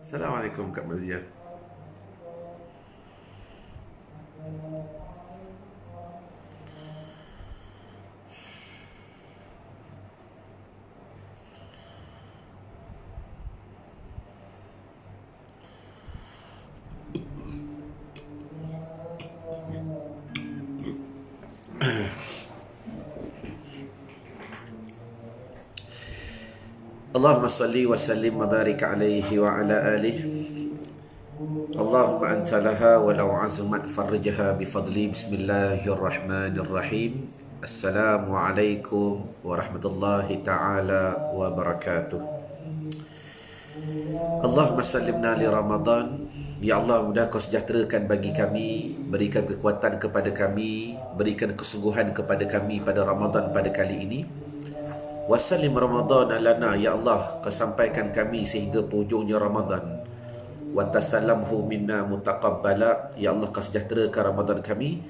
Assalamualaikum Kak Mazia. Allahumma salli wa sallim wa barik alaihi wa ala alihi. Allahumma anta laha walau azumat farjaha bifadli. Bismillahirrahmanirrahim. Assalamualaikum warahmatullahi ta'ala wabarakatuh. Allahumma sallimna li Ramadan. Ya Allah, mudah kau sejahterakan bagi kami, berikan kekuatan kepada kami, berikan kesungguhan kepada kami pada Ramadan pada kali ini. Wassalim Ramadan lana, ya Allah, kau sampaikan kami sehingga penghujungnya Ramadan. Wa tasallamhu minna mutaqabbala, ya Allah, kau sejahterakan Ramadan kami.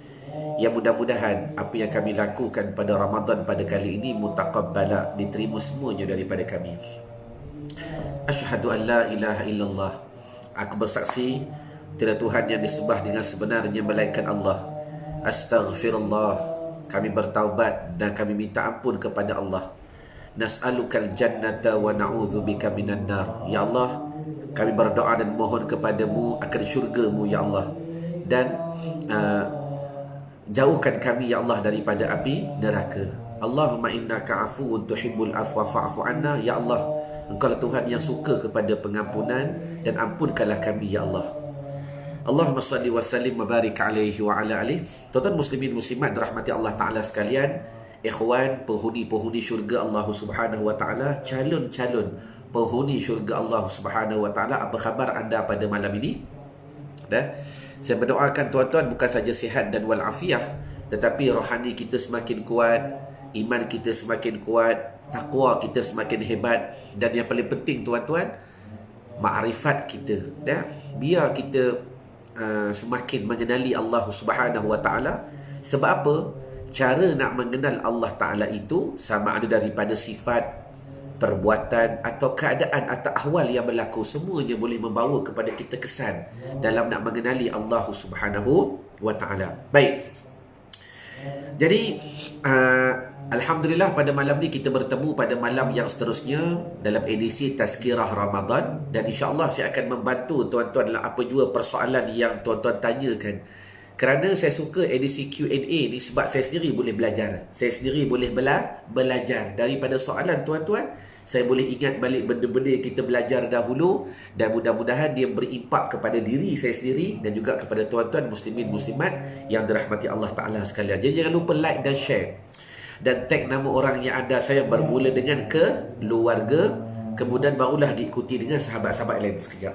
Ya, mudah-mudahan apa yang kami lakukan pada Ramadan pada kali ini mutaqabbala, diterima semuanya daripada kami. Asyhadu an la ilaha illallah, aku bersaksi tiada Tuhan yang disembah dengan sebenarnya melainkan Allah. Astaghfirullah, kami bertaubat dan kami minta ampun kepada Allah. Nas'alukal jannata wa na'udzubika minan nar, ya Allah, kami berdoa dan mohon kepadamu akan syurga-Mu, ya Allah, dan jauhkan kami, ya Allah, daripada api neraka. Allahumma innaka afuwun tuhibbul afwa fa'fu anna, ya Allah, Engkau lah Tuhan yang suka kepada pengampunan dan ampunkanlah kami, ya Allah. Allahumma salli wa sallim wa barik alaihi wa ala alihi. Tuan-tuan muslimin muslimat dirahmati Allah Ta'ala sekalian, ikhwan, penghuni-penghuni syurga Allah Subhanahu wa Ta'ala, calon-calon penghuni syurga Allah Subhanahu wa Ta'ala, apa khabar anda pada malam ini? Dan saya berdoakan tuan-tuan bukan saja sihat dan walafiat, tetapi rohani kita semakin kuat, iman kita semakin kuat, takwa kita semakin hebat, dan yang paling penting tuan-tuan, makrifat kita. Dan biar kita semakin mengenali Allah Subhanahu wa Ta'ala. Sebab apa? Cara nak mengenal Allah Ta'ala itu sama ada daripada sifat, perbuatan atau keadaan atau ahwal yang berlaku, semuanya boleh membawa kepada kita kesan dalam nak mengenali Allah Subhanahu wa Ta'ala. Baik. Jadi Alhamdulillah pada malam ni kita bertemu pada malam yang seterusnya dalam edisi Tazkirah Ramadan, dan insya-Allah saya akan membantu tuan-tuan dalam apa jua persoalan yang tuan-tuan tanyakan. Kerana saya suka edisi Q&A ni sebab saya sendiri boleh belajar. Saya sendiri boleh belajar daripada soalan tuan-tuan. Saya boleh ingat balik benda-benda yang kita belajar dahulu, dan mudah-mudahan dia berimpak kepada diri saya sendiri dan juga kepada tuan-tuan muslimin muslimat yang dirahmati Allah Ta'ala sekalian. Jadi jangan lupa like dan share, dan tag nama orang yang anda sayang, bermula dengan keluarga, kemudian barulah diikuti dengan sahabat-sahabat lain. Sekejap.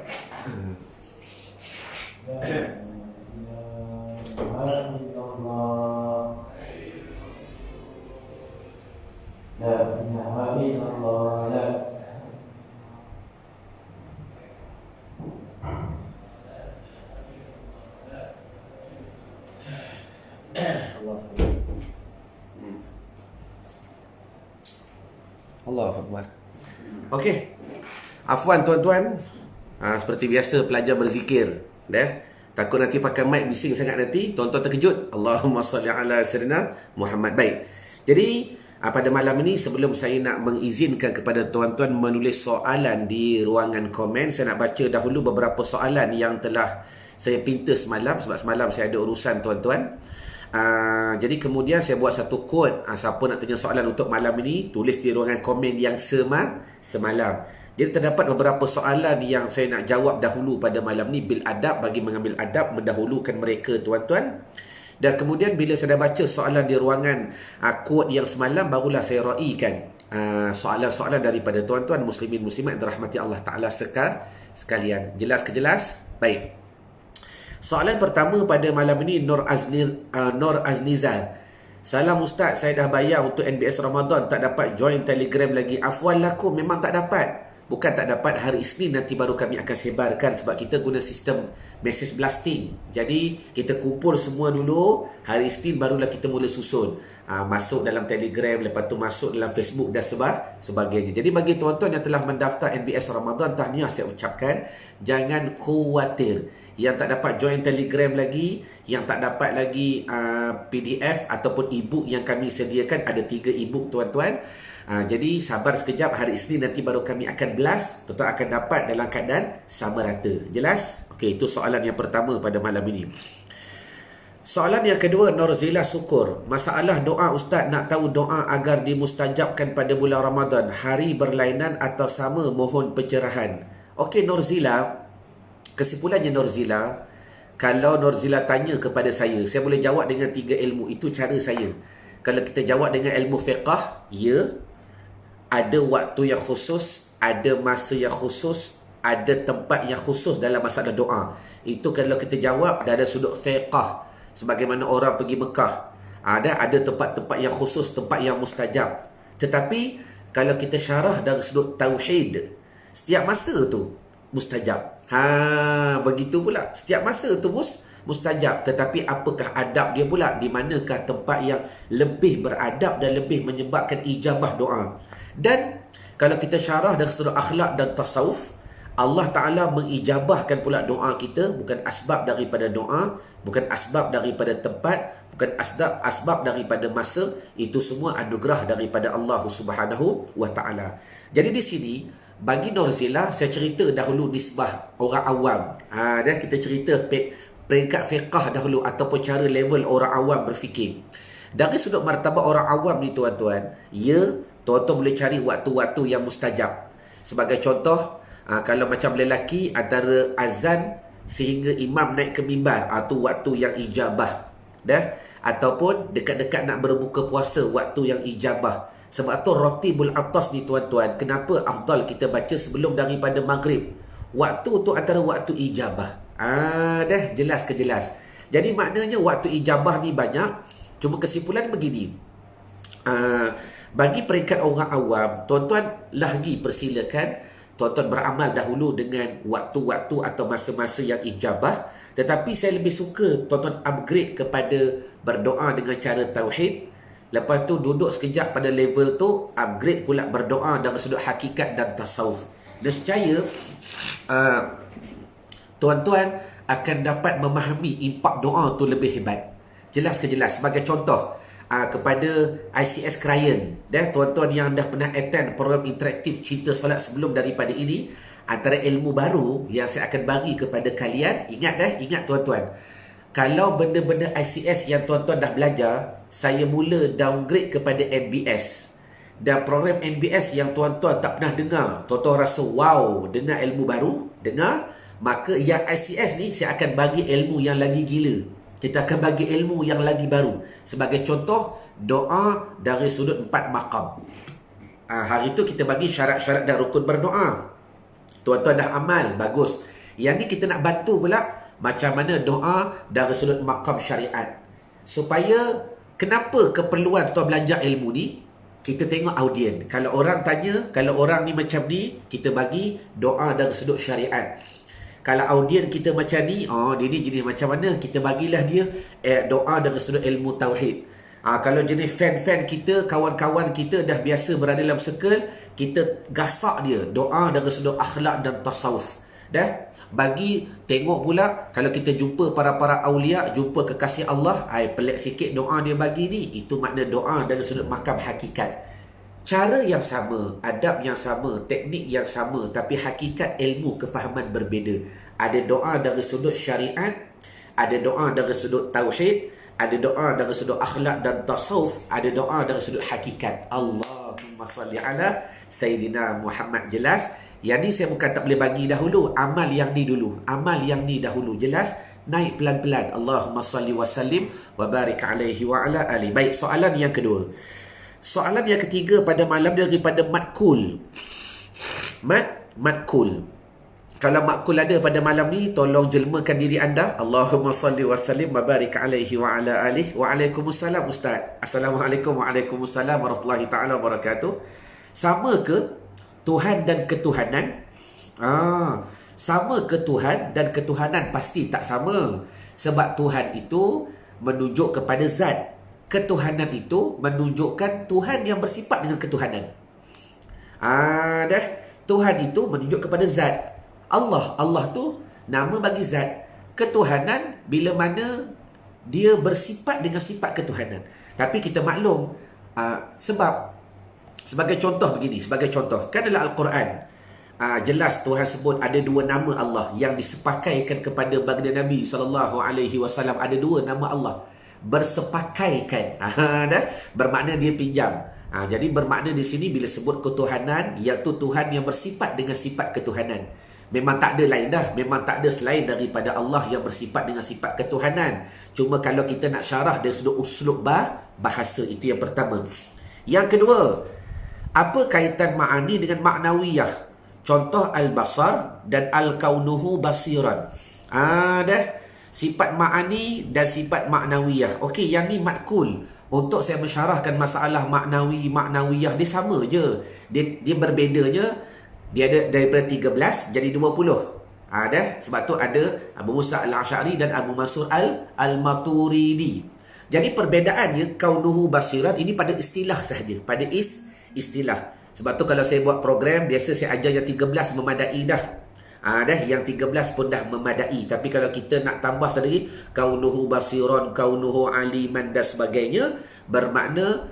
Allah Akbar. Okey. Afwan tuan-tuan. Seperti biasa pelajar berzikir. Takut nanti pakai mic bising sangat nanti. Tuan-tuan terkejut. Allahumma salli ala sayyidina Muhammad. Baik. Jadi pada malam ini, sebelum saya nak mengizinkan kepada tuan-tuan menulis soalan di ruangan komen, saya nak baca dahulu beberapa soalan yang telah saya pinta semalam. Sebab semalam saya ada urusan tuan-tuan. Jadi kemudian saya buat satu quote. Siapa nak tanya soalan untuk malam ini, tulis di ruangan komen yang semalam. Jadi terdapat beberapa soalan yang saya nak jawab dahulu pada malam ni, bil adab, bagi mengambil adab, mendahulukan mereka tuan-tuan. Dan kemudian bila saya dah baca soalan di ruangan quote yang semalam, barulah saya raikan soalan-soalan daripada tuan-tuan muslimin muslimat yang dirahmati Allah Ta'ala sekalian. Jelas ke jelas? Baik. Soalan pertama pada malam ini, Nur Aznizar. Salam Ustaz, saya dah bayar untuk NBS Ramadan, tak dapat join Telegram lagi. Afwan laku, memang tak dapat. Bukan tak dapat, hari Isnin nanti baru kami akan sebarkan, sebab kita guna sistem message blasting. Jadi kita kumpul semua dulu, hari Isnin barulah kita mula susun. Masuk dalam Telegram, lepas tu masuk dalam Facebook dan sebagainya. Jadi bagi tuan-tuan yang telah mendaftar NBS Ramadan, tahniah saya ucapkan. Jangan khawatir. Yang tak dapat join Telegram lagi, yang tak dapat lagi PDF ataupun e-book yang kami sediakan, ada 3 e-book tuan-tuan. Jadi sabar sekejap, hari Isnin nanti baru kami akan blast. Tuan-tuan akan dapat dalam keadaan sama rata. Jelas? Okey, itu soalan yang pertama pada malam ini. Soalan yang kedua, Norzila Syukur. Masalah doa, Ustaz nak tahu doa agar dimustajabkan pada bulan Ramadan. Hari berlainan atau sama, mohon pencerahan. Okey Norzila, kesimpulannya Norzila, kalau Norzila tanya kepada saya boleh jawab dengan 3 ilmu. Itu cara saya. Kalau kita jawab dengan ilmu fiqah, ya, ada waktu yang khusus, ada masa yang khusus, ada tempat yang khusus dalam masalah doa. Itu kalau kita jawab dari sudut fiqah, sebagaimana orang pergi Mekah, ada tempat-tempat yang khusus, tempat yang mustajab. Tetapi kalau kita syarah dari sudut tauhid, setiap masa tu mustajab. Begitu pula, setiap masa tu mustajab. Tetapi apakah adab dia pula? Di manakah tempat yang lebih beradab dan lebih menyebabkan ijabah doa? Dan kalau kita syarah dari sudut akhlak dan tasawuf, Allah Ta'ala mengijabahkan pula doa kita, bukan asbab daripada doa, bukan asbab daripada tempat, bukan asbab daripada masa. Itu semua anugerah daripada Allah Subhanahu wa Ta'ala. Jadi di sini, bagi Norzila, saya cerita dahulu nisbah orang awam. Dan kita cerita peringkat fiqah dahulu, ataupun cara level orang awam berfikir. Dari sudut martabat orang awam ni tuan-tuan, ya, tuan-tuan boleh cari waktu-waktu yang mustajab. Sebagai contoh, kalau macam lelaki, antara azan sehingga imam naik ke mimbar, tu waktu yang ijabah. Ataupun dekat-dekat nak berbuka puasa, waktu yang ijabah. Sebab tu Ratibul Atas ni tuan-tuan, kenapa afdal kita baca sebelum daripada maghrib? Waktu tu antara waktu ijabah. Jelas ke jelas? Jadi maknanya waktu ijabah ni banyak. Cuma kesimpulan begini, bagi peringkat orang awam, tuan-tuan lagi persilakan tuan-tuan beramal dahulu dengan waktu-waktu atau masa-masa yang ijabah. Tetapi saya lebih suka tuan-tuan upgrade kepada berdoa dengan cara tauhid. Lepas tu duduk sekejap pada level tu, upgrade pula berdoa dari sudut hakikat dan tasawuf. Nescaya tuan-tuan akan dapat memahami impak doa tu lebih hebat. Jelas ke jelas? Sebagai contoh, kepada ICS client, tuan-tuan yang dah pernah attend program interaktif cerita solat sebelum daripada ini, antara ilmu baru yang saya akan bagi kepada kalian, ingat tuan-tuan, kalau benda-benda ICS yang tuan-tuan dah belajar, saya mula downgrade kepada NBS. Dan program NBS yang tuan-tuan tak pernah dengar, tuan-tuan rasa wow, dengar ilmu baru, maka yang ICS ni saya akan bagi ilmu yang lagi gila. Kita akan bagi ilmu yang lagi baru. Sebagai contoh, doa dari sudut 4 maqam. Hari tu kita bagi syarat-syarat dan rukun berdoa. Tuan-tuan dah amal, bagus. Yang ni kita nak bantu pula macam mana doa dari sudut maqam syariat. Supaya, kenapa keperluan tuan belajar ilmu ni? Kita tengok audien. Kalau orang tanya, kalau orang ni macam ni, kita bagi doa dari sudut syariat. Kalau audien kita macam ni, dia ni jenis macam mana, kita bagilah dia doa dari sudut ilmu tauhid. Kalau jenis fan-fan kita, kawan-kawan kita dah biasa berada dalam circle, kita gasak dia doa dari sudut akhlak dan tasawuf. Bagi tengok pula, kalau kita jumpa para-para awliya, jumpa kekasih Allah, pelik sikit doa dia bagi ni, itu makna doa dari sudut makam hakikat. Cara yang sama, adab yang sama, teknik yang sama, tapi hakikat ilmu kefahaman berbeza. Ada doa dari sudut syariat, ada doa dari sudut tauhid, ada doa dari sudut akhlak dan tasawuf, ada doa dari sudut hakikat. Allahumma salli ala Sayyidina Muhammad. Jelas? Yang ni saya bukan tak boleh bagi dahulu, amal yang ni dulu. Amal yang ni dahulu. Jelas? Naik pelan-pelan. Allahumma salli wa sallim wa barik alaihi wa ala ali. Baik, soalan yang kedua. Soalan yang ketiga pada malam daripada Matkul. Matkul. Kalau Matkul ada pada malam ni, tolong jelmakan diri anda. Allahumma salli wa sallim wa barik alaihi wa ala alihi. Waalaikumsalam Ustaz. Assalamualaikum. Waalaikumsalam warahmatullahi ta'ala wabarakatuh. Sama ke Tuhan dan ketuhanan. Sama ke Tuhan dan ketuhanan pasti tak sama. Sebab Tuhan itu menunjuk kepada zat. Ketuhanan itu menunjukkan Tuhan yang bersifat dengan ketuhanan. Tuhan itu menunjuk kepada zat. Allah tu nama bagi zat. Ketuhanan bila mana dia bersifat dengan sifat ketuhanan. Tapi kita maklum, sebab sebagai contoh begini, kan dalam Al-Quran jelas Tuhan sebut ada dua nama Allah yang disepakaikan kepada baginda Nabi SAW. Ada dua nama Allah bersepakaikan. Bermakna dia pinjam. Jadi bermakna di sini bila sebut ketuhanan, iaitu Tuhan yang bersifat dengan sifat ketuhanan. Memang tak ada lain dah. Memang tak ada selain daripada Allah yang bersifat dengan sifat ketuhanan. Cuma kalau kita nak syarah dari sudut uslub bahasa, itu yang pertama. Yang kedua, apa kaitan ma'ani dengan ma'nawiyah? Contoh al-basar dan al-kaunuhu basiran. Sifat ma'ani dan sifat ma'nawiyah. Okey, yang ni matkul. Untuk saya mensyarahkan masalah ma'nawiyah, dia sama je. Dia berbezanya, dia ada daripada 13 jadi 20. Sebab tu ada Abu Musa al-Asy'ari dan Abu Mansur al-Maturidi. Jadi perbedaannya kaunuhu basiran ini pada istilah sahaja, pada istilah. Sebab tu kalau saya buat program, biasa saya ajar yang 13 memadai dah. Yang 13 pun dah memadai. Tapi kalau kita nak tambah sedikit, kaunuhu basiran, kaunuhu aliman dan sebagainya, bermakna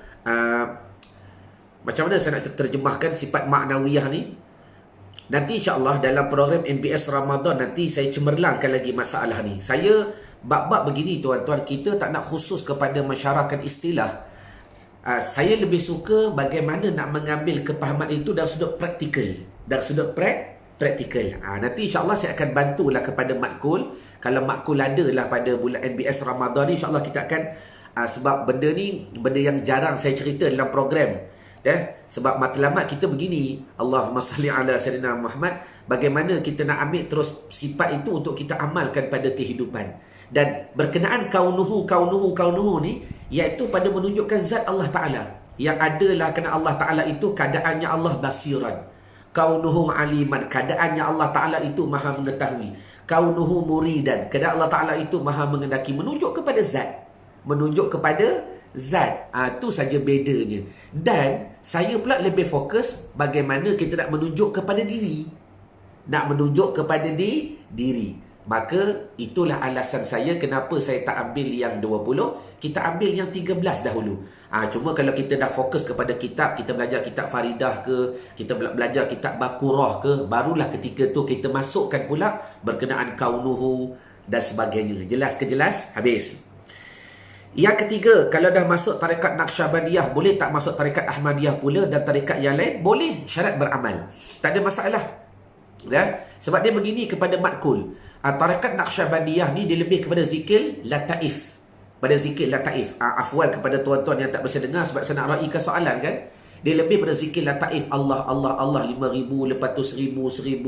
macam mana saya nak terjemahkan sifat ma'nawiyah ni? Nanti insyaAllah dalam program NBS Ramadan nanti saya cemerlangkan lagi masalah ni. Saya bab-bab begini tuan-tuan, kita tak nak khusus kepada masyarakat istilah. Saya lebih suka bagaimana nak mengambil kepahaman itu dari sudut praktikal. Dari sudut praktikal. Nanti insyaAllah saya akan bantulah kepada matkul. Kalau matkul ada lah pada bulan NBS Ramadan ni, insyaAllah kita akan, sebab benda ni benda yang jarang saya cerita dalam program. Sebab matlamat kita begini, Allahumma salli ala sayyidina Muhammad, bagaimana kita nak ambil terus sifat itu untuk kita amalkan pada kehidupan. Dan berkenaan kaunuhu ni, iaitu pada menunjukkan zat Allah Ta'ala. Yang adalah kerana Allah Ta'ala itu keadaannya Allah basiran. Kaunuhu aliman, keadaannya Allah Ta'ala itu maha mengetahui. Kaunuhu muridan, keadaan Allah Ta'ala itu maha mengendaki. Menunjuk kepada zat. Itu saja bedanya. Dan saya pula lebih fokus bagaimana kita nak menunjuk kepada diri. Maka itulah alasan saya kenapa saya tak ambil yang 20, kita ambil yang 13 dahulu. Cuma kalau kita dah fokus kepada kitab, kita belajar kitab Faridah ke, kita belajar kitab Baqarah ke, barulah ketika tu kita masukkan pula berkenaan kaunuhu dan sebagainya. Jelas ke jelas? Habis. Yang ketiga, kalau dah masuk tarekat Naqsyabandiyah, boleh tak masuk tarekat Ahmadiyah pula dan tarekat yang lain? Boleh, syarat beramal. Tak ada masalah. Sebab dia begini kepada matkul. Tarekat Naqsyabandiyah ni dia lebih kepada zikir lataif. Afwan kepada tuan-tuan yang tak bisa dengar sebab saya nak raikan soalan kan. Dia lebih pada zikir lataif. Allah 5,000, lepas tu 1,000, 1,000,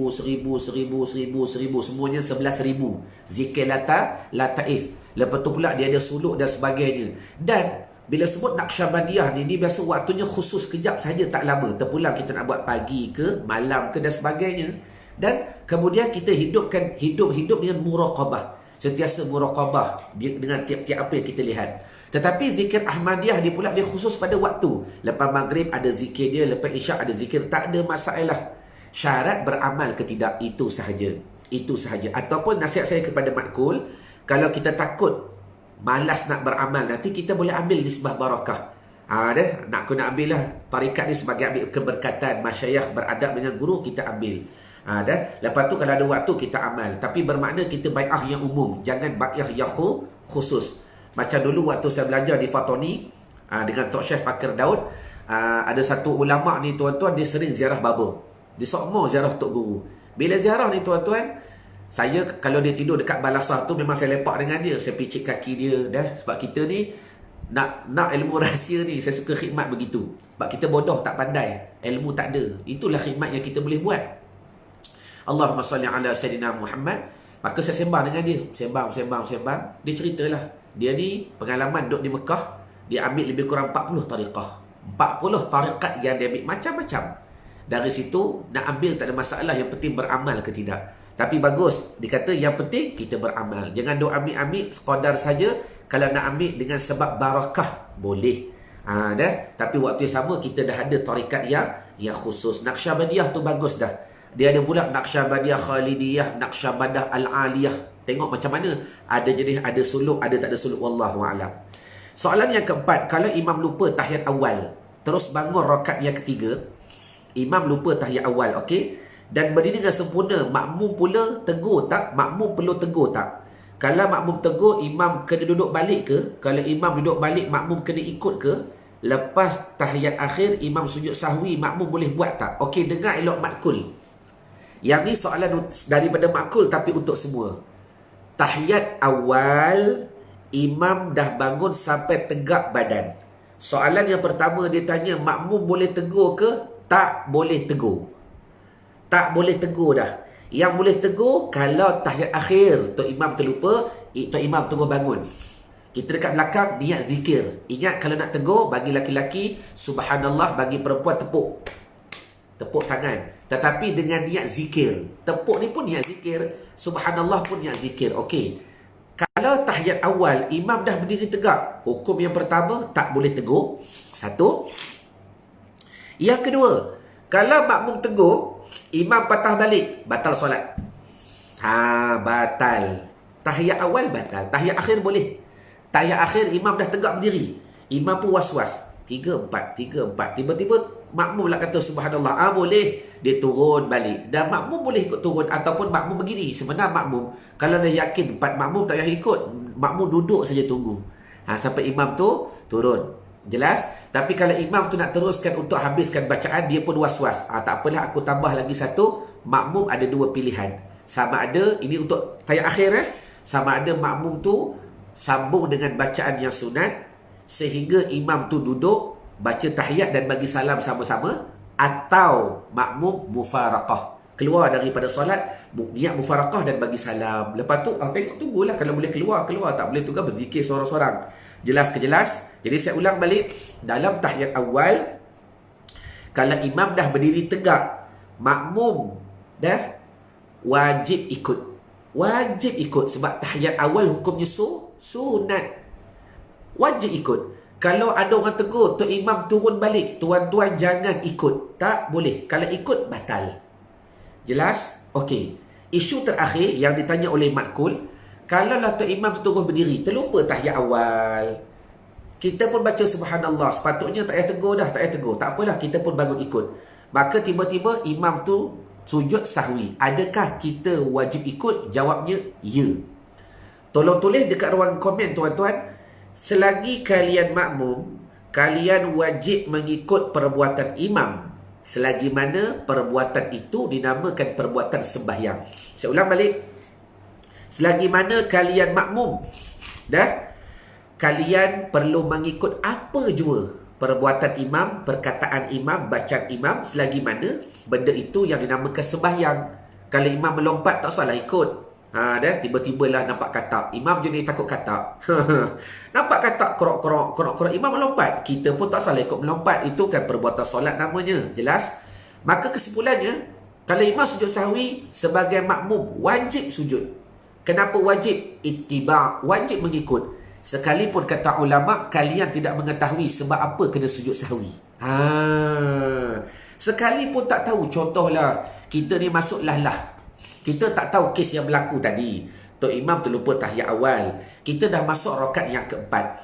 semuanya 11,000. Zikir lataif. Lepas tu pula dia ada suluk dan sebagainya. Dan bila sebut Naqsyabandiyah ni, dia biasa waktunya khusus kejap saja, tak lama. Terpulang kita nak buat pagi ke, malam ke dan sebagainya. Dan kemudian kita hidup dengan muraqabah. Sentiasa muraqabah dengan tiap-tiap apa yang kita lihat. Tetapi zikir Ahmadiyah dia pula dia khusus pada waktu. Lepas maghrib ada zikir dia, lepas isyak ada zikir. Tak ada masalah. Syarat beramal ke tidak, itu sahaja. Ataupun nasihat saya kepada matkul, kalau kita takut malas nak beramal, nanti kita boleh ambil nisbah barakah. Nak ambil lah tarikat ni sebagai ambil keberkatan. Masyayikh beradab dengan guru, kita ambil. Lepas tu kalau ada waktu kita amal. Tapi bermakna kita bai'ah yang umum, jangan bai'ah yang khusus. Macam dulu waktu saya belajar di Fatoni dengan Tok Syekh Fakir Daud, ada satu ulama ni tuan-tuan, dia sering ziarah baba. Dia sokmo ziarah Tok Guru. Bila ziarah ni tuan-tuan, saya kalau dia tidur dekat balasah tu, memang saya lepak dengan dia, saya picit kaki dia sebab kita ni nak ilmu rahsia ni, saya suka khidmat begitu. Sebab kita bodoh, tak pandai, ilmu tak ada. Itulah khidmat yang kita boleh buat. Allahumma salli ala sayyidina Muhammad. Maka saya sembang dengan dia, sembang. Dia ceritalah, dia ni pengalaman duduk di Mekah, dia ambil lebih kurang 40 tariqah. 40 tariqat yang dia ambil macam-macam. Dari situ nak ambil tak ada masalah, yang penting beramal ke tidak. Tapi bagus, dikata yang penting kita beramal. Jangan duk ambil-ambil sekadar saja. Kalau nak ambil dengan sebab barakah boleh. Dah. Tapi waktu yang sama kita dah ada tarikat yang khusus. Naqsyabandiyah tu bagus dah. Dia ada pula Naqsyabandiyah Khalidiyah, Naqsyabandiyah Al-Aliyah. Tengok macam mana. Ada jenis, ada suluk, ada tak ada suluk. Wallahu a'lam. Soalan yang keempat, kalau imam lupa tahiyat awal, terus bangun rakaat yang ketiga, imam lupa tahiyat awal, okey? Dan berdiri dengan sempurna, makmum pula tegur tak? Makmum perlu tegur tak? Kalau makmum tegur, imam kena duduk balik ke? Kalau imam duduk balik, makmum kena ikut ke? Lepas tahiyat akhir, imam sujud sahwi, makmum boleh buat tak? Okey, dengar elok matkul. Yang ni soalan daripada makul tapi untuk semua. Tahiyat awal, imam dah bangun sampai tegak badan. Soalan yang pertama dia tanya, makmum boleh tegur ke? Tak boleh tegur. Tak boleh tegur dah. Yang boleh tegur kalau tahiyat akhir, tok imam terlupa, tok imam tunggu bangun. Kita dekat belakang, niat zikir. Ingat kalau nak tegur, bagi laki-laki, subhanallah, bagi perempuan tepuk tangan. Tetapi dengan niat zikir. Tepuk ni pun niat zikir. Subhanallah pun niat zikir. Okey. Kalau tahiyat awal, imam dah berdiri tegak. Hukum yang pertama, tak boleh tegur. Satu. Yang kedua, kalau makmum tegur, imam patah balik, batal solat. Batal. Tahiyat awal batal. Tahiyat akhir boleh. Tahiyat akhir, imam dah tegak berdiri. Imam pun was-was. 3, 4. Tiba-tiba makmum lah kata subhanallah. Boleh. Dia turun balik. Dan makmum boleh ikut turun ataupun makmum begini. Sebenarnya makmum, kalau dia yakin 4 makmum tak payah ikut, makmum duduk saja tunggu. Sampai imam tu turun. Jelas? Tapi kalau imam tu nak teruskan untuk habiskan bacaan, dia pun was-was. Tak apalah, aku tambah lagi satu. Makmum ada 2 pilihan. Sama ada, ini untuk tahiyat akhir sama ada makmum tu sambung dengan bacaan yang sunat, sehingga imam tu duduk, baca tahiyat dan bagi salam sama-sama, atau makmum mufaraqah, keluar daripada solat, niat mufaraqah dan bagi salam. Lepas tu, tunggulah, kalau boleh keluar, tak boleh tu kan berzikir seorang-seorang. Jelas ke jelas? Jadi saya ulang balik, dalam tahiyat awal, kalau imam dah berdiri tegak, makmum dah wajib ikut. Wajib ikut sebab tahiyat awal hukumnya sunat. Wajib ikut. Kalau ada orang tegur, tok imam turun balik, tuan-tuan jangan ikut. Tak boleh. Kalau ikut, batal. Jelas? Okey. Isu terakhir yang ditanya oleh Matkul, kalau lah tok imam terus berdiri, terlupa tahiyat awal, kita pun baca subhanallah, sepatutnya tak payah tegur dah, tak payah tegur. Tak apalah, kita pun bangun ikut. Maka tiba-tiba imam tu sujud sahwi. Adakah kita wajib ikut? Jawabnya, ya. Tolong tulis dekat ruang komen tuan-tuan. Selagi kalian makmum, kalian wajib mengikut perbuatan imam, selagi mana perbuatan itu dinamakan perbuatan sembahyang. Saya ulang balik. Selagi mana kalian makmum, kalian perlu mengikut apa jua perbuatan imam, perkataan imam, bacaan imam, selagi mana benda itu yang dinamakan sembahyang. Kalau imam melompat, tak salah ikut. Tiba-tiba lah nampak katak. Imam jenis takut katak. Nampak katak, korok-korok. Imam melompat. Kita pun tak salah ikut melompat. Itu kan perbuatan solat namanya. Jelas? Maka kesimpulannya, kalau imam sujud sahwi, sebagai makmum wajib sujud. Kenapa wajib? Ittiba', wajib mengikut. Sekalipun kata ulama, kalian tidak mengetahui sebab apa kena sujud sahwi. Sekalipun tak tahu. Contohlah, kita ni masuk lah. Kita tak tahu kes yang berlaku tadi. Tok imam terlupa tahiyat awal. Kita dah masuk rakaat yang keempat.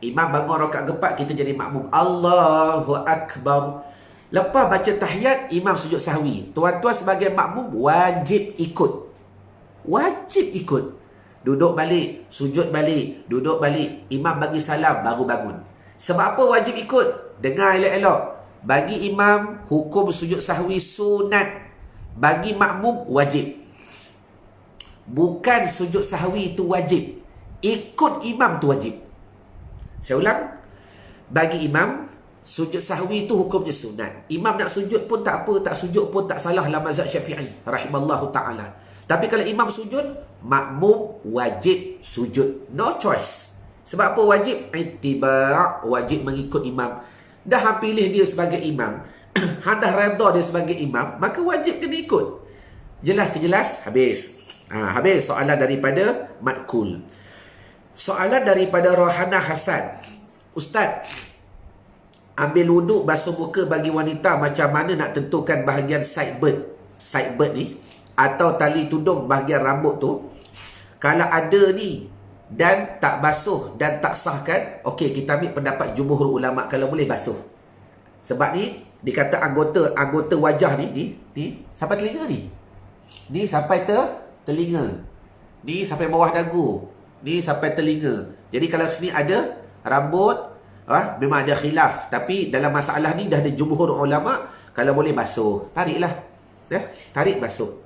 Imam bangun rakaat keempat, kita jadi makmum. Allahu Akbar. Lepas baca tahiyat, imam sujud sahwi. Tuan-tuan sebagai makmum wajib ikut. Wajib ikut. Duduk balik, sujud balik, duduk balik. Imam bagi salam, baru bangun. Sebab apa wajib ikut? Dengar elok-elok. Bagi imam, hukum sujud sahwi sunat. Bagi makmum, wajib. Bukan sujud sahwi itu wajib. Ikut imam tu wajib. Saya ulang. Bagi imam, sujud sahwi itu hukumnya sunat. Imam nak sujud pun tak apa, tak sujud pun tak salah dalam mazhab Syafi'i rahimallahu ta'ala. Tapi kalau imam sujud, makmum wajib sujud. No choice. Sebab apa wajib? Ittiba', wajib mengikut imam. Dah pilih dia sebagai imam. hang dah redha dia sebagai imam, maka wajib kena ikut. Jelas ke jelas? Habis. Habis soalan daripada Matkul. Soalan daripada Rohana Hasan. Ustaz, ambil wuduk basuh muka bagi wanita macam mana nak tentukan bahagian side bird ni atau tali tudung bahagian rambut tu? Kalau ada ni dan tak basuh dan tak sahkan, okey, kita ambil pendapat jumhur ulama, kalau boleh basuh. Sebab ni dikata anggota wajah ni sampai telinga ni. Ni sampai telinga. Ni sampai bawah dagu. Ni sampai telinga. Jadi kalau sini ada rambut, memang ada khilaf. Tapi dalam masalah ni dah ada jumhur ulama, kalau boleh basuh, tariklah. Tarik basuh.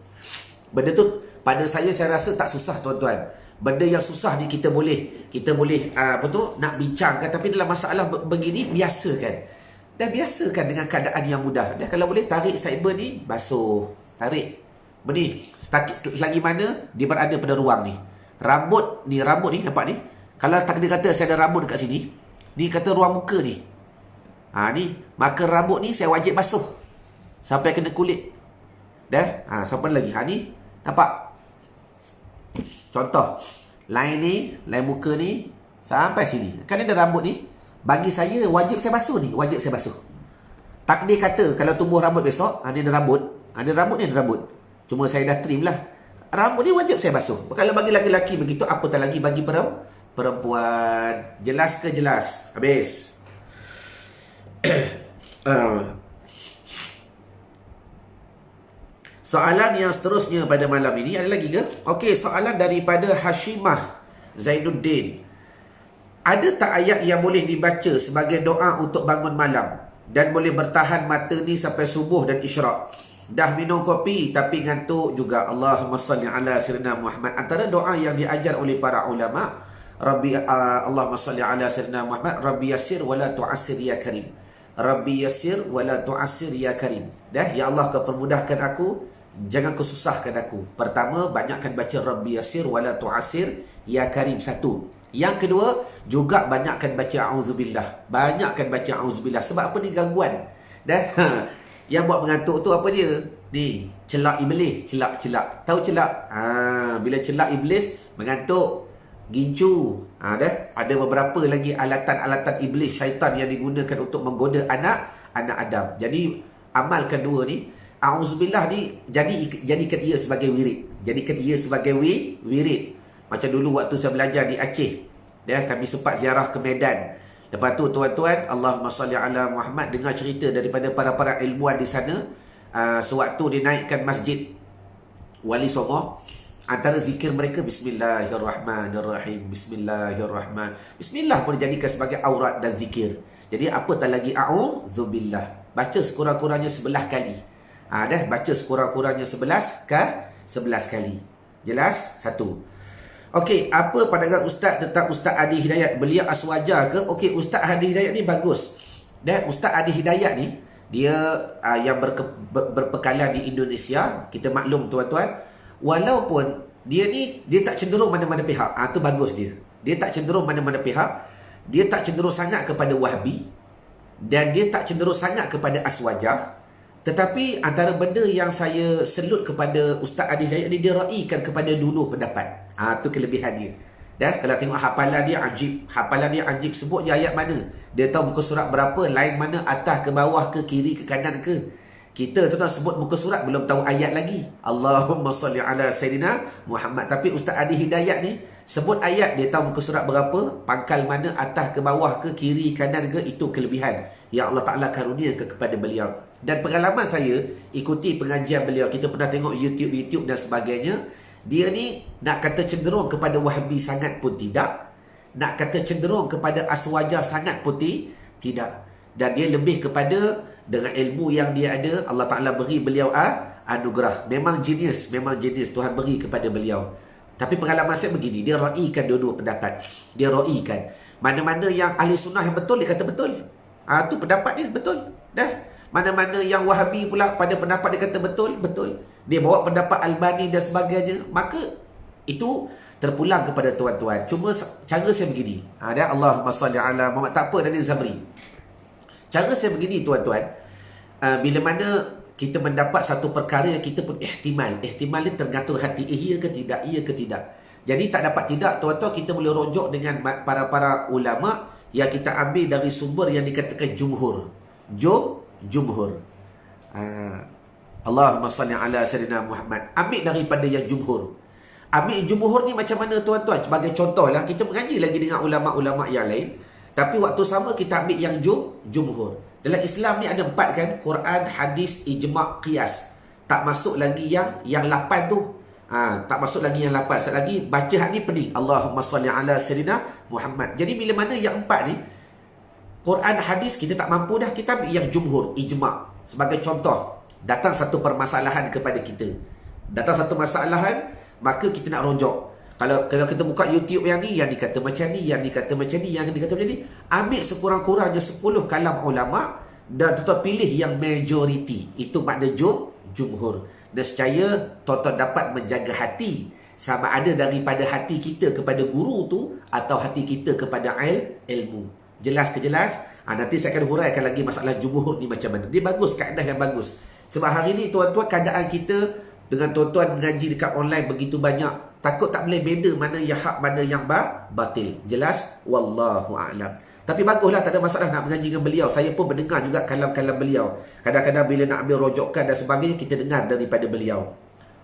Benda tu pada saya rasa tak susah tuan-tuan. Benda yang susah ni kita boleh nak bincangkan, tapi dalam masalah begini biasakan. Dah biasakan dengan keadaan yang mudah. Dah kalau boleh tarik sideburn ni, basuh. Tarik. Ni selagi mana dia berada pada ruang ni. Rambut ni nampak ni. Kalau tak dia kata saya ada rambut dekat sini, ni kata ruang muka ni. Ni maka rambut ni saya wajib basuh sampai kena kulit. Dah? Sampai lagi. Ni nampak? Contoh, line muka ni sampai sini. Kan ada rambut ni. Bagi saya wajib saya basuh ni, wajib saya basuh. Takdir kata kalau tumbuh rambut besok, ni ada rambut, ni ada rambut. Cuma saya dah trim lah. Rambut ni wajib saya basuh. Kalau bagi laki-laki begitu, apatah lagi bagi perempuan. Jelas ke jelas? Habis. Soalan yang seterusnya pada malam ini ada lagi ke? Okey, soalan daripada Hashimah Zainuddin. Ada tak ayat yang boleh dibaca sebagai doa untuk bangun malam dan boleh bertahan mata ni sampai subuh dan isyraq? Dah minum kopi tapi ngantuk juga. Allahumma salli ala sayyidina Muhammad. Antara doa yang diajar oleh para ulama, Allahumma salli ala sayyidina Muhammad, Rabbi yassir wa la tu'assir ya karim. Rabbi yassir wa la tu'assir ya karim. Ya Allah, kau permudahkan aku, jangan kau susahkan aku. Pertama, banyakkan baca Rabbi yassir wa la tu'assir ya karim. Satu. Yang kedua, juga banyakkan baca auzubillah. Banyakkan baca auzubillah. Sebab apa ni? Gangguan. Yang buat mengantuk tu apa dia? Ni, celak iblis. Celak. Tahu celak? Bila celak iblis, mengantuk, gincu. Ada beberapa lagi alatan-alatan iblis, syaitan yang digunakan untuk menggoda anak Adam. Jadi, amalkan dua ni. Auzubillah ni, jadikan ia sebagai wirid. Jadikan ia sebagai wirid. Macam dulu waktu saya belajar di Aceh, kami sempat ziarah ke Medan. Lepas tu tuan-tuan, Allahumma salli ala Muhammad, dengar cerita daripada para ilmuwan di sana. Sewaktu dinaikkan masjid Wali Songo, antara zikir mereka Bismillahirrahmanirrahim. Bismillah pun dijadikan sebagai aurat dan zikir. Jadi apa tak lagi a'udzubillah. Baca sekurang-kurangnya 11 kali. Baca sekurang-kurangnya 11 kali. Jelas? Satu. Okey, apa pandangan Ustaz tentang Ustaz Adi Hidayat? Beliau aswaja ke? Okey, Ustaz Adi Hidayat ni bagus. Dan Ustaz Adi Hidayat ni, dia yang berpekalan di Indonesia. Kita maklum tuan-tuan, walaupun dia tak cenderung mana-mana pihak. Tu bagus dia. Dia tak cenderung mana-mana pihak. Dia tak cenderung sangat kepada Wahhabi. Dan dia tak cenderung sangat kepada aswaja. Tetapi antara benda yang saya selut kepada Ustaz Adi Hidayat ni, dia raikan kepada dulu pendapat. Tu kelebihan dia. Dan kalau tengok hafalan dia ajib. Sebut je ayat mana. Dia tahu muka surat berapa, line mana, atas ke bawah ke, kiri ke kanan ke. Kita tu sebut muka surat belum tahu ayat lagi. Allahumma salli ala sayyidina Muhammad. Tapi Ustaz Adi Hidayat ni sebut ayat, dia tahu muka surat berapa, pangkal mana, atas ke bawah ke, kiri kanan ke. Itu kelebihan yang Allah Ta'ala karuniakan kepada beliau. Dan pengalaman saya ikuti pengajian beliau, kita pernah tengok YouTube dan sebagainya. Dia ni nak kata cenderung kepada Wahhabi sangat pun tidak, nak kata cenderung kepada aswaja sangat pun tidak. Dan dia lebih kepada dengan ilmu yang dia ada, Allah Ta'ala beri beliau anugerah. Memang genius Tuhan beri kepada beliau. Tapi pengalaman saya begini, dia raikan dua-dua pendapat. Dia raikan mana-mana yang ahli sunnah yang betul, dia kata betul. Tu pendapat dia betul. Mana-mana yang Wahhabi pula pada pendapat dia kata betul. Dia bawa pendapat Albani dan sebagainya. Maka itu terpulang kepada tuan-tuan. Cuma cara saya begini. Allahumma salli ala Muhammad. Tak apa, Daniel Zamri. Cara saya begini tuan-tuan. bila mana kita mendapat satu perkara yang kita pun ihtimal ni tergantung hati, iya ke tidak, iya ke tidak. Jadi tak dapat tidak, tuan-tuan, kita boleh rujuk dengan para ulama yang kita ambil dari sumber yang dikatakan jumhur. Jumhur. Allahumma salli ala sayyidina Muhammad. Ambil daripada yang jumhur. Ambil jumhur ni macam mana, tuan-tuan? Sebagai contoh lah, kita mengaji lagi dengan ulama-ulama yang lain, tapi waktu sama kita ambil yang jumhur. Dalam Islam ni ada 4 kan? Quran, hadis, ijma', qiyas. Tak masuk lagi yang 8 tu. Tak masuk lagi yang 8. Sekali lagi baca hadis pening, Allahumma salli ala sayyidina Muhammad. Jadi bila mana yang 4 ni, Quran, hadis kita tak mampu dah, kita ambil yang jumhur, ijma'. Sebagai contoh, datang satu permasalahan kepada kita. Datang satu masalahan, maka kita nak rujuk. Kalau kita buka YouTube yang ni, yang dikata macam ni, yang dikata macam ni, yang dikata macam ni, ambil sekurang-kurangnya 10 kalam ulama dan tuan pilih yang majoriti. Itu makna jumhur. Nescaya tuan-tuan dapat menjaga hati, sama ada daripada hati kita kepada guru tu atau hati kita kepada ilmu. Jelas ke jelas? Nanti saya akan huraikan lagi masalah jumhur ni macam mana. Dia bagus, kaedah yang bagus. Sebab hari ni tuan-tuan, keadaan kita dengan tuan-tuan mengaji dekat online begitu banyak, takut tak boleh beda mana yang hak, mana yang batil. Jelas? Wallahu a'lam. Tapi baguslah, tak ada masalah nak mengaji dengan beliau. Saya pun mendengar juga kalam-kalam beliau. Kadang-kadang bila nak ambil rojokan dan sebagainya, kita dengar daripada beliau.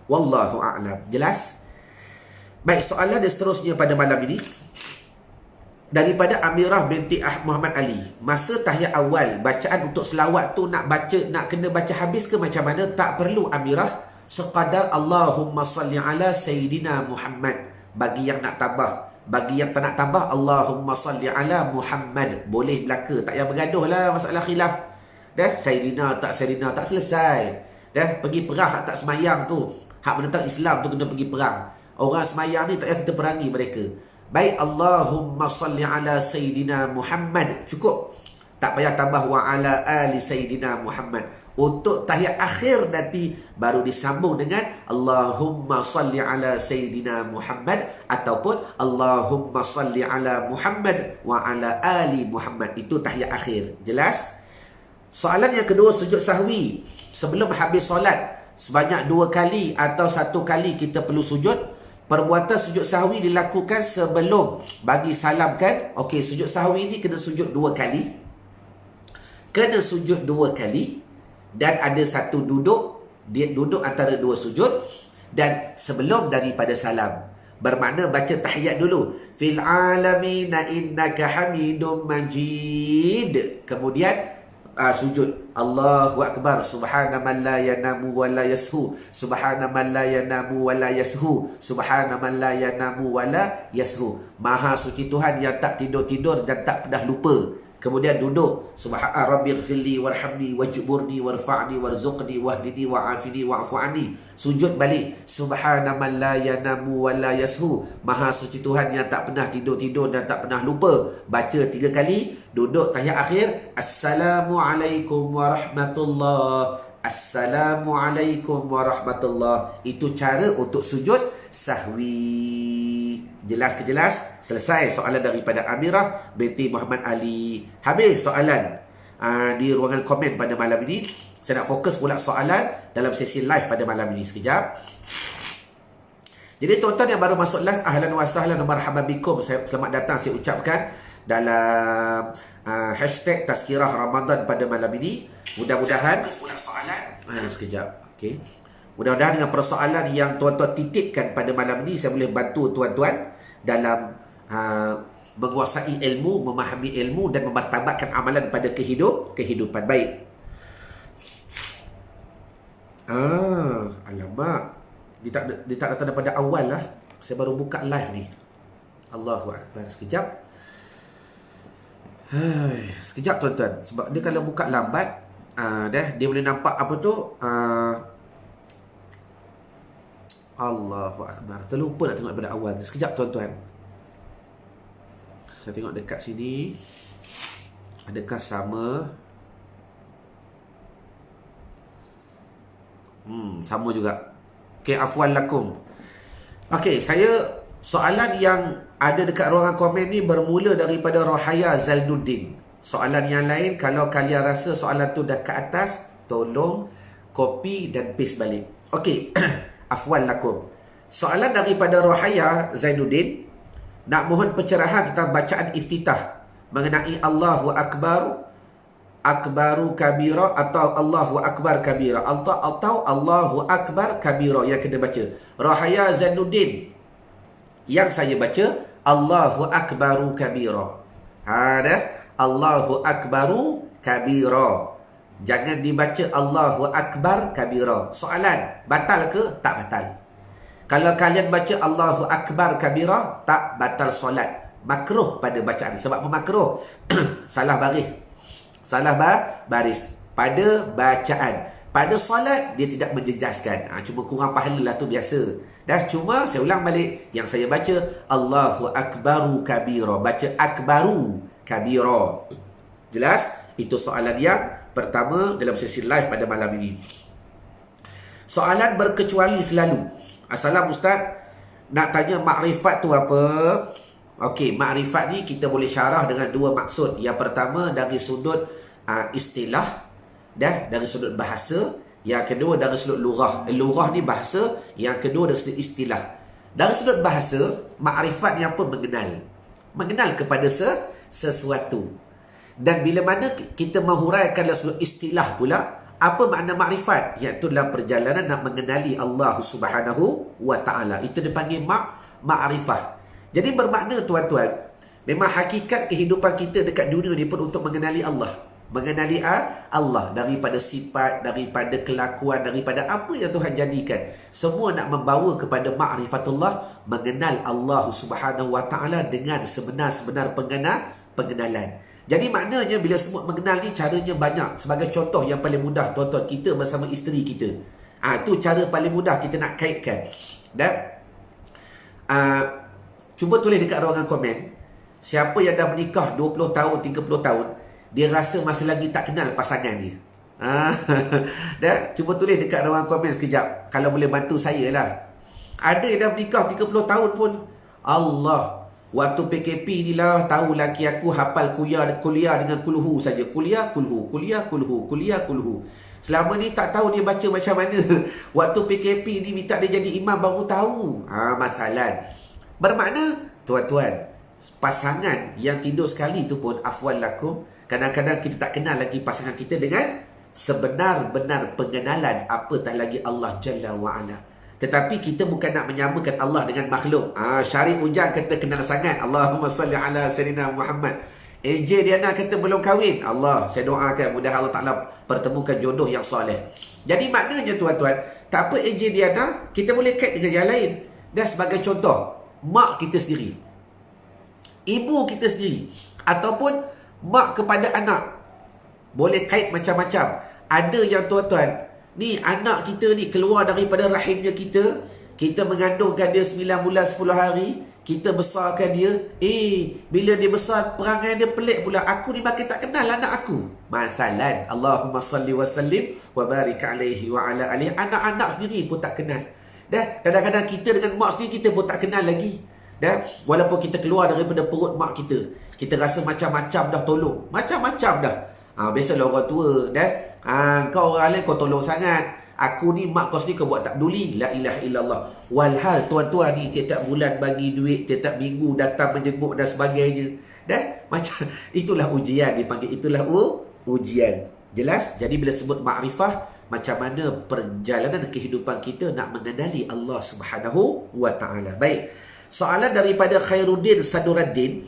Wallahu a'lam. Jelas? Baik, soalan dan seterusnya pada malam ini daripada Amirah binti Muhammad Ali. Masa tahiyat awal, bacaan untuk selawat tu nak kena baca habis ke macam mana? Tak perlu Amirah, sekadar Allahumma salli ala Sayyidina Muhammad. Bagi yang nak tambah, bagi yang tak nak tambah, Allahumma salli ala Muhammad. Boleh belaka, tak payah bergaduh lah masalah khilaf. Sayyidina tak selesai. Pergi perang hak tak semayang tu, hak menentang Islam tu kena pergi perang. Orang semayang ni tak payah kita perangi mereka. Baik, Allahumma salli ala Sayyidina Muhammad, cukup. Tak payah tambah wa ala ali Sayyidina Muhammad. Untuk tahiyat akhir nanti baru disambung dengan Allahumma salli ala Sayyidina Muhammad ataupun Allahumma salli ala Muhammad wa ala ali Muhammad. Itu tahiyat akhir. Jelas? Soalan yang kedua, sujud sahwi sebelum habis solat sebanyak 2 kali atau 1 kali kita perlu sujud. Perbuatan sujud sahwi dilakukan sebelum bagi salam kan? Okey, sujud sahwi ni kena sujud 2 kali. Kena sujud 2 kali. Dan ada satu duduk, dia duduk antara 2 sujud. Dan sebelum daripada salam, bermakna baca tahiyat dulu, fil alamina innaka hamidum majid. Kemudian sujud, Allahu Akbar, subhana man la yanamu wa la yashu, subhana man la yanamu wa la yashu, subhana man la yanamu wa la yashu. Maha suci Tuhan yang tak tidur-tidur dan tak pernah lupa. Kemudian duduk, subhana rabbighfirli warhamni wajburni warfa'ni warzuqni wahdini wa'afini wa'fu anni. Sujud balik, subhana man la yanamu wa la yashu. Maha suci Tuhan yang tak pernah tidur-tidur dan tak pernah lupa. Baca 3 kali, duduk tahiyat akhir, Assalamualaikum warahmatullahi, Assalamualaikum warahmatullahi. Itu cara untuk sujud sahwi. Jelas ke jelas? Selesai soalan daripada Amirah binti Muhammad Ali. Habis soalan di ruangan komen pada malam ini. Saya nak fokus pula soalan dalam sesi live pada malam ini. Sekejap. Jadi tuan-tuan yang baru masuk live, ahlan wa sahlan wa marhaban bikum. Selamat datang saya ucapkan dalam hashtag Tazkirah Ramadan pada malam ini. Mudah-mudahan sekejap. Okey. Mudah-mudahan dengan persoalan yang tuan-tuan titipkan pada malam ini, saya boleh bantu tuan-tuan dalam menguasai ilmu, memahami ilmu dan memartabatkan amalan pada kehidupan. Baik. Alamak. Dia tak datang daripada awal lah. Saya baru buka live ni. Allahu Akbar. Sekejap. Sekejap tuan-tuan. Sebab dia kalau buka lambat, dia boleh nampak apa tu, Allahu Akbar. Terlupa nak tengok daripada awal. Sekejap tuan-tuan. Saya tengok dekat sini. Adakah sama? Sama juga. Okey, afwan lakum. Okey, soalan yang ada dekat ruangan komen ni bermula daripada Rohaya Zalnuddin. Soalan yang lain, kalau kalian rasa soalan tu dah ke atas, tolong copy dan paste balik. Okey. Afwan lakum. Soalan daripada Rohaya Zainuddin nak mohon pencerahan tentang bacaan iftitah mengenai Allahu Akbar, Akbaru kabira atau Allahu Akbar kabira atau Allahu Akbar kabira yang kena baca. Rohaya Zainuddin, yang saya baca Allahu Akbaru kabira. Dah. Allahu Akbaru kabira. Jangan dibaca Allahu Akbar kabira. Soalan, batal ke? Tak batal. Kalau kalian baca Allahu Akbar kabira, tak batal solat. Makruh pada bacaan. Sebab apa makruh? Salah baris. Salah baris pada bacaan. Pada solat, dia tidak menjejaskan. Cuma kurang pahala lah, tu biasa. Dah, cuma saya ulang balik. Yang saya baca Allahu Akbaru kabira. Baca Akbaru kabira. Jelas? Itu soalan yang pertama dalam sesi live pada malam ini. Soalan berkecuali selalu. Assalam Ustaz, nak tanya makrifat tu apa? Okey, makrifat ni kita boleh syarah dengan dua maksud. Yang pertama dari sudut istilah dan dari sudut bahasa. Yang kedua dari sudut lurah. Lurah ni bahasa. Yang kedua dari sudut istilah. Dari sudut bahasa, makrifat ni apa? Mengenal. Mengenal kepada sesuatu. Dan bila mana kita menghuraikan dalam sudut istilah pula, apa makna makrifat? Iaitu dalam perjalanan nak mengenali Allah Subhanahu wa Ta'ala. Itu dipanggil makrifah. Jadi bermakna tuan-tuan, memang hakikat kehidupan kita dekat dunia ni pun untuk mengenali Allah. Mengenali Allah daripada sifat, daripada kelakuan, daripada apa yang Tuhan jadikan. Semua nak membawa kepada ma'rifatullah, mengenal Allah Subhanahu wa Ta'ala dengan sebenar-sebenar pengenalan. Jadi maknanya bila semua mengenal ni caranya banyak. Sebagai contoh yang paling mudah, tuan-tuan, kita bersama isteri kita. Tu cara paling mudah kita nak kaitkan. Dan cuba tulis dekat ruangan komen, siapa yang dah menikah 20 tahun, 30 tahun, dia rasa masih lagi tak kenal pasangan dia. Dan cuba tulis dekat ruangan komen sekejap. Kalau boleh bantu saya lah. Ada yang dah menikah 30 tahun pun, Allah, waktu PKP ni lah, tahu laki aku hafal kuliah dengan kulhu saja. Kuliah, kulhu. Selama ni tak tahu dia baca macam mana. Waktu PKP ni minta dia jadi imam baru tahu. Masalah. Bermakna, tuan-tuan, pasangan yang tidur sekali tu pun, afwan lakum, kadang-kadang kita tak kenal lagi pasangan kita dengan sebenar-benar pengenalan apa tak lagi Allah Jalla wa'ala. Tetapi kita bukan nak menyamakan Allah dengan makhluk. Syarif Ujang kata kenal sangat. Allahumma salli ala Sayyidina Muhammad. AJ Diana kata belum kahwin. Allah, saya doakan mudah Allah Ta'ala pertemukan jodoh yang soleh. Jadi maknanya tuan-tuan, tak apa AJ Diana, kita boleh kait dengan yang lain. Dan sebagai contoh, mak kita sendiri, ibu kita sendiri, ataupun mak kepada anak, boleh kait macam-macam. Ada yang tuan-tuan, ni anak kita ni keluar daripada rahimnya kita mengandungkan dia 9 bulan 10 hari, kita besarkan dia. Bila dia besar, perangai dia pelik pula. Aku ni makin tak kenal anak aku. Masalah. Allahumma salli wa sallim wa barik alaihi wa ala alihi. Anak-anak sendiri pun tak kenal. Dan kadang-kadang kita dengan mak sendiri, kita pun tak kenal lagi. Dan walaupun kita keluar daripada perut mak kita rasa macam-macam dah tolong. Macam-macam dah. Biasalah orang tua. Dan kau orang lain kau tolong sangat. Aku ni mak kau sendiri kau buat tak peduli. La ilaha illallah. Walhal tuan-tuan ni tiap-tiap bulan bagi duit, tiap-tiap minggu datang menjenguk dan sebagainya. Dan macam itulah ujian dipanggil. Itulah ujian. Jelas? Jadi bila sebut makrifah, macam mana perjalanan kehidupan kita nak mengenali Allah Subhanahu wa Ta'ala. Baik. Soalan daripada Khairuddin Saduraddin.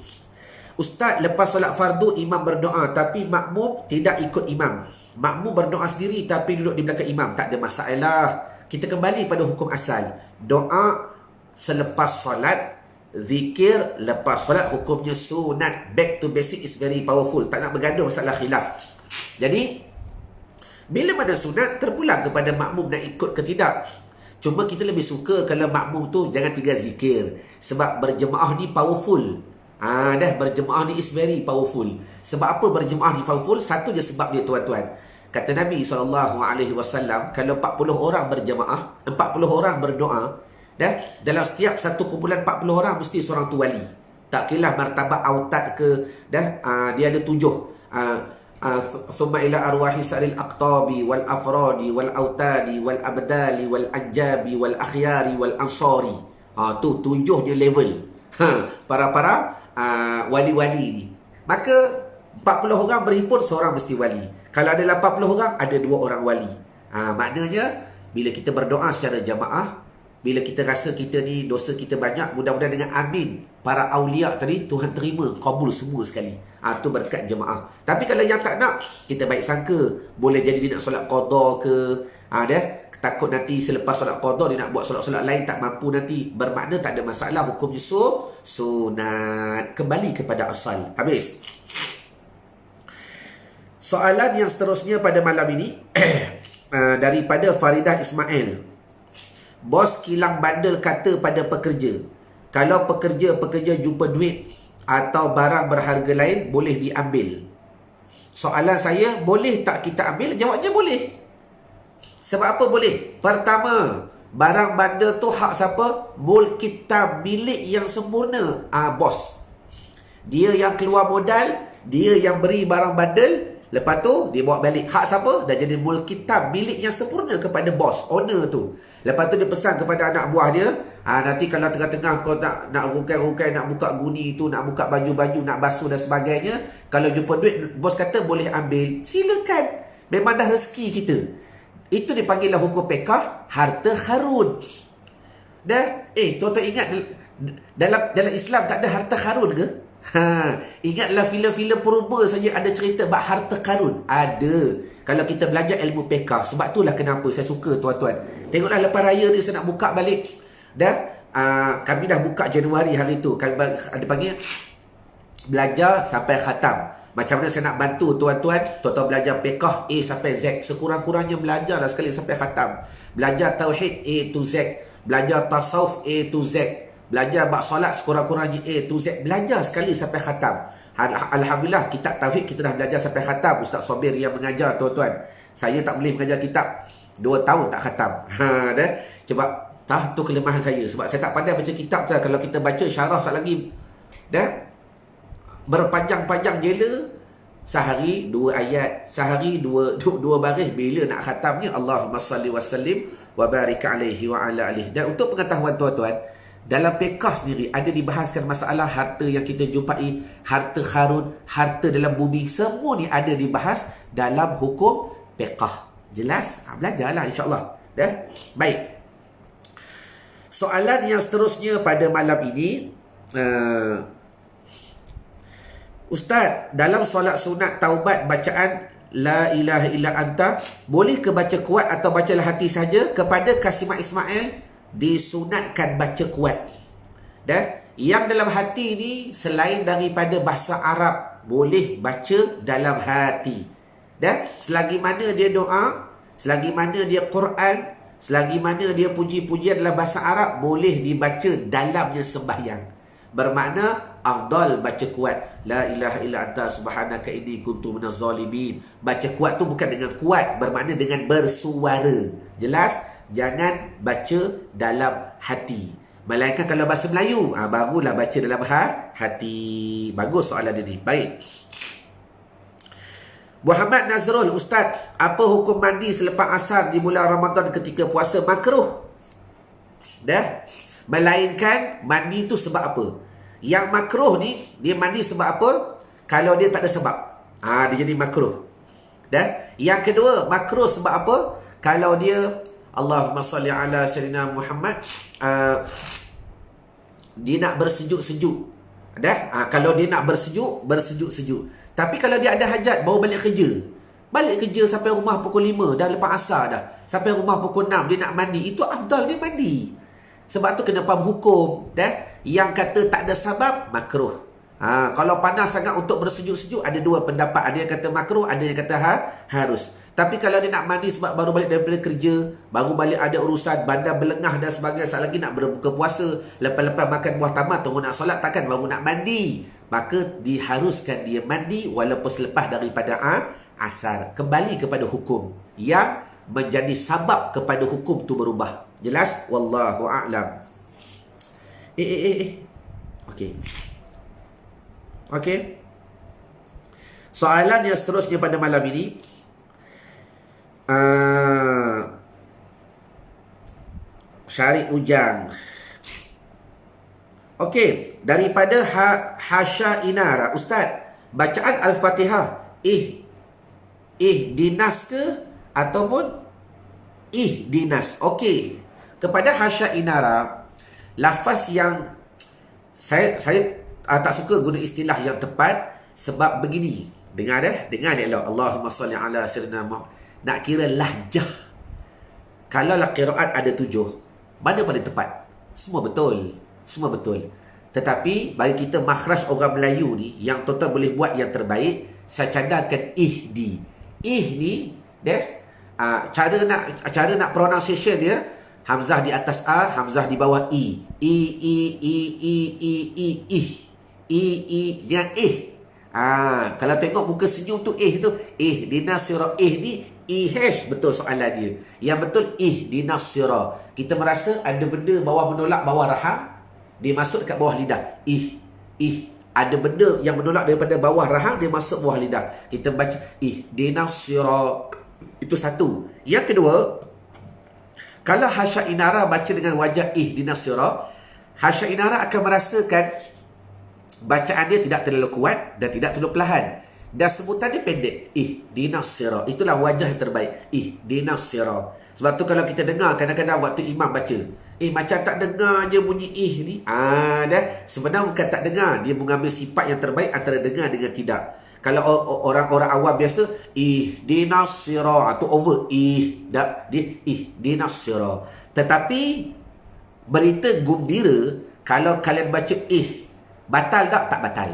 Ustaz, lepas solat fardu imam berdoa tapi makmum tidak ikut imam. Makmum berdoa sendiri tapi duduk di belakang imam. Tak ada masalah. Kita kembali pada hukum asal. Doa selepas solat, zikir lepas solat hukumnya sunat. Back to basic is very powerful. Tak nak bergaduh masalah khilaf. Jadi bila mana sunat, terpulang kepada makmum nak ikut ke tidak. Cuma kita lebih suka kalau makmum tu jangan tinggal zikir. Sebab berjemaah ni powerful. Berjemaah ni is very powerful. Sebab apa berjemaah ni powerful? Satu je sebab dia tuan-tuan. Kata Nabi SAW, kalau 40 orang berjemaah, 40 orang berdoa, dalam setiap satu kumpulan 40 orang mesti seorang tu wali. Tak kira martabat autat ke, dia ada 7 summa ila arwahi sa'il aqtabi wal afradi wal autadi wal abdali wal anjabi wal akhyari wal ansari. Tu 7 dia level. Para wali-wali ni. Maka 40 orang berhimpun, seorang mesti wali. Kalau ada 80 orang, ada 2 orang wali. Maknanya bila kita berdoa secara jamaah, bila kita rasa kita ni dosa kita banyak, mudah-mudahan dengan amin para aulia tadi, Tuhan terima, kabul semua sekali. Tu berkat jemaah. Tapi kalau yang tak nak, kita baik sangka, boleh jadi dia nak solat qada ke, dia takut nanti selepas solat qada dia nak buat solat-solat lain, tak mampu nanti, bermakna tak ada masalah, hukumnya sunat. Kembali kepada asal. Habis. Soalan yang seterusnya pada malam ini daripada Faridah Ismail. Bos kilang bandel kata pada pekerja, kalau pekerja jumpa duit atau barang berharga lain, boleh diambil. Soalan saya, boleh tak kita ambil? Jawabnya boleh. Sebab apa boleh? Pertama, barang bandel tu hak siapa? Mul kita, milik yang sempurna. Bos. Dia yang keluar modal, dia yang beri barang bandel, lepas tu dia bawa balik. Hak siapa? Dah jadi mul kita, milik yang sempurna kepada bos, owner tu. Lepas tu dia pesan kepada anak buah dia, nanti kalau tengah-tengah kau nak rukai-rukai, nak buka guni tu, nak buka baju-baju, nak basuh dan sebagainya, kalau jumpa duit, bos kata boleh ambil, silakan. Memang dah rezeki kita. Itu dipanggillah hukum pekah, harta karun. Dah, tuan-tuan ingat dalam Islam tak ada harta karun ke? Ingatlah filem-filem purba saja ada cerita bab harta karun. Ada. Kalau kita belajar ilmu pekah. Sebab itulah kenapa saya suka tuan-tuan. Tengoklah lepas raya ni saya nak buka balik. Dan kami dah buka Januari hari tu. Kami ada panggil belajar sampai khatam. Macam mana saya nak bantu tuan-tuan belajar pekah A sampai Z. Sekurang-kurangnya belajarlah sekali sampai khatam. Belajar tauhid A to Z. Belajar tasawuf A to Z. Belajar bab solat sekurang-kurangnya A to Z. Belajar sekali sampai khatam. Alhamdulillah, kitab tauhid kita dah belajar sampai khatam. Ustaz Sobir yang mengajar tuan-tuan. Saya tak boleh mengajar kitab 2 tahun tak khatam. Dah. Sebab tu kelemahan saya. Sebab saya tak pandai baca kitab tu. Kalau kita baca syarah sat lagi, dah berpanjang-panjang jela. Sehari 2 ayat, sehari 2 baris. Bila nak khatamnya? Allahumma salli wa sallim wa barik alaihi wa ala alihi. Dan untuk pengetahuan tuan-tuan, dalam pekah sendiri ada dibahaskan masalah harta yang kita jumpai, harta karun, harta dalam bumi, semua ni ada dibahas dalam hukum pekah. Jelas? Belajarlah insya-Allah. Dah? Baik. Soalan yang seterusnya pada malam ini, Ustaz, dalam solat sunat taubat bacaan La ilaha illa anta, boleh ke baca kuat atau bacalah hati saja? Kepada Kasimah Ismail, disunatkan baca kuat. Dan yang dalam hati ni, selain daripada bahasa Arab, boleh baca dalam hati. Dan selagi mana dia doa, selagi mana dia Quran, selagi mana dia puji-pujian dalam bahasa Arab, boleh dibaca dalamnya sembahyang. Bermakna afdal baca kuat. La ilaha illa anta subhanaka inni kuntu minaz zalimin. Baca kuat tu bukan dengan kuat, bermakna dengan bersuara. Jelas? Jangan baca dalam hati. Melainkan kalau bahasa Melayu, barulah baca dalam hati. Bagus soalan ini. Baik. Muhammad Nazrul, Ustaz, apa hukum mandi selepas asar di bulan Ramadan ketika puasa? Makruh. Dah. Melainkan mandi tu sebab apa? Yang makruh ni, dia mandi sebab apa? Kalau dia tak ada sebab, dia jadi makruh. Dah. Yang kedua, makruh sebab apa? Kalau dia Allahumma salli ala sayyidina Muhammad, dia nak bersejuk-sejuk. Kalau dia nak bersejuk-sejuk. Tapi kalau dia ada hajat, baru balik kerja sampai rumah pukul 5, dah lepas asar dah, sampai rumah pukul 6, dia nak mandi, itu afdal dia mandi. Sebab tu kena faham hukum. Yang kata tak ada sabab, makruh. Kalau panas sangat untuk bersejuk-sejuk, ada 2 pendapat. Ada yang kata makruh, ada yang kata harus. Tapi kalau dia nak mandi sebab baru balik daripada kerja, baru balik ada urusan, badan berlengah dan sebagainya, saat lagi nak berbuka puasa, lepas-lepas makan buah tamat, tunggu nak solat, takkan baru nak mandi. Maka diharuskan dia mandi walaupun selepas daripada asar. Kembali kepada hukum yang menjadi sabab kepada hukum tu berubah. Jelas? Wallahu a'lam. Okey. Soalan yang seterusnya pada malam ini, Syarif Ujang. Okey, daripada Hasha Inara, Ustaz, bacaan Al-Fatihah dinas ke ataupun dinas? Okey, kepada Hasha Inara, lafaz yang saya tak suka guna istilah yang tepat sebab begini. Dengar elok. Allahumma salli ala sayyidina Muhammad. Nak kira lahjah. Kalau lah qiraat ada 7, mana paling tepat? Semua betul. Tetapi bagi kita makhraj orang Melayu ni, yang tuan-tuan boleh buat yang terbaik, saya cadangkan ihdi. Ni cara nak pronunciation dia, hamzah di atas a, hamzah di bawah i. Jangan kalau tengok muka senyum tu tu dinas sirah ni betul soalan dia. Yang betul dinas sirah. Kita merasa ada benda menolak bawah rahang, dia masuk dekat bawah lidah. Ada benda yang menolak daripada bawah rahang, dia masuk bawah lidah. Kita baca dinas sirah. Itu satu. Yang kedua, kalau Hasha Inara baca dengan wajah dinas sirah, Hasha Inara akan merasakan bacaan dia tidak terlalu kuat dan tidak terlalu perlahan. Dan sebutan dia pendek. Dinas sirah. Itulah wajah yang terbaik. Dinas sirah. Sebab tu kalau kita dengar kadang-kadang waktu imam baca, macam tak dengar je bunyi ni. Sebenarnya bukan tak dengar. Dia mengambil sifat yang terbaik antara dengar dengan tidak. Kalau orang-orang awam biasa, dinas sirah, tu over. Dinas sirah. Tetapi berita gembira, kalau kalian baca batal tak? Tak batal.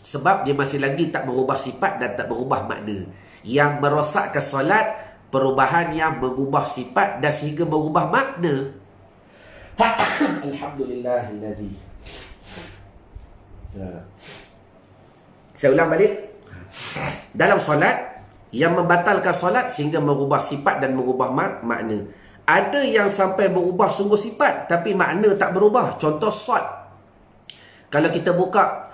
Sebab dia masih lagi tak berubah sifat dan tak berubah makna. Yang merosakkan solat, perubahan yang mengubah sifat dan sehingga berubah makna. Alhamdulillahilladzi. Saya ulang balik. Dalam solat, yang membatalkan solat sehingga merubah sifat dan merubah makna. Ada yang sampai berubah sungguh sifat tapi makna tak berubah. Contoh shot. Kalau kita buka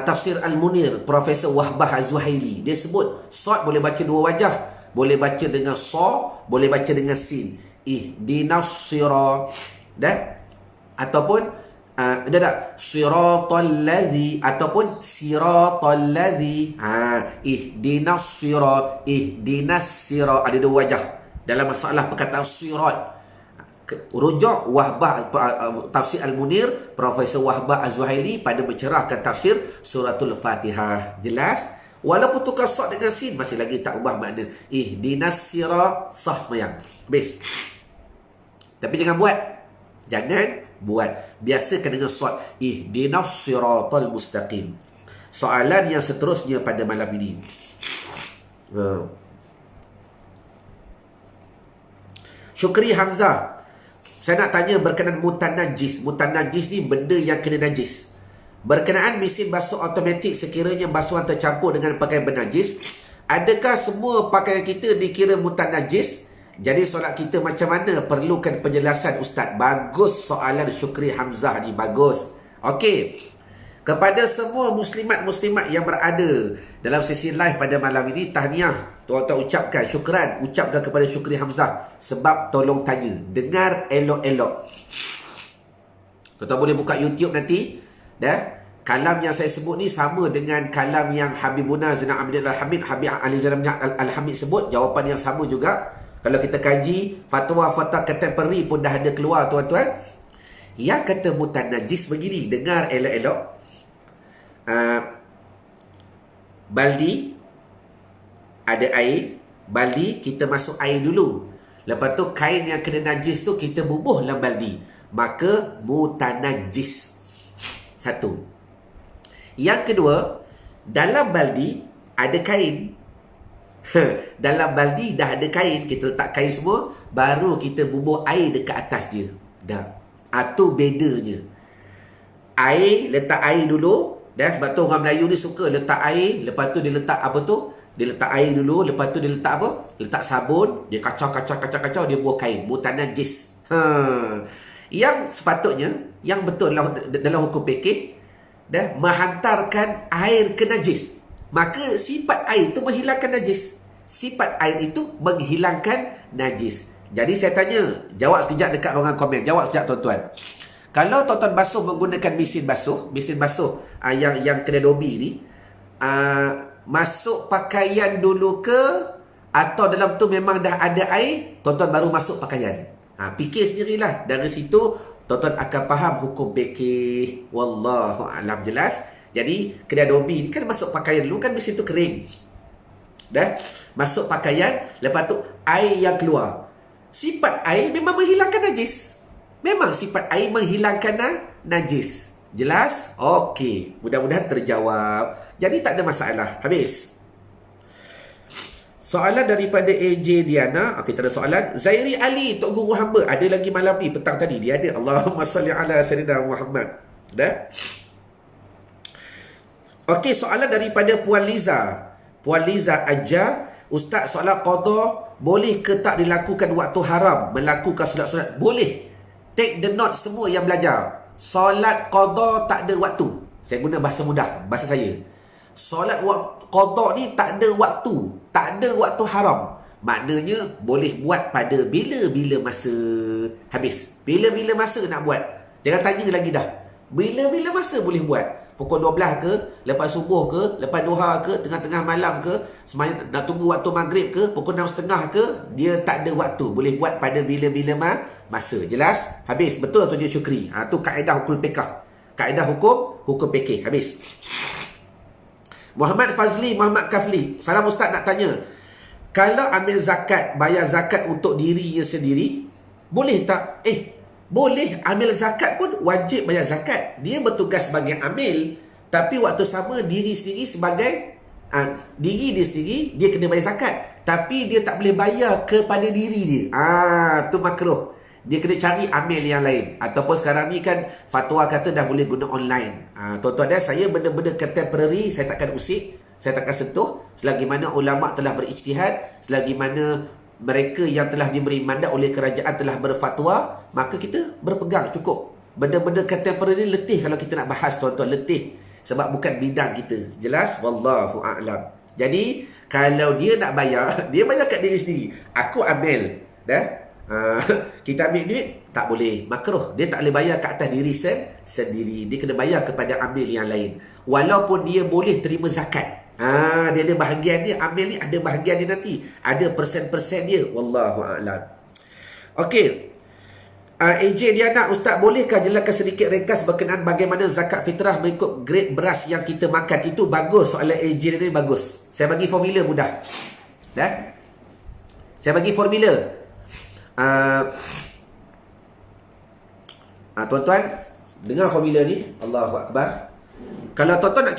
tafsir Al-Munir, Profesor Wahbah Az-Zuhaili, dia sebut shot boleh baca dua wajah. Boleh baca dengan so, boleh baca dengan sin. Dinas sirah. Ataupun siratal ladzi ataupun siratal ladzi. Dinas sirah, dinas sirah, ada dua wajah dalam masalah perkataan sirat. Rujuk Wahbah, tafsir Al-Munir, Profesor Wahbah Az-Zuhaili pada mencerahkan tafsir suratul Fatihah. Jelas? Walaupun tukar sad dengan sin, masih lagi tak ubah makna. Dinas sirah, sah semayang. Habis. Tapi jangan buat. Biasakan dengan sad. Dinas siratal mustaqim. Soalan yang seterusnya pada malam ini. Syukri Hamzah, saya nak tanya berkenaan mutanajis. Mutanajis ni benda yang kena najis. Berkenaan mesin basuh automatik, sekiranya basuhan tercampur dengan pakaian bernajis, adakah semua pakaian kita dikira mutanajis? Jadi solat kita macam mana? Perlukan penjelasan Ustaz. Bagus soalan Syukri Hamzah ni, bagus. Okey. Kepada semua muslimat-muslimat yang berada dalam sesi live pada malam ini, tahniah. Tuan-tuan ucapkan syukran. Ucapkan kepada Syukri Hamzah. Sebab tolong tanya. Dengar elok-elok. Tuan-tuan boleh buka YouTube nanti. Kalam yang saya sebut ni sama dengan kalam yang Habibuna Zainal Abidin Al-Hamid, Habib Ali Zainal Al-Hamid sebut. Jawapan yang sama juga. Kalau kita kaji fatwa-fatwa contemporary pun dah ada keluar, tuan-tuan. Yang kata mutanajis begini. Dengar elok-elok. Baldi ada air, baldi kita masuk air dulu, lepas tu kain yang kena najis tu kita bubuh dalam baldi, maka mutanajis. Satu. Yang kedua, dalam baldi ada kain. Dalam baldi dah ada kain, kita letak kain semua, baru kita bubuh air dekat atas dia. Dah. Itu bedanya. Air, letak air dulu. Dan sebab tu orang Melayu ni suka letak air, lepas tu dia letak apa tu? Dia letak air dulu, lepas tu dia letak apa? Letak sabun, dia kacau, dia buah kain. Mutanajis. Yang sepatutnya, yang betul dalam hukum fikih, menghantarkan air ke najis. Maka sifat air itu menghilangkan najis. Sifat air itu menghilangkan najis. Jadi saya tanya, jawab sekejap dekat ruangan komen. Jawab sekejap tuan-tuan. Kalau tuan-tuan basuh menggunakan mesin basuh yang kedai dobi ni, masuk pakaian dulu ke, atau dalam tu memang dah ada air, tuan-tuan baru masuk pakaian? Fikir sendirilah. Dari situ tuan-tuan akan faham hukum fikih. Wallahu a'lam. Jelas? Jadi kedai dobi ni kan masuk pakaian dulu, kan mesin tu kering. Dah masuk pakaian, lepas tu air yang keluar. Sifat air memang menghilangkan najis. Memang sifat air menghilangkan najis. Jelas? Okey. Mudah-mudahan terjawab. Jadi tak ada masalah. Habis. Soalan daripada AJ Diana. Okey, tak ada soalan. Zairi Ali, Tok Guru hamba. Ada lagi malam ni, petang tadi. Dia ada. Allahumma salli ala Sayyidina Muhammad. Dah? Okey, soalan daripada Puan Liza. Puan Liza Aja. Ustaz, solat qada boleh ke tak dilakukan waktu haram? Melakukan solat-solat? Boleh. Take the note semua yang belajar. Solat qada tak ada waktu. Saya guna bahasa mudah, bahasa saya. Solat qada ni tak ada waktu. Tak ada waktu haram. Maknanya boleh buat pada bila-bila masa. Habis. Bila-bila masa nak buat. Jangan tanya lagi dah. Bila-bila masa boleh buat. Pukul 12 ke, lepas subuh ke, lepas duha ke, tengah-tengah malam ke, semayang, nak tunggu waktu maghrib ke, pukul 6.30 ke, dia tak ada waktu. Boleh buat pada bila-bila masa. Jelas? Habis. Betul atau dia syukri? Tu kaedah hukum fiqh. Kaedah hukum fikih. Habis. Muhammad Fazli, Muhammad Kafli. Salam Ustaz, nak tanya. Kalau ambil zakat, bayar zakat untuk dirinya sendiri, boleh tak? Boleh. Ambil zakat pun wajib bayar zakat. Dia bertugas sebagai amil. Tapi waktu sama diri sendiri sebagai diri dia sendiri, dia kena bayar zakat. Tapi dia tak boleh bayar kepada diri dia. Tu makruh. Dia kena cari amil yang lain. Ataupun sekarang ni kan fatwa kata dah boleh guna online. Tuan-tuan dan saya, benda-benda contemporary saya takkan usik, saya takkan sentuh selagi mana ulama telah berijtihad, selagi mana mereka yang telah diberi mandat oleh kerajaan telah berfatwa, maka kita berpegang cukup. Benda-benda contemporary letih kalau kita nak bahas, tuan-tuan, letih sebab bukan bidang kita. Jelas? Wallahu a'lam. Jadi kalau dia nak bayar, dia bayar kat diri sendiri. Aku ambil dah. Kita ambil duit, tak boleh. Makruh. Dia tak boleh bayar ke atas diri sendiri. Dia kena bayar kepada ambil yang lain. Walaupun dia boleh terima zakat. Dia ada bahagian dia. Ambil ni ada bahagian dia nanti. Ada persen-persen dia. Wallahu a'lam. Okey. AJ Diana, Ustaz, bolehkah jelaskan sedikit ringkas berkenaan bagaimana zakat fitrah mengikut grade beras yang kita makan? Itu bagus. Soalan AJ ni bagus. Saya bagi formula mudah. Dah? Saya bagi formula. Tuan-tuan, dengar formula ni. Allahu Akbar. Kalau tuan-tuan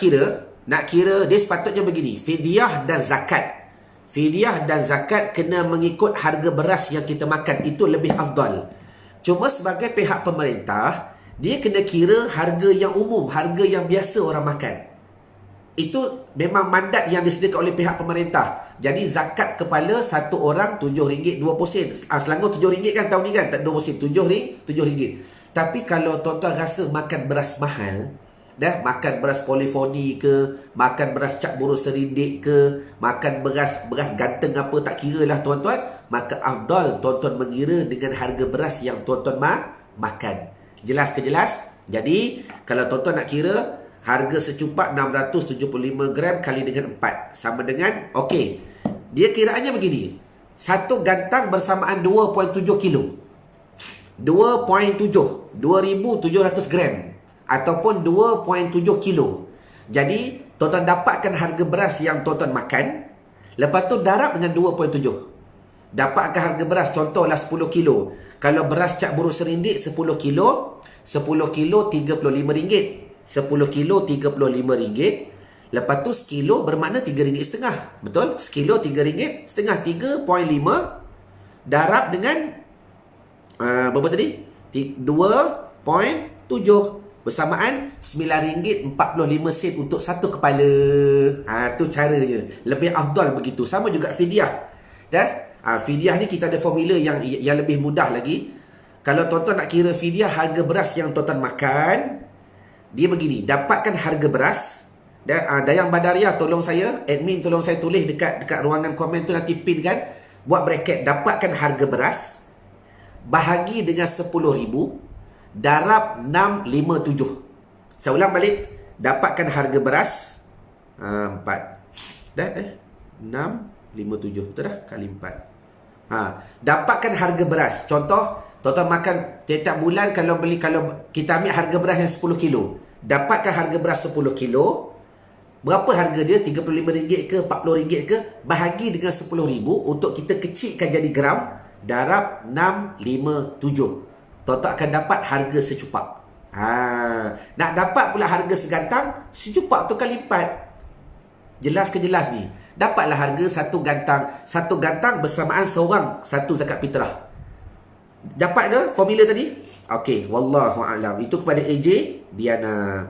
nak kira, dia sepatutnya begini. Fidyah dan zakat. Fidyah dan zakat kena mengikut harga beras yang kita makan. Itu lebih afdal. Cuma sebagai pihak pemerintah, dia kena kira harga yang umum, harga yang biasa orang makan. Itu memang mandat yang disediakan oleh pihak pemerintah. Jadi zakat kepala satu orang RM7 2 sen. Selangor RM7 kan tahun ni kan, tak 2 sen, RM7. Tapi kalau tuan-tuan rasa makan beras mahal, makan beras polifoni ke, makan beras cap burus serindik ke, makan beras ganteng apa, tak kira lah tuan-tuan, maka afdal tuan-tuan mengira dengan harga beras yang tuan-tuan makan. Jelas ke jelas? Jadi kalau tuan-tuan nak kira, harga secupak 675 gram kali dengan 4 sama dengan, okey, dia kiraannya begini. Satu gantang bersamaan 2.7 kilo. 2.7 2,700 gram ataupun 2.7 kilo. Jadi tuan-tuan dapatkan harga beras yang tuan-tuan makan, lepas tu darab dengan 2.7. Dapatkan harga beras, contohlah 10 kilo. Kalau beras cap burus serindik 10 kilo RM35. 10 kilo RM35. Lepas tu sekilo bermakna RM3.5. Betul? Sekilo RM3.5. 3.5 darab dengan berapa tadi? 2.7 bersamaan RM9.45 untuk satu kepala. Tu caranya. Lebih afdal begitu. Sama juga fidyah. Fidyah ni kita ada formula yang lebih mudah lagi. Kalau tuan-tuan nak kira fidyah harga beras yang tuan-tuan makan, dia begini. Dapatkan harga beras. Dan Dayang Badariah, tolong saya, admin tolong saya tulis dekat ruangan komen tu, nanti pin kan, buat bracket, dapatkan harga beras bahagi dengan 10,000 darab 657. Saya ulang balik, dapatkan harga beras 4 dah 657 betul dah, kali 4. Dapatkan harga beras. Contoh, tuan-tuan makan tiap bulan, kalau kita ambil harga beras yang 10 kilo, dapatkan harga beras 10 kilo. Berapa harga dia? RM35 ke RM40 ke? Bahagi dengan 10,000 untuk kita kecilkan jadi gram, darab 657. Tuan-tuan akan dapat harga secupak. Nak dapat pula harga segantang, secupak tu kali 4. Jelas ke jelas ni? Dapatlah harga satu gantang bersamaan seorang satu zakat fitrah. Dapat ke formula tadi? Okey, wallahu a'lam. Itu kepada AJ Diana.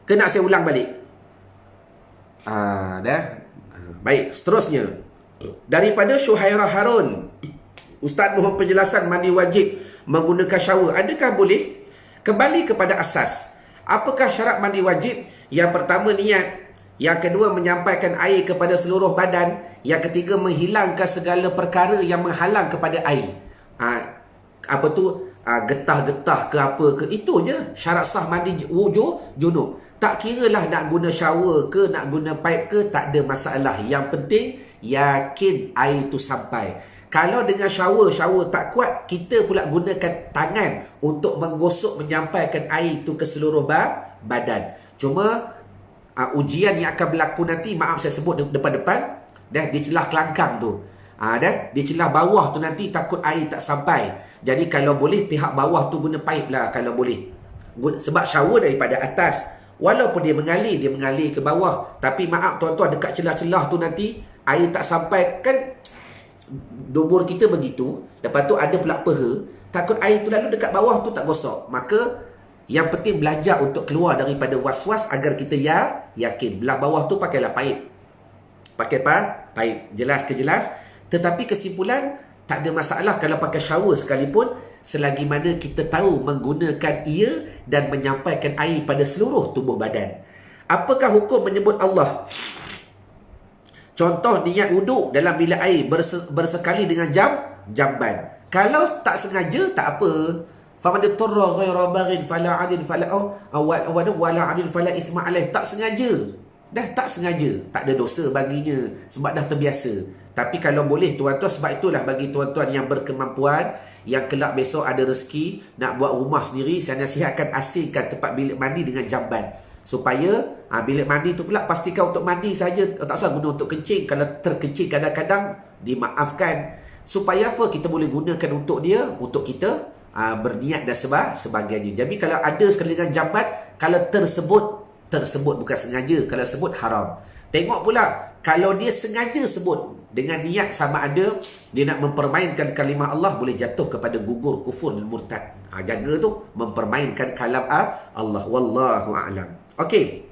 Kena saya ulang balik. Dah. Baik, seterusnya. Daripada Syuhairah Harun. Ustaz mohon penjelasan mandi wajib menggunakan shower. Adakah boleh? Kembali kepada asas. Apakah syarat mandi wajib? Yang pertama, niat. Yang kedua, menyampaikan air kepada seluruh badan. Yang ketiga, menghilangkan segala perkara yang menghalang kepada air. Getah-getah ke apa ke. Itu je syarat sah mandi junub. Tak kira lah nak guna shower ke, nak guna pipe ke, tak ada masalah. Yang penting, yakin air tu sampai. Kalau dengan shower tak kuat, kita pula gunakan tangan untuk menggosok, menyampaikan air tu ke seluruh badan. Cuma ujian yang akan berlaku nanti, maaf saya sebut depan-depan, di celah kelangkang tu, di celah bawah tu nanti takut air tak sampai. Jadi kalau boleh, pihak bawah tu guna pipe lah kalau boleh. Sebab shower daripada atas, walaupun dia mengalir ke bawah, tapi maaf tuan-tuan, dekat celah-celah tu nanti air tak sampai. Kan dubur kita begitu, lepas tu ada pula peha, takut air tu lalu dekat bawah tu tak gosok. Maka yang penting belajar untuk keluar daripada was-was agar kita yakin. Belah bawah tu pakailah pipe. Pakai pipe. Jelas ke jelas? Tetapi kesimpulan, tak ada masalah kalau pakai shower sekalipun, selagi mana kita tahu menggunakan ia dan menyampaikan air pada seluruh tubuh badan. Apakah hukum menyebut Allah? Contoh, niat wuduk dalam bilik air bersekali dengan jamban. Kalau tak sengaja, tak apa. Faman turra ghayra baghin fala adin fala wala adin fala isma alaih. Tak sengaja. Dah tak sengaja, tak ada dosa baginya sebab dah terbiasa. Tapi kalau boleh tuan-tuan, sebab itulah bagi tuan-tuan yang berkemampuan, yang kelak besok ada rezeki nak buat rumah sendiri, saya nasihatkan asingkan tempat bilik mandi dengan jamban. Supaya bilik mandi tu pula pastikan untuk mandi saja, tak usah guna untuk kencing. Kalau terkencing kadang-kadang dimaafkan. Supaya apa? Kita boleh gunakan untuk dia, untuk kita berniat dan sebagainya. Jadi kalau ada sekali dengan jamban, kalau tersebut bukan sengaja, kalau sebut haram. Tengok pula kalau dia sengaja sebut dengan niat sama ada dia nak mempermainkan kalimah Allah, boleh jatuh kepada gugur kufur dan murtad. Jaga tu, mempermainkan kalam Allah. Wallahu a'lam. Okey.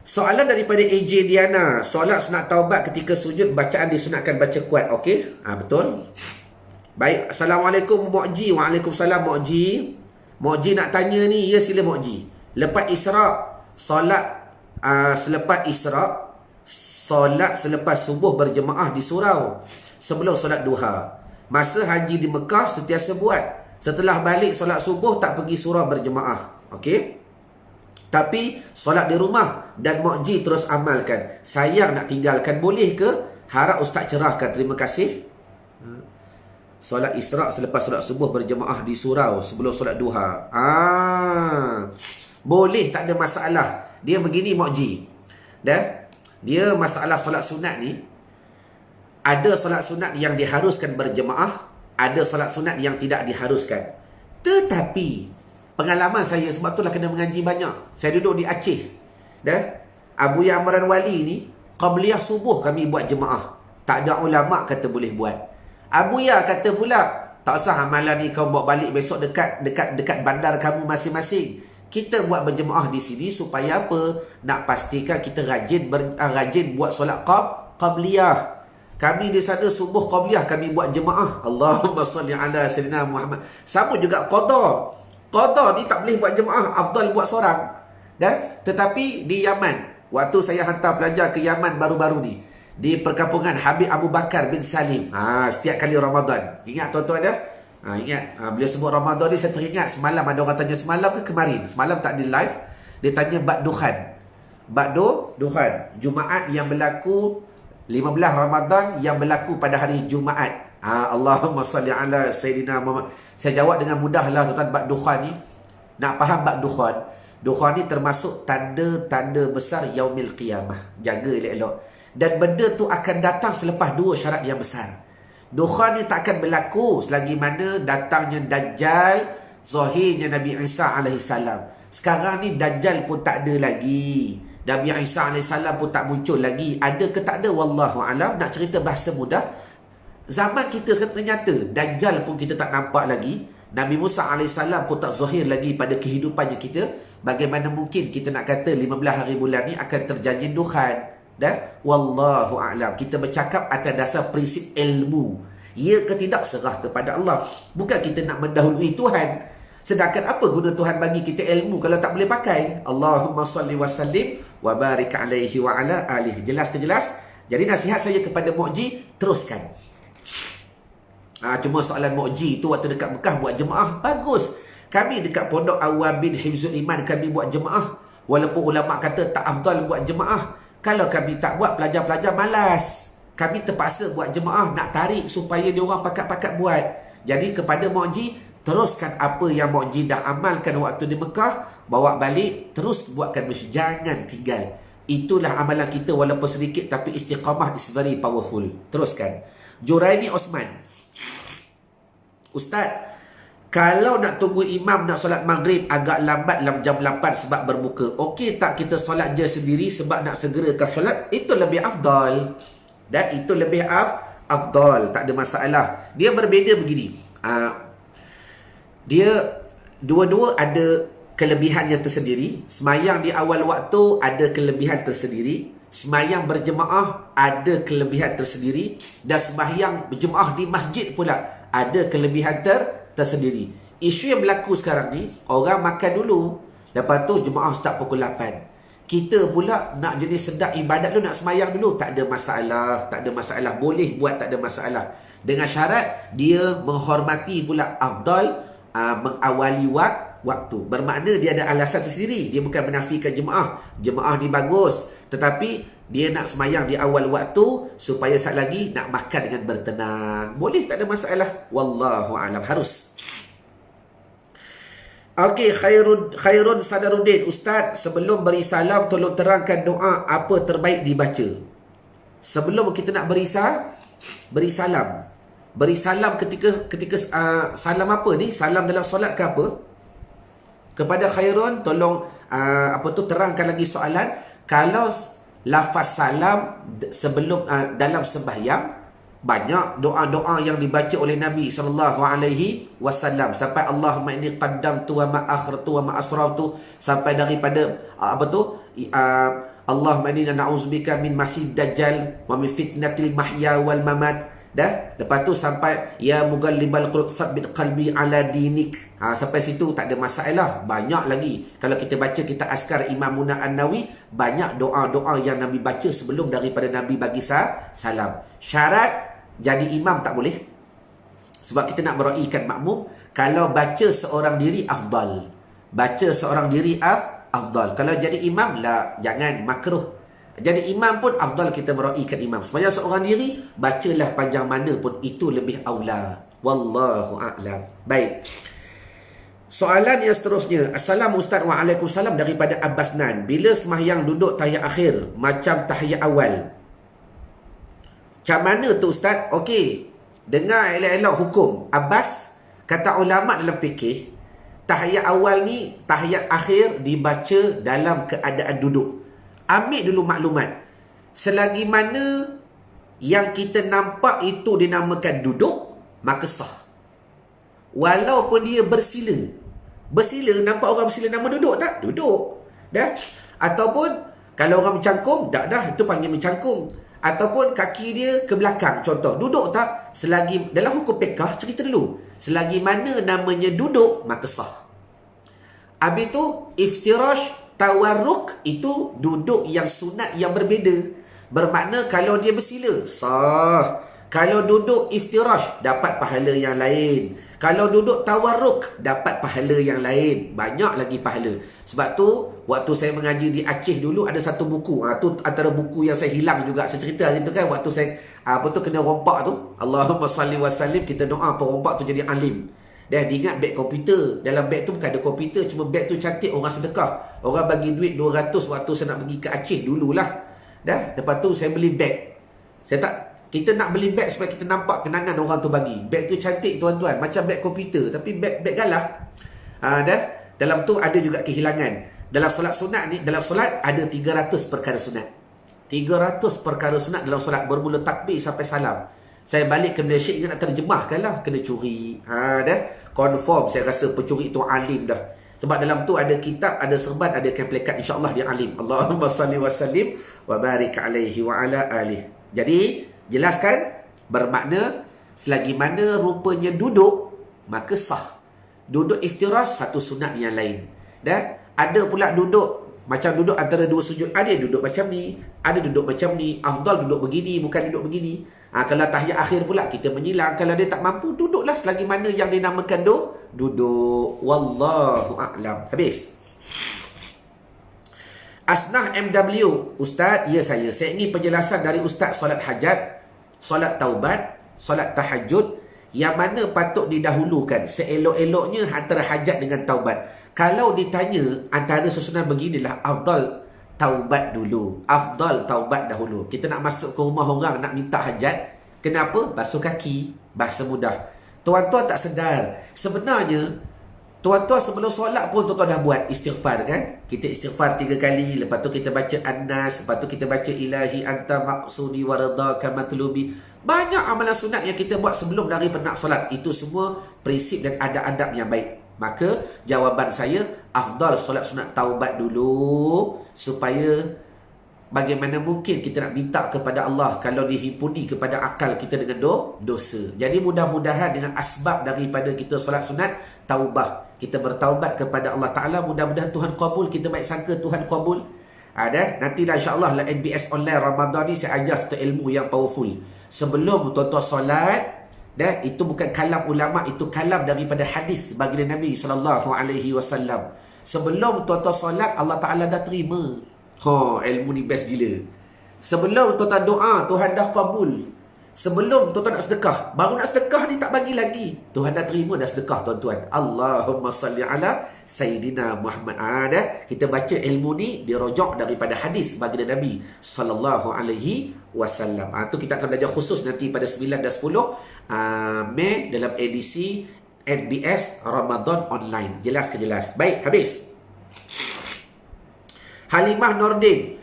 Soalan daripada AJ Diana. Solat sunat taubat ketika sujud, bacaan disunatkan baca kuat. Okey. Betul. Baik. Assalamualaikum Mokji. Waalaikumsalam Mokji. Mokji nak tanya ni. Ya, sila Mokji. Lepas Isra', solat selepas subuh berjemaah di surau sebelum solat duha. Masa haji di Mekah sentiasa buat. Setelah balik solat subuh tak pergi surau berjemaah. Okey. Tapi solat di rumah dan Mokji terus amalkan. Sayang nak tinggalkan, boleh ke? Harap Ustaz cerahkan. Terima kasih. Solat Isra' selepas solat subuh berjemaah di surau sebelum solat duha. Boleh, tak ada masalah. Dia begini Mokji. Dia masalah solat sunat ni, ada solat sunat yang diharuskan berjemaah, ada solat sunat yang tidak diharuskan. Tetapi pengalaman saya, sebab itulah kena mengaji banyak. Saya duduk di Aceh. Abu Yamran Wali ni, qabliyah subuh kami buat jemaah. Tak ada ulama' kata boleh buat. Abu Ya kata pula, tak usah amalan ni kau bawa balik besok dekat bandar kamu masing-masing. Kita buat berjemaah di sini supaya apa? Nak pastikan kita rajin buat solat qabliyah. Kami di sana subuh qabliyah kami buat jemaah. Allahumma salli ala sayyidina Muhammad. Sama juga qada. Qada ni tak boleh buat jemaah, afdal buat seorang. Dan tetapi di Yaman, waktu saya hantar pelajar ke Yaman baru-baru ni, di perkampungan Habib Abu Bakar bin Salim, setiap kali Ramadan, ingat tuan-tuan dah? Ingat, beliau sebut Ramadan ni, saya teringat semalam ada orang tanya, semalam ke kemarin, semalam tak di live, dia tanya Ba'du Duhan, Jumaat yang berlaku 15 Ramadan yang berlaku pada hari Jumaat. Allahumma salli ala Sayyidina Muhammad. Saya jawab dengan mudah lah tuan-tuan. Ba'du Duhan ni, nak faham Ba'du Duhan, Duhan ni termasuk tanda-tanda besar Yaumil Qiyamah. Jaga elok-elok. Dan benda tu akan datang selepas dua syarat yang besar. Duhan ni tak akan berlaku selagi mana datangnya Dajjal, zahirnya Nabi Isa AS. Sekarang ni Dajjal pun tak ada lagi, Nabi Isa AS pun tak muncul lagi. Ada ke tak ada, wallahu alam. Nak cerita bahasa mudah, zaman kita sekarang ternyata Dajjal pun kita tak nampak lagi, Nabi Musa AS pun tak zahir lagi pada kehidupannya kita. Bagaimana mungkin kita nak kata 15 hari bulan ni akan terjanjin Tuhan? Dan wallahu a'lam. Kita bercakap atas dasar prinsip ilmu. Ya ke tidak, serah kepada Allah. Bukan kita nak mendahului Tuhan. Sedangkan apa guna Tuhan bagi kita ilmu kalau tak boleh pakai? Allahumma salli wa sallim wa barik alaihi wa ala alihi. Jelas ke jelas? Jadi nasihat saya kepada Mukji, teruskan. Cuma soalan Mukji tu waktu dekat Mekah buat jemaah, bagus. Kami dekat Pondok Awabin Hifzul Iman kami buat jemaah. Walaupun ulama kata tak afdal buat jemaah. Kalau kami tak buat, pelajar-pelajar malas. Kami terpaksa buat jemaah, nak tarik supaya dia orang pakat-pakat buat. Jadi kepada Mukji, teruskan apa yang Mukji dah amalkan waktu di Mekah, bawa balik, terus buatkan masjid. Jangan tinggal. Itulah amalan kita walaupun sedikit, tapi istiqamah is very powerful. Teruskan. Juraini Osman, Ustaz, kalau nak tunggu imam nak solat maghrib agak lambat dalam jam 8 sebab berbuka, okey tak kita solat je sendiri sebab nak segerakan solat? Itu lebih afdal. Dan itu lebih afdal, tak ada masalah. Dia berbeza begini. Dia dua-dua ada kelebihannya tersendiri. Semayang di awal waktu ada kelebihan tersendiri. Semayang berjemaah ada kelebihan tersendiri. Dan semayang berjemaah di masjid pula ada kelebihan tersendiri. Isu yang berlaku sekarang ni, orang makan dulu, lepas tu jemaah start pukul 8. Kita pula nak jenis sedap ibadat dulu, nak semayang dulu, tak ada masalah, tak ada masalah, boleh buat, tak ada masalah. Dengan syarat dia menghormati pula afdal mengawali waktu. Bermakna dia ada alasan tersendiri. Dia bukan menafikan jemaah. Jemaah ni bagus, tetapi dia nak semayang di awal waktu supaya saat lagi nak makan dengan bertenang. Boleh, tak ada masalah. Wallahu a'lam. Harus. Okey, Khairun Sadaruddin, Ustaz, sebelum beri salam tolong terangkan doa apa terbaik dibaca. Sebelum kita nak beri salam. Beri salam ketika salam apa ni? Salam dalam solat ke apa? Kepada Khairun, tolong terangkan lagi soalan. Kalau lafaz salam sebelum dalam sembahyang, banyak doa-doa yang dibaca oleh Nabi SAW sampai Allahumma inni qaddamtu wa ma akhartu wa ma asrartu, sampai daripada Allahumma inni na'udzubika min masih dajjal wa min fitnatil mahya wal mamat. Dah, lepas tu sampai ya mughallibal qulub tsabbit qalbi ala dinik. Sampai situ tak ada masalah. Banyak lagi. Kalau kita baca kitab Askar Imam Munah An-Nawi, banyak doa-doa yang Nabi baca sebelum daripada Nabi bagi salam. Syarat jadi imam tak boleh. Sebab kita nak meraihkan makmum. Kalau baca seorang diri afdal. Baca seorang diri afdal. Kalau jadi imam lah, jangan, makruh. Jadi imam pun afdal kita meraihkan imam. Sebenarnya seorang diri, bacalah panjang mana pun, itu lebih aula. Wallahu a'lam. Baik. Soalan yang seterusnya. Assalamualaikum Ustaz, waalaikumsalam, daripada Abbas Nan. Bila sembahyang duduk tahiyat akhir macam tahiyat awal, macam mana tu Ustaz? Okey, dengar elok-elok hukum. Abbas, kata ulama dalam fikih, tahiyat awal ni, tahiyat akhir dibaca dalam keadaan duduk. Ambil dulu maklumat. Selagi mana yang kita nampak itu dinamakan duduk, maka sah. Walaupun dia bersila. Bersila, nampak orang bersila nama duduk tak? Duduk. Dah? Ataupun kalau orang mencangkung, dah itu panggil mencangkung. Ataupun kaki dia ke belakang, contoh. Duduk tak? Selagi, dalam hukum fiqh, cerita dulu. Selagi mana namanya duduk, maka sah. Habis tu, iftirash Tawarruk itu duduk yang sunat yang berbeza. Bermakna kalau dia bersila, sah. Kalau duduk iftirash, dapat pahala yang lain. Kalau duduk tawarruk, dapat pahala yang lain. Banyak lagi pahala. Sebab tu, waktu saya mengaji di Aceh dulu, ada satu buku. Tu antara buku yang saya hilang juga. Saya cerita gitu kan, waktu saya kena rompak tu. Allahumma salli wa sallim, kita doa perompak tu jadi alim. Dia ingat beg komputer. Dalam beg tu bukan ada komputer, cuma beg tu cantik, orang sedekah. Orang bagi duit 200 waktu saya nak pergi ke Aceh dululah. Lepas tu saya beli beg. Kita nak beli beg supaya kita nampak kenangan orang tu bagi. Beg tu cantik tuan-tuan, macam beg komputer tapi beg galah. Dalam tu ada juga kehilangan. Dalam solat sunat ni, dalam solat ada 300 perkara sunat. 300 perkara sunat dalam solat, bermula takbir sampai salam. Saya balik ke Malaysia ingat nak terjemahkan lah. Kena curi. Confirm saya rasa pencuri itu alim dah. Sebab dalam tu ada kitab, ada serban, ada plekat. InsyaAllah dia alim. Allahumma salli wa sallim wa barik alaihi wa ala alih. Jadi, jelaskan bermakna selagi mana rupanya duduk, maka sah. Duduk istirahat, satu sunat yang lain. Ada pula duduk, macam duduk antara dua sujud. Ada duduk macam ni, ada duduk macam ni. Afdal duduk begini, bukan duduk begini. Kalau tahiyat akhir pula kita menyilang. Kalau dia tak mampu, duduklah selagi mana yang dinamakan duduk. Wallahu a'lam. Habis. Asnah MW, Ustaz, ya saya ingin penjelasan dari Ustaz solat hajat, solat taubat, solat tahajud, yang mana patut didahulukan seelok-eloknya antara hajat dengan taubat. Kalau ditanya antara susunan beginilah, afdal taubat dulu. Afdal taubat dahulu. Kita nak masuk ke rumah orang, nak minta hajat. Kenapa? Basuh kaki. Bahasa mudah. Tuan-tuan tak sedar. Sebenarnya, tuan-tuan sebelum solat pun tuan-tuan dah buat istighfar kan? Kita istighfar 3 kali. Lepas tu kita baca An-Nas. Lepas tu kita baca Ilahi anta maqsudi wa ridhaka matlubi. Banyak amalan sunat yang kita buat sebelum daripada nak solat. Itu semua prinsip dan adab-adab yang baik. Maka jawaban saya, afdal solat sunat taubat dulu, supaya bagaimana mungkin kita nak minta kepada Allah kalau dihimpuni kepada akal kita dengan dosa. Jadi mudah-mudahan dengan asbab daripada kita solat sunat taubah, kita bertaubat kepada Allah Ta'ala, mudah-mudahan Tuhan kabul. Kita baik sangka Tuhan kabul. Nantilah insyaAllah lah NBS online Ramadan ni saya ajar satu ilmu yang powerful. Sebelum tuan-tuan solat, itu bukan kalam ulama, itu kalam daripada hadis baginda Nabi SAW. Sebelum tuan-tuan solat, Allah Ta'ala dah terima. Ilmu ni best gila. Sebelum tuan-tuan doa, Tuhan dah kabul. Sebelum tuan-tuan nak sedekah, baru nak sedekah ni tak bagi lagi, Tuhan dah terima dah sedekah tuan-tuan. Allahumma salli ala Sayyidina Muhammad. Kita baca ilmu ni dirojok daripada hadis baginda Nabi SAW. Tu kita akan belajar khusus nanti pada 9 dan 10 Mei dalam edisi NBS Ramadan Online. Jelas ke jelas? Baik, habis. Halimah Nordin,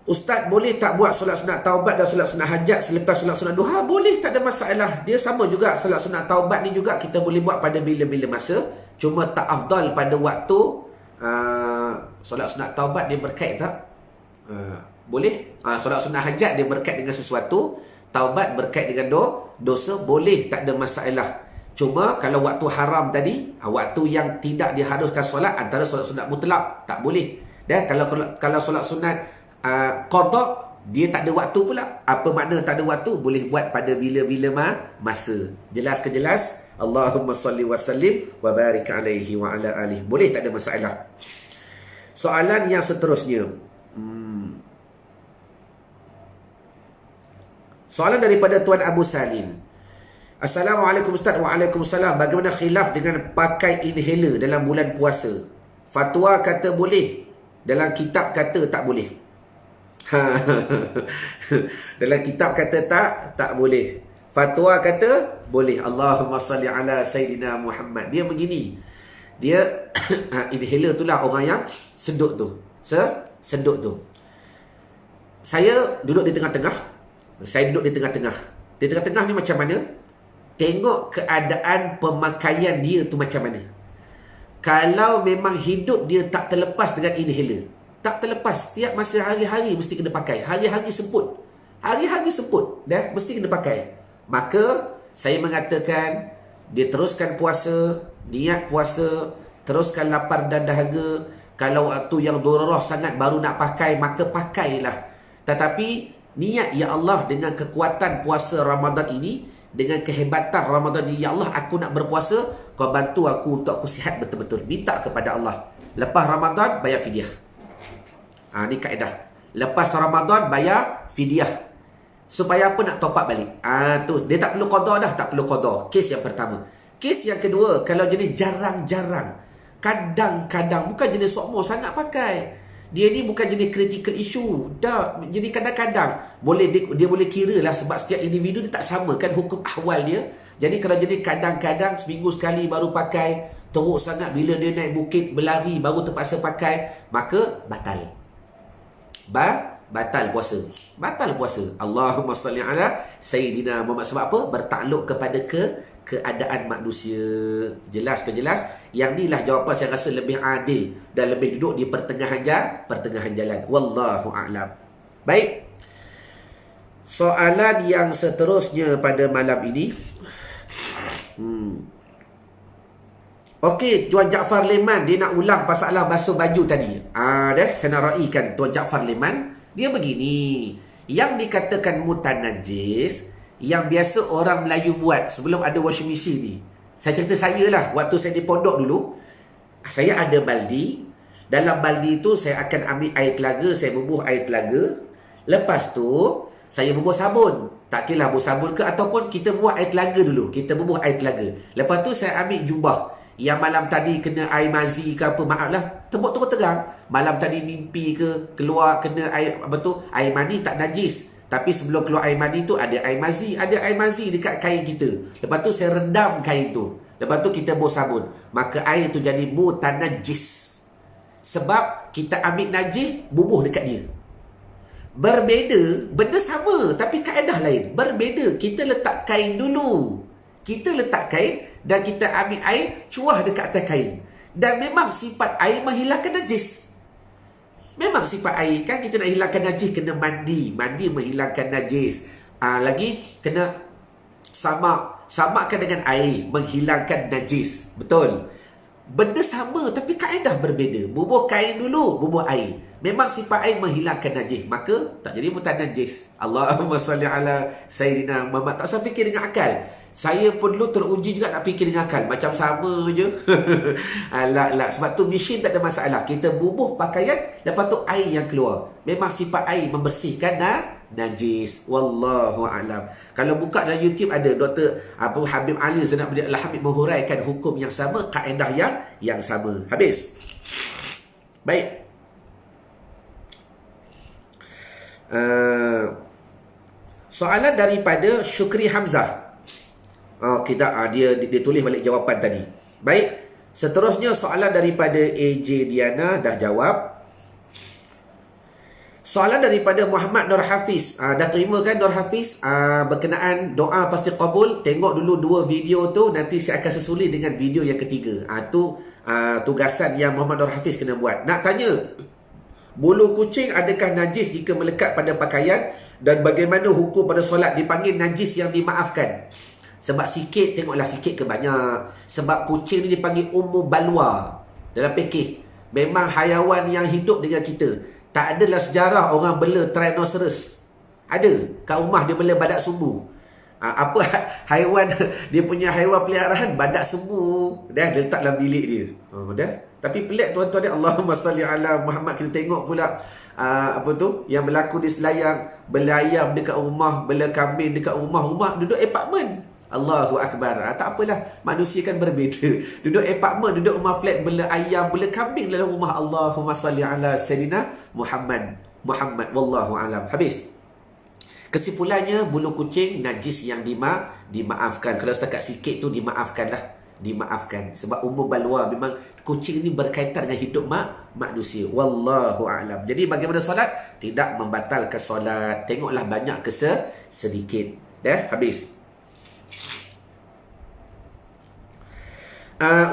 Ustaz, boleh tak buat solat sunat taubat dan solat sunat hajat selepas solat sunat duha? Boleh, tak ada masalah. Dia sama juga, solat sunat taubat ni juga kita boleh buat pada bila-bila masa. Cuma tak afdal pada waktu solat sunat taubat dia berkait tak? Boleh. Solat sunat hajat dia berkait dengan sesuatu, taubat berkait dengan dosa, boleh, tak ada masalah. Cuma kalau waktu haram tadi, waktu yang tidak diharuskan solat, antara solat sunat mutlak, tak boleh. Dan kalau solat sunat qada, dia tak ada waktu pula. Apa makna tak ada waktu? Boleh buat pada bila-bila masa. Jelas ke jelas? Allahumma salli wa sallim wa barik alaihi wa ala alihi. Boleh, tak ada masalah. Soalan yang seterusnya. Soalan daripada Tuan Abu Salim. Assalamualaikum Ustaz. Waalaikumsalam. Bagaimana khilaf dengan pakai inhaler dalam bulan puasa? Fatwa kata boleh, dalam kitab kata tak boleh. Dalam kitab kata tak boleh. Fatwa kata boleh. Allahumma salli ala Sayyidina Muhammad. Dia begini. Dia inhaler tu lah orang yang sedut tu. Sedut tu. Saya duduk di tengah-tengah. Di tengah-tengah ni macam mana? Tengok keadaan pemakaian dia tu macam mana. Kalau memang hidup dia tak terlepas dengan inhaler, tak terlepas, setiap masa hari-hari mesti kena pakai, hari-hari semput, mesti kena pakai, maka saya mengatakan dia teruskan puasa, niat puasa, teruskan lapar dan dahaga. Kalau waktu yang dororah sangat baru nak pakai, maka pakailah. Tetapi niat, ya Allah, dengan kekuatan puasa Ramadan ini, dengan kehebatan Ramadan ini, ya Allah, aku nak berpuasa, kau bantu aku untuk aku sihat betul-betul. Minta kepada Allah. Lepas Ramadan bayar fidyah. Ni kaedah. Lepas Ramadan bayar fidyah. Supaya apa? Nak top up balik. Tu dia tak perlu qada dah, tak perlu qada. Kes yang pertama. Kes yang kedua, kalau jenis jarang-jarang, kadang-kadang, bukan jenis sokmo sangat pakai. Dia ni bukan jenis critical issue. Dah, jadi kadang-kadang dia boleh kira lah, sebab setiap individu dia tak sama kan hukum ahwal dia. Jadi kalau jadi kadang-kadang, seminggu sekali baru pakai, teruk sangat bila dia naik bukit berlari baru terpaksa pakai, maka batal. Batal puasa. Batal puasa. Allahumma salli ala Sayyidina Muhammad. Sebab apa? Bertakluk kepada keadaan manusia. Jelas ke jelas? Yang ni lah jawapan saya rasa lebih adil dan lebih duduk di pertengahan jalan. Wallahu a'lam. Baik. Soalan yang seterusnya pada malam ini. Okey, Tuan Jaafar Leman dia nak ulang masalah basuh baju tadi. Saya nak raikan Tuan Jaafar Leman. Dia begini, yang dikatakan mutanajis, yang biasa orang Melayu buat sebelum ada washing machine ni. Saya cerita saya lah, waktu saya di pondok dulu, saya ada baldi. Dalam baldi tu saya akan ambil air telaga, saya bubuh air telaga. Lepas tu saya bubuh sabun. Tak kira bubuh sabun ke, ataupun kita buah air telaga dulu. Kita bubuh air telaga. Lepas tu saya ambil jubah yang malam tadi kena air mazi ke apa, maaf lah, tebuk-tebuk terang. Malam tadi mimpi ke, keluar kena air air mani tak najis. Tapi sebelum keluar air mani tu ada air mazi, dekat kain kita. Lepas tu saya rendam kain tu. Lepas tu kita buh sabun. Maka air tu jadi mutanajis. Sebab kita ambil najis, bubuh dekat dia. Berbeza, benda sama tapi kaedah lain. Berbeza, kita letak kain dulu. Kita letak kain dan kita ambil air, cuah dekat atas kain. Dan memang sifat air menghilangkan najis. Memang sifat air, kan kita nak hilangkan najis, kena mandi. Mandi menghilangkan najis. Lagi, kena samakkan dengan air, menghilangkan najis. Betul. Benda sama tapi kaedah berbeza. Bubuh kain dulu, bubuh air. Memang sifat air menghilangkan najis, maka tak jadi mutanajis. Allahumma salli ala Sayyidina Muhammad. Tak usah fikir dengan akal. Saya pun dulu teruji juga nak fikir dengan akal. Macam sama je. Sebab tu mesin tak ada masalah. Kita bubuh pakaian, lepas tu air yang keluar. Memang sifat air membersihkan najis. Wallahu a'lam. Kalau buka dalam YouTube ada Dr. Abu Habib Ali Zainab bin Al-Hamid menghuraikan hukum yang sama, kaedah yang sama. Habis. Baik. Soalan daripada Syukri Hamzah. Dia tulis balik jawapan tadi. Baik. Seterusnya soalan daripada AJ Diana dah jawab. Soalan daripada Muhammad Nur Hafiz. Dah terima kan Nur Hafiz? Berkenaan doa pasti qabul. Tengok dulu 2 video tu. Nanti saya akan susuli dengan video yang ketiga. Tu tugasan yang Muhammad Nur Hafiz kena buat. Nak tanya, bulu kucing adakah najis jika melekat pada pakaian? Dan bagaimana hukum pada solat dipanggil najis yang dimaafkan? Sebab sikit, tengoklah sikit ke banyak. Sebab kucing ni dipanggil ummu balwa dalam fikih. Memang hayawan yang hidup dengan kita. Tak adalah sejarah orang bela Tyrannosaurus. Ada kat rumah dia bela badak sumbu. Apa haiwan dia punya haiwan peliharaan? Badak sumbu. Dah letak dalam bilik dia. Dah. Tapi pelik tuan-tuan dia. Allahumma salli ala Muhammad. Kita tengok pula yang berlaku di Selayang. Bela ayam dekat rumah, bela kambing dekat rumah duduk apartmen. Allahu Akbar. Tak apalah, manusia kan berbeza. Duduk apartmen, duduk rumah flat, bela ayam, bela kambing dalam rumah. Allahumma salli ala Sayyidina Muhammad. Wallahu alam. Habis. Kesimpulannya, bulu kucing najis yang dimaafkan. Kalau setakat sikit tu dimaafkanlah. Dimaafkan. Sebab umur balwa, memang kucing ni berkaitan dengan hidup manusia. Wallahu a'lam. Jadi bagaimana solat? Tidak membatalkan solat. Tengoklah banyak ke sedikit. Dah habis.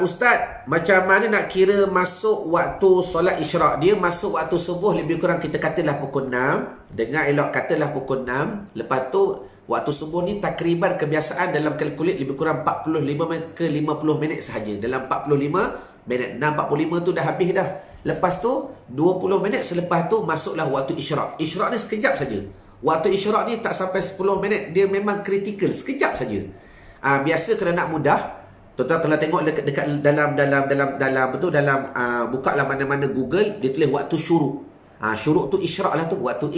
Ustaz, macam mana nak kira masuk waktu solat isyraq? Dia masuk waktu subuh lebih kurang, kita katalah pukul 6. Dengar elok, katalah pukul 6. Lepas tu waktu subuh ni takriban kebiasaan dalam kalkulit lebih kurang 45 ke 50 minit sahaja. Dalam 45 minit. 6.45 tu dah habis dah. Lepas tu 20 minit selepas tu masuklah waktu isyraq. Isyraq ni sekejap saja. Waktu isyraq ni tak sampai 10 minit, dia memang kritikal, sekejap saja. Biasa kalau nak mudah, tuan-tuan kalau tengok dekat dalam betul dalam buka lah mana-mana Google, dia tulis waktu syuruk. Syuruk tu isyraq lah tu, waktu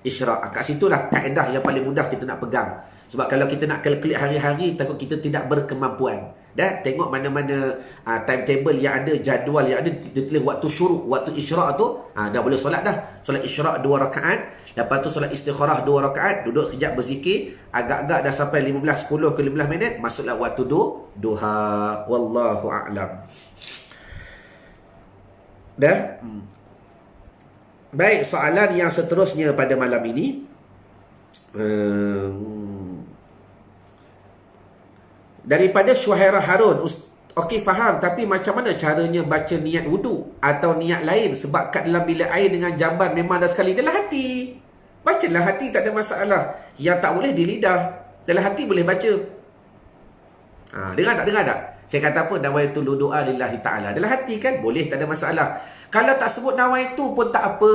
isyraq. Kat situ lah kaedah yang paling mudah kita nak pegang. Sebab kalau kita nak kalkulate hari-hari, takut kita tidak berkemampuan. Dah tengok mana-mana timetable yang ada, jadual yang ada, dia tulis waktu syuruk, waktu isyraq tu, dah boleh solat dah. Solat isyraq 2 rakaat, lepas tu solat istikharah 2 rakaat, duduk sekejap berzikir, agak-agak dah sampai 10 ke 15 minit, masuklah waktu duha. Wallahu a'lam. Dah? Baik, soalan yang seterusnya pada malam ini. Daripada Syuhairah Harun. Okey, faham. Tapi macam mana caranya baca niat wudu atau niat lain? Sebab kat dalam bilik air dengan jamban memang dah sekali. Dalam hati. Bacalah hati, tak ada masalah. Yang tak boleh di lidah. Dalam hati boleh baca. Dengar tak? Saya kata apa? Nawaitu doa lillahi ta'ala. Dalam hati kan? Boleh, tak ada masalah. Kalau tak sebut nawaitu pun tak apa.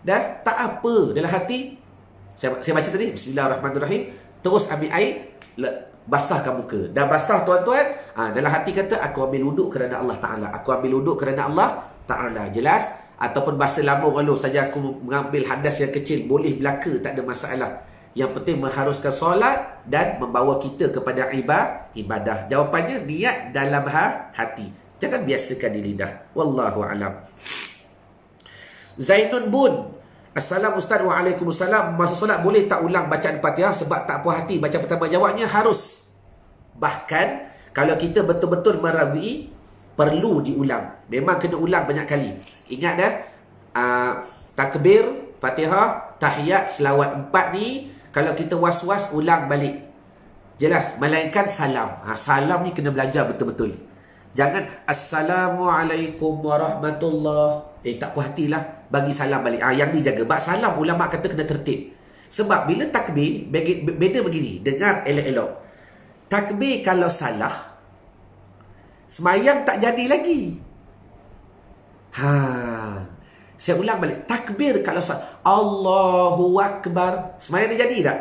Dah? Tak apa. Dalam hati. Saya baca tadi. Bismillahirrahmanirrahim. Terus ambil air. Basahkan muka. Dah basah tuan-tuan. Dalam hati kata, aku ambil wuduk kerana Allah Ta'ala. Aku ambil wuduk kerana Allah Ta'ala. Jelas? Ataupun bahasa lambung kalau saja aku mengambil hadas yang kecil. Boleh belaka. Tak ada masalah. Yang penting mengharuskan solat dan membawa kita kepada ibadah. Jawapannya niat dalam hati. Jangan biasakan di lidah. Wallahu a'lam. Zainun Bun. Assalamualaikum Ustaz. Waalaikumsalam. Masa solat boleh tak ulang bacaan Fatihah sebab tak puas hati baca pertama? Jawabnya harus. Bahkan kalau kita betul-betul meragui, perlu diulang. Memang kena ulang banyak kali. Ingat dah, takbir, Fatihah, tahiyat, selawat 4 ni, kalau kita was-was, ulang balik. Jelas, melainkan salam. Salam ni kena belajar betul-betul. Jangan Assalamualaikum warahmatullahi. Tak puas hatilah, bagi salam balik. Yang ni jaga. Bab salam, ulama kata kena tertib. Sebab bila takbir, beda begini. Dengar elok-elok. Takbir kalau salah, semayang tak jadi lagi. Saya ulang balik. Takbir kalau salah, Allahu Akbar, semayang dia jadi tak?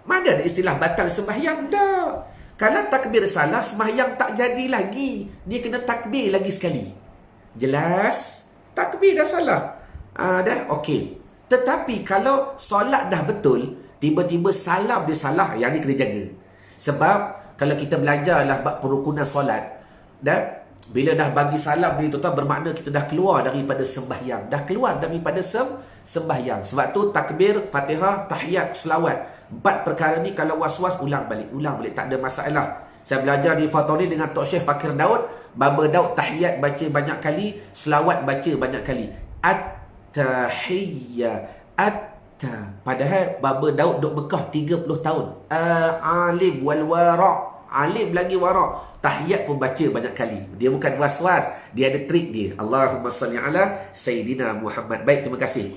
Mana ada istilah batal sembahyang? Tak. Kalau takbir salah, sembahyang tak jadi lagi. Dia kena takbir lagi sekali. Jelas? Takbir dah salah. Dah? Okey. Tetapi kalau solat dah betul, tiba-tiba salam dia salah, yang ni kena jaga. Sebab kalau kita belajarlah bab perukunan solat, dah? Bila dah bagi salam ni tuan-tuan, bermakna kita dah keluar daripada sembahyang. Dah keluar daripada sembahyang. Sebab tu takbir, Fatihah, tahiyat, selawat. 4 perkara ni kalau was-was, ulang balik. Tak ada masalah. Saya belajar di Fatoni dengan Tok Syekh Fakir Daud. Baba Daud tahiyat baca banyak kali, selawat baca banyak kali. At-tahiyyah. Padahal Baba Daud duk Mekah 30 tahun. Alim wal wara'. Alim lagi wara'. Tahiyat pun baca banyak kali. Dia bukan was-was, dia ada trik dia. Allahumma salli ala Sayyidina Muhammad. Baik, terima kasih.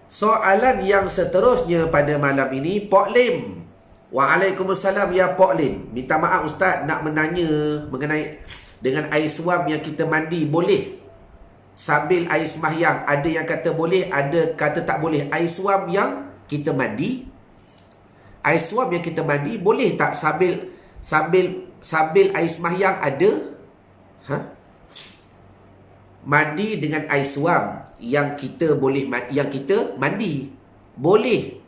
Soalan yang seterusnya pada malam ini, Pok Lim. Waalaikumsalam ya Pok Lim. Minta maaf Ustaz, nak menanya mengenai dengan air suam yang kita mandi boleh sambil air sembahyang. Ada yang kata boleh, ada kata tak boleh. Air suam yang kita mandi, air suam yang kita mandi boleh tak sambil air sembahyang ada? Mandi dengan air suam yang kita boleh, yang kita mandi boleh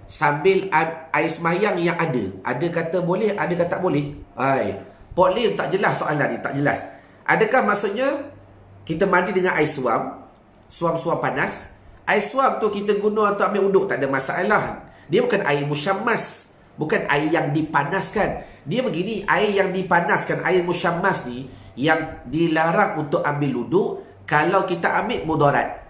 sambil air sembahyang yang ada. Ada kata boleh, ada kata tak boleh. Pok Lim, tak jelas soalan ni, tak jelas. Adakah maksudnya kita mandi dengan air suam panas? Air suam tu kita guna untuk ambil uduk, tak ada masalah. Dia bukan air musyammas, bukan air yang dipanaskan. Dia begini, air yang dipanaskan, air musyammas ni yang dilarang untuk ambil wuduk kalau kita ambil mudarat.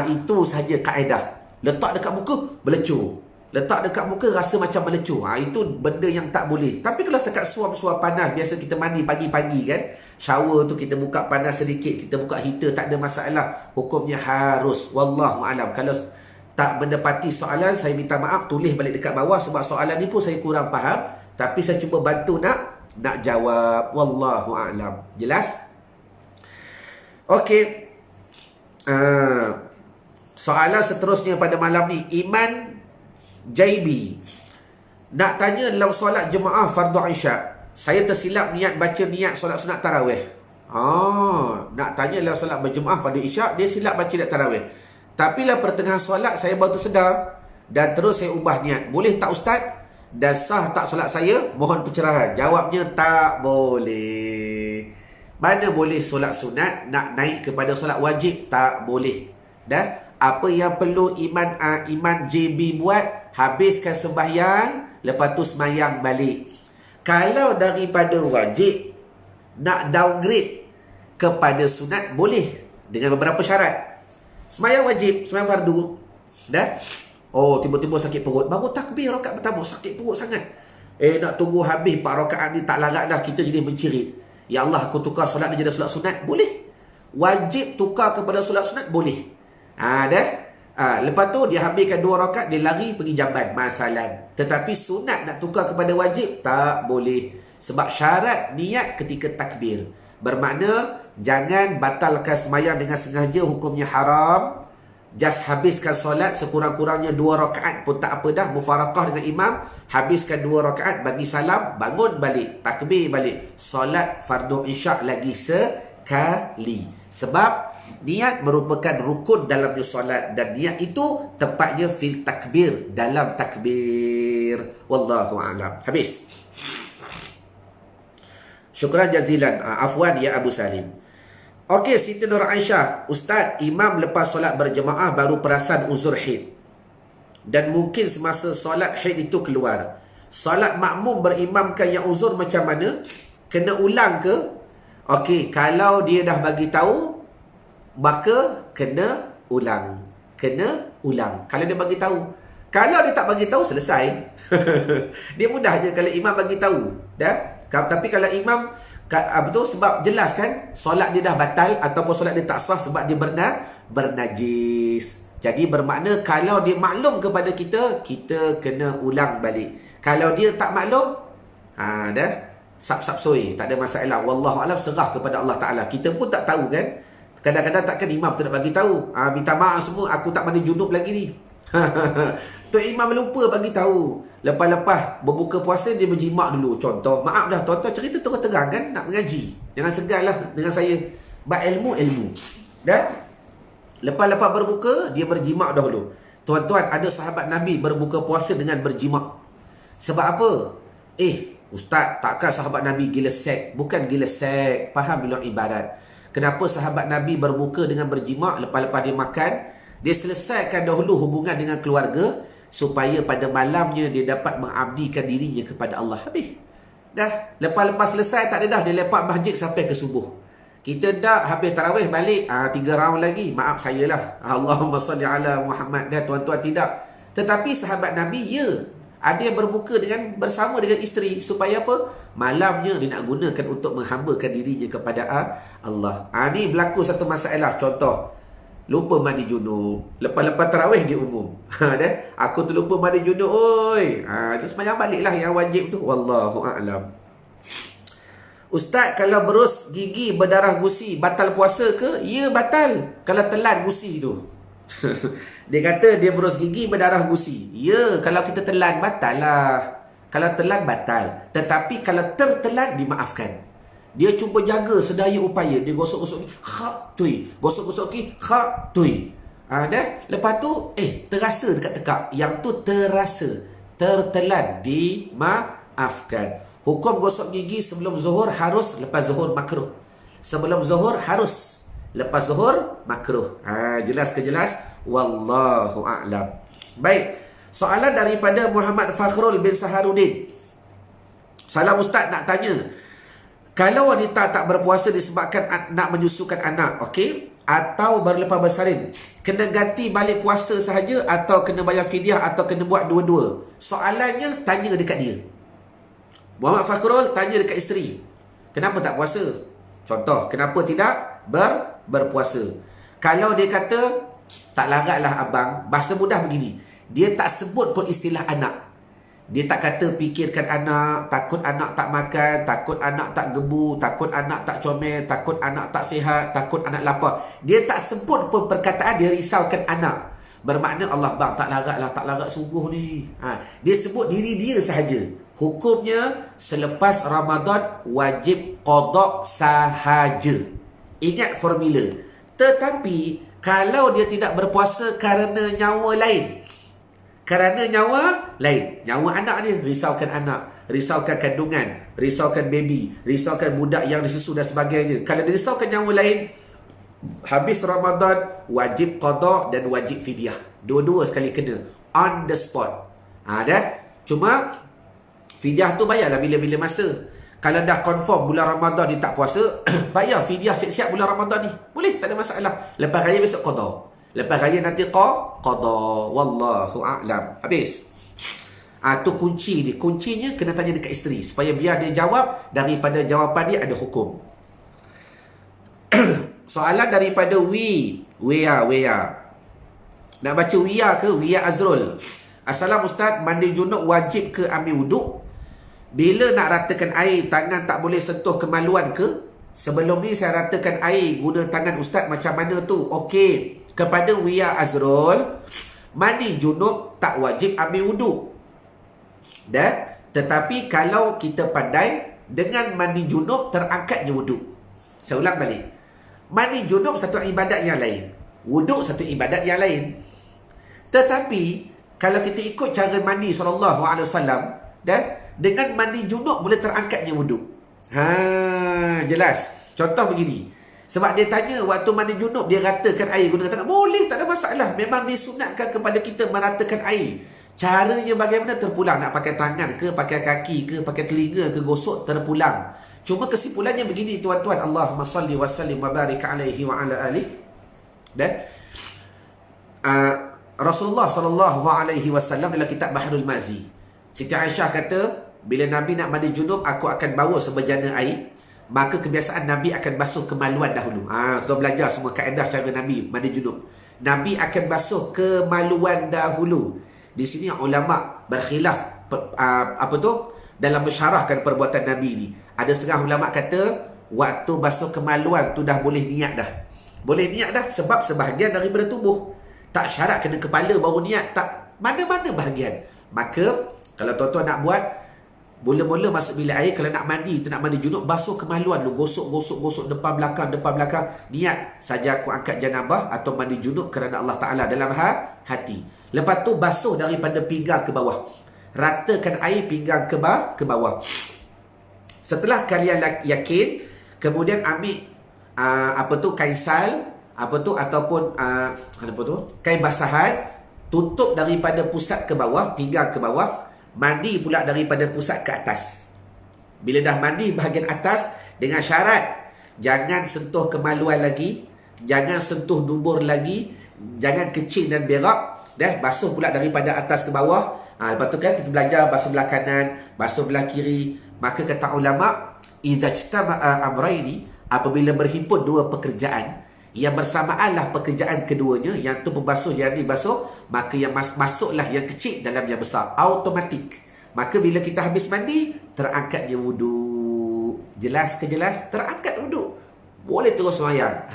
Itu saja kaedah. Letak dekat muka, melecur. Letak dekat muka, rasa macam melecur. Itu benda yang tak boleh. Tapi kalau setakat suam-suam panas, biasa kita mandi pagi-pagi kan, shower tu kita buka panas sedikit, kita buka heater, tak ada masalah. Hukumnya harus. Wallahualam. Kalau tak mendapati soalan, saya minta maaf, tulis balik dekat bawah, sebab soalan ni pun saya kurang faham, tapi saya cuba bantu nak jawab. Wallahu a'lam. Jelas? Okey. Soalan seterusnya pada malam ni, Iman JB nak tanya, dalam solat jemaah fardu Isyak, saya tersilap niat baca niat solat sunat tarawih. Nak tanya dalam solat berjemaah fardu Isyak, dia silap baca niat tarawih. Tapi lah pertengahan solat saya baru tersedar dan terus saya ubah niat. Boleh tak Ustaz? Dan sah tak solat saya? Mohon pencerahan. Jawabnya tak boleh. Mana boleh solat sunat nak naik kepada solat wajib? Tak boleh. Dan apa yang perlu Iman JB buat? Habiskan sembahyang, lepas tu semayang balik. Kalau daripada wajib nak downgrade kepada sunat, boleh dengan beberapa syarat. Semayang wajib, semayang fardu, dah. Tiba-tiba sakit perut, baru takbir rakaat pertama sakit perut sangat. Nak tunggu habis 4 rakaat ni tak larat dah, kita jadi mencerit. Ya Allah, aku tukar solat ni jadi solat sunat, boleh. Wajib tukar kepada solat sunat, boleh. Lepas tu dia habiskan 2 rakaat, dia lari pergi jamban, masalah. Tetapi sunat nak tukar kepada wajib, tak boleh. Sebab syarat niat ketika takbir. Bermakna jangan batalkan semayang dengan sengaja, hukumnya haram. Just habiskan solat sekurang-kurangnya 2 rakaat pun tak apa dah, mufaraqah dengan imam. Habiskan 2 rakaat, bagi salam, bangun balik, takbir balik. Solat fardu Isyak lagi sekali. Sebab niat merupakan rukun dalam solat, dan niat itu tepatnya fil takbir, dalam takbir. Wallahu a'lam. Habis. Syukran jazilan. Afwan ya Abu Salim. Okey, Siti Nur Aisyah, Ustaz, imam lepas solat berjemaah baru perasan uzur haid, dan mungkin semasa solat haid itu keluar. Solat makmum berimamkan yang uzur macam mana? Kena ulang ke? Okey, kalau dia dah bagi tahu, maka kena ulang. Kena ulang kalau dia bagi tahu. Kalau dia tak bagi tahu, selesai. Dia mudah je kalau imam bagi tahu, dah. Tapi kalau imam betul, sebab jelas kan solat dia dah batal ataupun solat dia tak sah sebab dia bernajis. Jadi bermakna kalau dia maklum kepada kita, kita kena ulang balik. Kalau dia tak maklum, dah sap-sap soi, tak ada masalah. Wallahu alam, serah kepada Allah Taala. Kita pun tak tahu kan. Kadang-kadang takkan imam tu nak bagi tahu. Minta maaf semua, aku tak mandi junub lagi ni. Tu imam lupa bagi tahu. Lepas-lepas berbuka puasa dia berjimak dulu. Contoh, maaf dah tuan-tuan, cerita terang-terang kan, nak mengaji. Jangan segarlah dengan saya. Ilmu. Dan lepas-lepas berbuka, dia berjimak dahulu. Tuan-tuan, ada sahabat Nabi berbuka puasa dengan berjimak. Sebab apa? Ustaz, takkan sahabat Nabi gila sek? Bukan gila sek. Faham bila ibarat. Kenapa sahabat Nabi berbuka dengan berjimak? Lepas-lepas dia makan, dia selesaikan dahulu hubungan dengan keluarga, supaya pada malamnya dia dapat mengabdikan dirinya kepada Allah. Habis. Dah. Lepas-lepas selesai, tak ada dah. Dia lepak masjid sampai ke subuh. Kita dah habis tarawih balik. 3 round lagi. Maaf saya lah. Allahumma salli ala Muhammad. Dah tuan-tuan, tidak. Tetapi sahabat Nabi, ada yang berbuka bersama dengan isteri. Supaya apa? Malamnya dia nak gunakan untuk menghambakan dirinya kepada Allah. Ni berlaku satu masalah. Contoh, lupa mandi junub. Lepas-lepas tarawih dia umum. Aku terlupa mandi junub. Terus semayang balik lah yang wajib tu. Wallahu a'lam. Ustaz, kalau berus gigi berdarah gusi, batal puasa ke? Ya, batal. Kalau telan gusi tu. Dia kata dia berus gigi berdarah gusi. Ya, kalau kita telan, batal lah. Kalau telan, batal. Tetapi kalau tertelan, dimaafkan. Dia cuba jaga sedaya upaya. Dia gosok-gosok ni, tui. Gosok-gosok ni, tui. Lepas tu, terasa dekat tekak. Yang tu terasa. Tertelan, dimaafkan. Hukum gosok gigi sebelum zuhur harus, lepas zuhur makruh. Sebelum zuhur harus, lepas zuhur makruh. Jelas ke jelas? Wallahu a'lam. Baik. Soalan daripada Muhammad Fakhrul bin Saharuddin. Salam Ustaz, nak tanya, kalau wanita tak berpuasa disebabkan nak menyusukan anak, okey, atau baru lepas bersalin, kena ganti balik puasa sahaja atau kena bayar fidyah atau kena buat dua-dua? Soalannya tanya dekat dia. Muhammad Fakhrul tanya dekat isteri, kenapa tak puasa? Contoh, kenapa tidak berpuasa? Kalau dia kata tak laratlah abang. Bahasa mudah begini, dia tak sebut pun istilah anak. Dia tak kata fikirkan anak, takut anak tak makan, takut anak tak gebu, takut anak tak comel, takut anak tak sihat, takut anak lapar. Dia tak sebut pun perkataan dia risaukan anak. Bermakna Allah bang, tak larat sungguh ni. Dia sebut diri dia sahaja. Hukumnya selepas Ramadan wajib qada sahaja. Ingat formula. Tetapi kalau dia tidak berpuasa kerana nyawa lain, nyawa anak dia, risaukan anak, risaukan kandungan, risaukan baby, risaukan budak yang disusu dan sebagainya. Kalau dia risaukan nyawa lain, habis Ramadan wajib qada dan wajib fidyah. Dua-dua sekali kena, on the spot. Dah. Cuma fidyah tu bayarlah bila-bila masa. Kalau dah confirm bulan Ramadan ni tak puasa, bayar fidyah siap-siap bulan Ramadan ni. Boleh, tak ada masalah. Lepas raya besok qada. Lepas raya nanti qada. Wallahu a'lam. Habis. Tu kunci dia. Kuncinya kena tanya dekat isteri, supaya biar dia jawab, daripada jawapan dia ada hukum. Soalan daripada Wia. Nak baca Wia ke? Wia Azrul. Assalam Ustaz, mandi junub wajib ke ambil wuduk? Bila nak ratakan air, tangan tak boleh sentuh kemaluan ke? Sebelum ni saya ratakan air guna tangan Ustaz, macam mana tu? Okey. Kepada Wia Azrul, mandi junub tak wajib ambil wuduk. Tetapi kalau kita pandai, dengan mandi junub terangkatnya wuduk. Saya ulang balik. Mandi junub satu ibadat yang lain, wuduk satu ibadat yang lain. Tetapi kalau kita ikut cara mandi SAW, dengan mandi junub boleh terangkatnya wuduk. Jelas. Contoh begini. Sebab dia tanya waktu mandi junub dia ratakan air guna tangan. Boleh, tak ada masalah. Memang disunatkan kepada kita meratakan air. Caranya bagaimana terpulang? Nak pakai tangan ke, pakai kaki ke, pakai telinga ke, gosok terpulang. Cuma kesimpulannya begini tuan-tuan. Allahumma salli wa sallim wa barik alaihi wa ala alihi. Dan Rasulullah SAW dalam kitab Bahrul Mazi, Siti Aisyah kata, bila Nabi nak mandi junub, aku akan bawa sebejana air. Maka kebiasaan Nabi akan basuh kemaluan dahulu. Kita belajar semua kaedah cara Nabi mandi junub. Nabi akan basuh kemaluan dahulu. Di sini ulama berkhilaf dalam mensyarahkan perbuatan Nabi ni. Ada setengah ulama kata waktu basuh kemaluan tu dah boleh niat dah. Boleh niat dah sebab sebahagian daripada tubuh. Tak syarat kena kepala baru niat, tak, mana-mana bahagian. Maka kalau tuan-tuan nak buat, mula-mula masuk bilik air, kalau nak mandi, tu nak mandi junub, basuh kemaluan lu, gosok depan belakang. Niat saja aku angkat janabah atau mandi junub kerana Allah Ta'ala dalam hati. Lepas tu basuh daripada pinggang ke bawah. Ratakan air pinggang ke bawah. Setelah kalian yakin, kemudian ambil kain sal, ataupun kain basahan, tutup daripada pusat ke bawah, pinggang ke bawah. Mandi pula daripada pusat ke atas. Bila dah mandi bahagian atas, dengan syarat jangan sentuh kemaluan lagi, jangan sentuh dubur lagi, jangan kecil dan berak. Basuh pula daripada atas ke bawah. Lepas tu kan kita belajar basuh belah kanan, basuh belah kiri. Maka kata ulama, idza ijtama'a amrayni, apabila berhimpun dua pekerjaan, yang bersamaanlah pekerjaan keduanya, yang tu pembasuh, yang ni basuh, maka yang masuklah yang kecil dalam yang besar, automatik. Maka bila kita habis mandi, terangkatnya wuduk. Jelas ke jelas? Terangkat wuduk. Boleh terus sembahyang.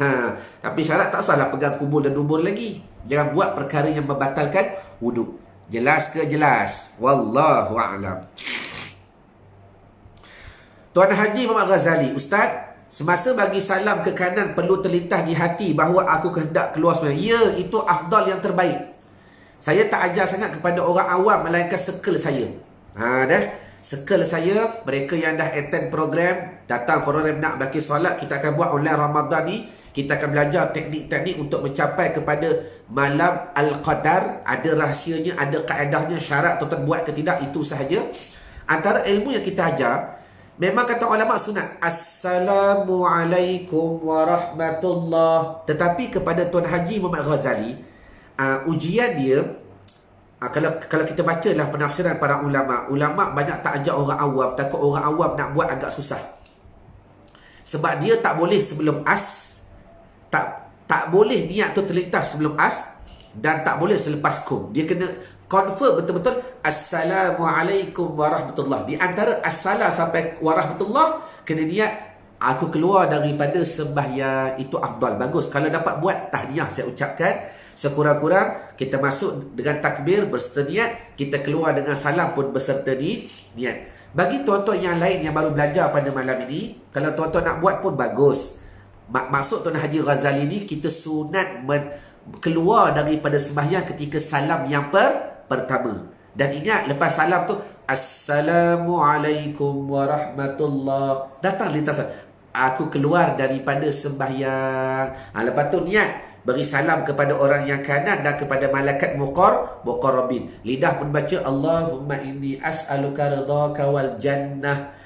Tapi syarat tak usahlah pegang kubur dan dubur lagi. Jangan buat perkara yang membatalkan wuduk. Jelas ke jelas? Wallahu a'lam. Tuan Haji Muhammad Ghazali, Ustaz, semasa bagi salam ke kanan perlu terlintas di hati bahawa aku hendak keluar sebenarnya. Ya, itu afdal yang terbaik. Saya tak ajar sangat kepada orang awam, melainkan circle saya. Circle saya, mereka yang dah attend program, datang program nak baki solat, kita akan buat online Ramadan ni. Kita akan belajar teknik-teknik untuk mencapai kepada malam Al-Qadar. Ada rahsianya, ada kaedahnya, syarat tuan-tuan buat ke tidak, itu sahaja. Antara ilmu yang kita ajar, memang kata ulama sunat, Assalamualaikum warahmatullah. Tetapi kepada Tuan Haji Muhammad Ghazali, ujian dia, kalau kita baca lah penafsiran para ulama banyak tak ajak orang awam, takut orang awam nak buat agak susah. Sebab dia tak boleh sebelum tak tak boleh niat tu terlintas sebelum as dan tak boleh selepas kum. Dia kena confirm betul-betul Assalamualaikum warahmatullahi. Di antara assalam sampai warahmatullah kena niat aku keluar daripada sembahyang, itu afdal, bagus. Kalau dapat buat tahniyah saya ucapkan, sekurang-kurang kita masuk dengan takbir berserta niat, kita keluar dengan salam pun berserta niat. Bagi tuan-tuan yang lain yang baru belajar pada malam ini, kalau tuan-tuan nak buat pun bagus. Maksud Tuan Haji Ghazali ni, kita sunat keluar daripada sembahyang ketika salam yang pertama. Dan ingat, lepas salam tu Assalamualaikum warahmatullahi, datang lintasan aku keluar daripada sembahyang. Lepas tu niat beri salam kepada orang yang kanan dan kepada malaikat muqarrabin. Lidah pun baca Allahumma inni as'aluka ridhaka wal jannah.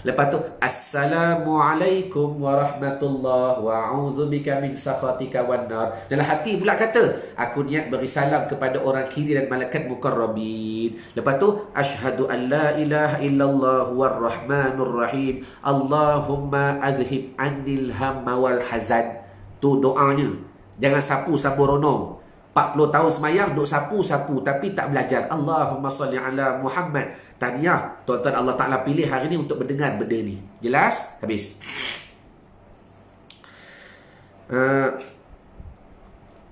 Lepas tu Assalamualaikum warahmatullahi wa a'udzubika min sakhatika wan nar. Dalam hati pula kata aku niat beri salam kepada orang kiri dan malaikat muqarrabin. Lepas tu asyhadu an la ilaha illallah war rahmanur rahim. Allahumma adhhib annil hamma wal hazan. Tu doanya. Jangan sapu-sapu rono. 40 tahun semayang duk sapu-sapu tapi tak belajar. Allahumma salli ala Muhammad. Tahniah, tuan-tuan Allah Ta'ala pilih hari ni untuk mendengar benda ni. Jelas? Habis.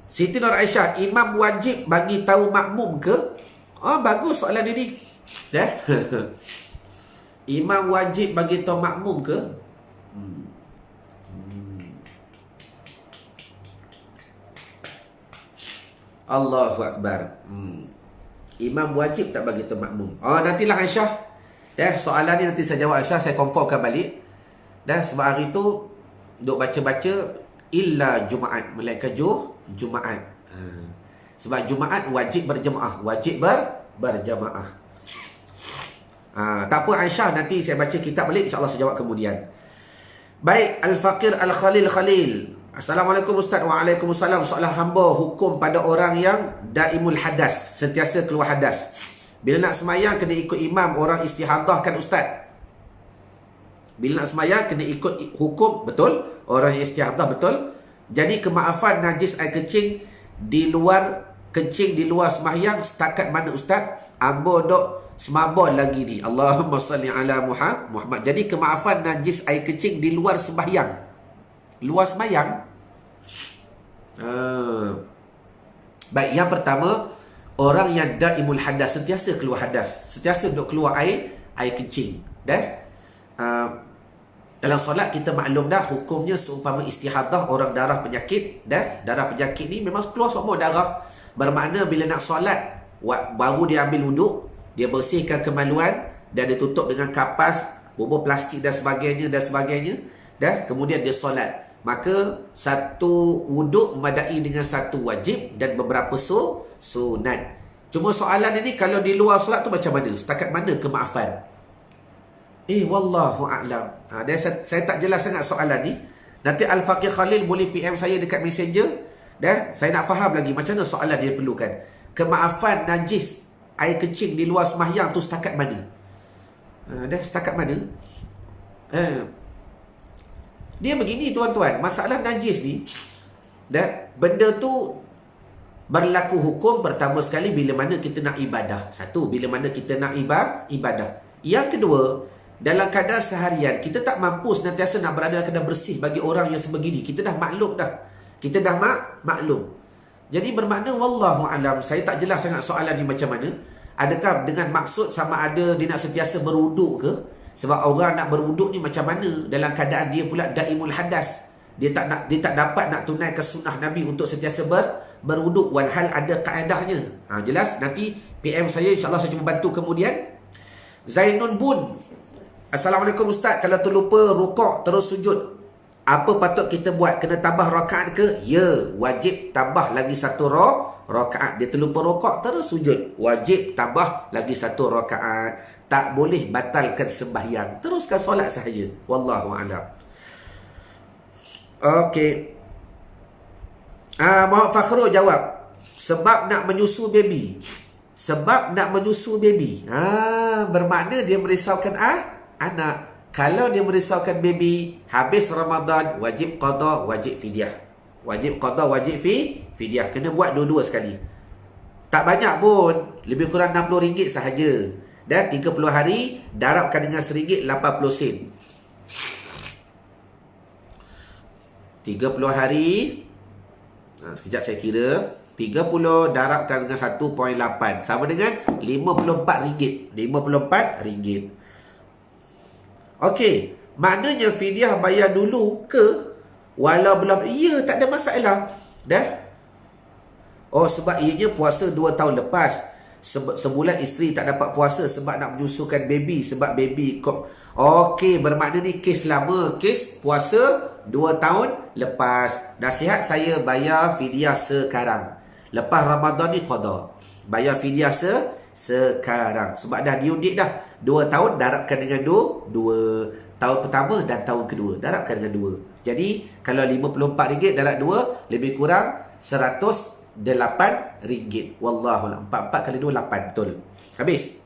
Siti Nur Aisyah, imam wajib bagi tahu makmum ke? Oh, bagus soalan ini. Imam wajib bagi tahu makmum ke? Allahu Akbar. Imam wajib tak bagi tahu makmum. Nantilah Aisyah. Soalan ni nanti saya jawab Aisyah, saya confirmkan balik. Sebab hari tu duk baca-baca illa Jumaat, melainkan Jumaat. Sebab Jumaat wajib berjemaah, wajib berjemaah. Tak apa Aisyah, nanti saya baca kitab balik, insya-Allah saya jawab kemudian. Baik, Al-Faqir Al-Khalil. Assalamualaikum Ustaz. Waalaikumsalam. Soalan hamba, hukum pada orang yang daimul hadas, sentiasa keluar hadas. Bila nak semayang kena ikut imam orang istihadah kan Ustaz? Bila nak semayang kena ikut hukum, betul? Orang yang istihadah, betul? Jadi kemaafan najis air kencing di luar semayang setakat mana Ustaz? Ambo dok semabon lagi ni. Allahumma salli ala Muhammad. Jadi kemaafan najis air kencing di luar sembahyang. Luar semayang. Baik, yang pertama, orang yang daimul hadas, sentiasa keluar hadas, sentiasa duk keluar air kencing. Dalam solat kita maklum dah hukumnya seumpama istihadah, orang darah penyakit. Darah penyakit ni memang keluar semua darah. Bermakna bila nak solat, baru dia ambil wuduk, dia bersihkan kemaluan dan dia tutup dengan kapas, bubur plastik dan sebagainya. Kemudian dia solat. Maka satu wuduk memadai dengan satu wajib dan beberapa sunat. Cuma soalan ini kalau di luar solat tu macam mana? Setakat mana kemaafan? Wallahu a'lam. Saya tak jelas sangat soalan ni. Nanti Al-Faqih Khalil boleh PM saya dekat Messenger dan saya nak faham lagi macam mana soalan dia perlukan. Kemaafan najis air kencing di luar sembahyang tu setakat mana? Setakat mana? Dia begini tuan-tuan, masalah najis ni, benda tu berlaku hukum pertama sekali bila mana kita nak ibadah. Satu, bila mana kita nak ibadah. Yang kedua, dalam keadaan seharian kita tak mampu senantiasa nak berada dalam keadaan bersih bagi orang yang sebegini. Kita dah maklum dah. Maklum. Jadi bermakna wallahu alam, saya tak jelas sangat soalan ni macam mana. Adakah dengan maksud sama ada dia nak sentiasa berwuduk ke? Sebab orang nak berwuduk ni macam mana dalam keadaan dia pula daimul hadas. Dia tak dapat nak tunaikan sunnah Nabi untuk sentiasa berwuduk, walhal ada kaedahnya. Jelas? Nanti PM saya, insya-Allah saya cuba bantu kemudian. Zainun Bun. Assalamualaikum Ustaz, kalau terlupa rukuk terus sujud, apa patut kita buat? Kena tambah rakaat ke? Ya, wajib tambah lagi satu rakaat. Dia terlupa rukuk terus sujud, wajib tambah lagi satu rakaat. Tak boleh batalkan sembahyang. Teruskan solat sahaja. Wallahu a'lam. Okey. Muhammad Fakhrul jawab, sebab nak menyusu baby. Bermakna dia merisaukan anak. Kalau dia merisaukan baby, habis Ramadan, wajib qada, wajib fidyah. Wajib qada, wajib fidyah. Kena buat dua-dua sekali. Tak banyak pun, lebih kurang RM60 sahaja. Dan 30 hari darabkan dengan RM1.80. 30 hari, sekejap saya kira. 30 darabkan dengan 1.8 sama dengan RM54. RM54. Okey, maknanya fidyah bayar dulu ke? Walau belum, ya, tak ada masalah. Dah? Oh, sebab ianya puasa 2 tahun lepas. Sebulan isteri tak dapat puasa sebab nak menyusukan baby. Sebab baby kok. Okey, bermakna ni kes lama. Kes puasa 2 tahun lepas. Nasihat saya, bayar fidyah sekarang. Lepas Ramadan ni qada. Bayar fidyah sekarang. Sebab dah diudik dah. 2 tahun darabkan dengan 2. Tahun pertama dan tahun kedua darabkan dengan 2. Jadi kalau RM54 darab 2, lebih kurang RM108. Wallahualam. 44 kali 2 8. Betul. Habis.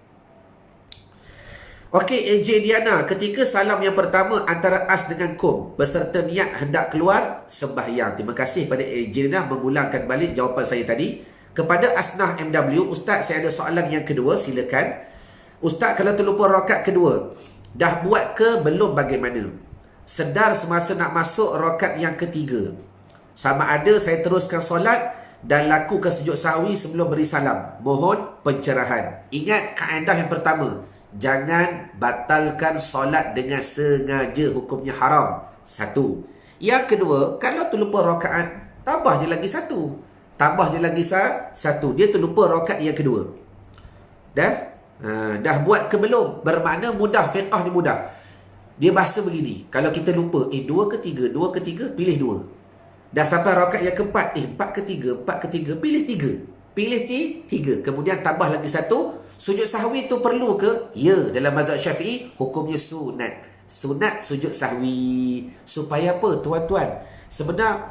Okey, AJ Diana, ketika salam yang pertama antara as dengan kum beserta niat hendak keluar sembahyang. Terima kasih pada AJ Diana mengulangkan balik jawapan saya tadi. Kepada Asnah MW, Ustaz, saya ada soalan yang kedua, silakan. Ustaz, kalau terlupa rakaat kedua, dah buat ke belum, bagaimana? Sedar semasa nak masuk rakaat yang ketiga. Sama ada saya teruskan solat dan lakukan sujud sahwi sebelum beri salam. Mohon pencerahan. Ingat kaedah yang pertama, jangan batalkan solat dengan sengaja, hukumnya haram. 1. Yang kedua, kalau terlupa rakaat, tambah je lagi 1. Tambah je lagi 1. Dia terlupa rakaat yang kedua. Dah buat ke belum? Bermakna mudah, fiqah ni mudah. Dia bahasa begini, kalau kita lupa, 2 ke 3, 2 ke 3, pilih 2. Dah sampai rakaat yang keempat, 4 ke 3, 4 ke 3, pilih 3. Pilih 3. Kemudian tambah lagi 1. Sujud sahwi tu perlu ke? Ya, dalam mazhab Syafi'i, hukumnya sunat. Sunat sujud sahwi. Supaya apa, tuan-tuan? Sebenarnya,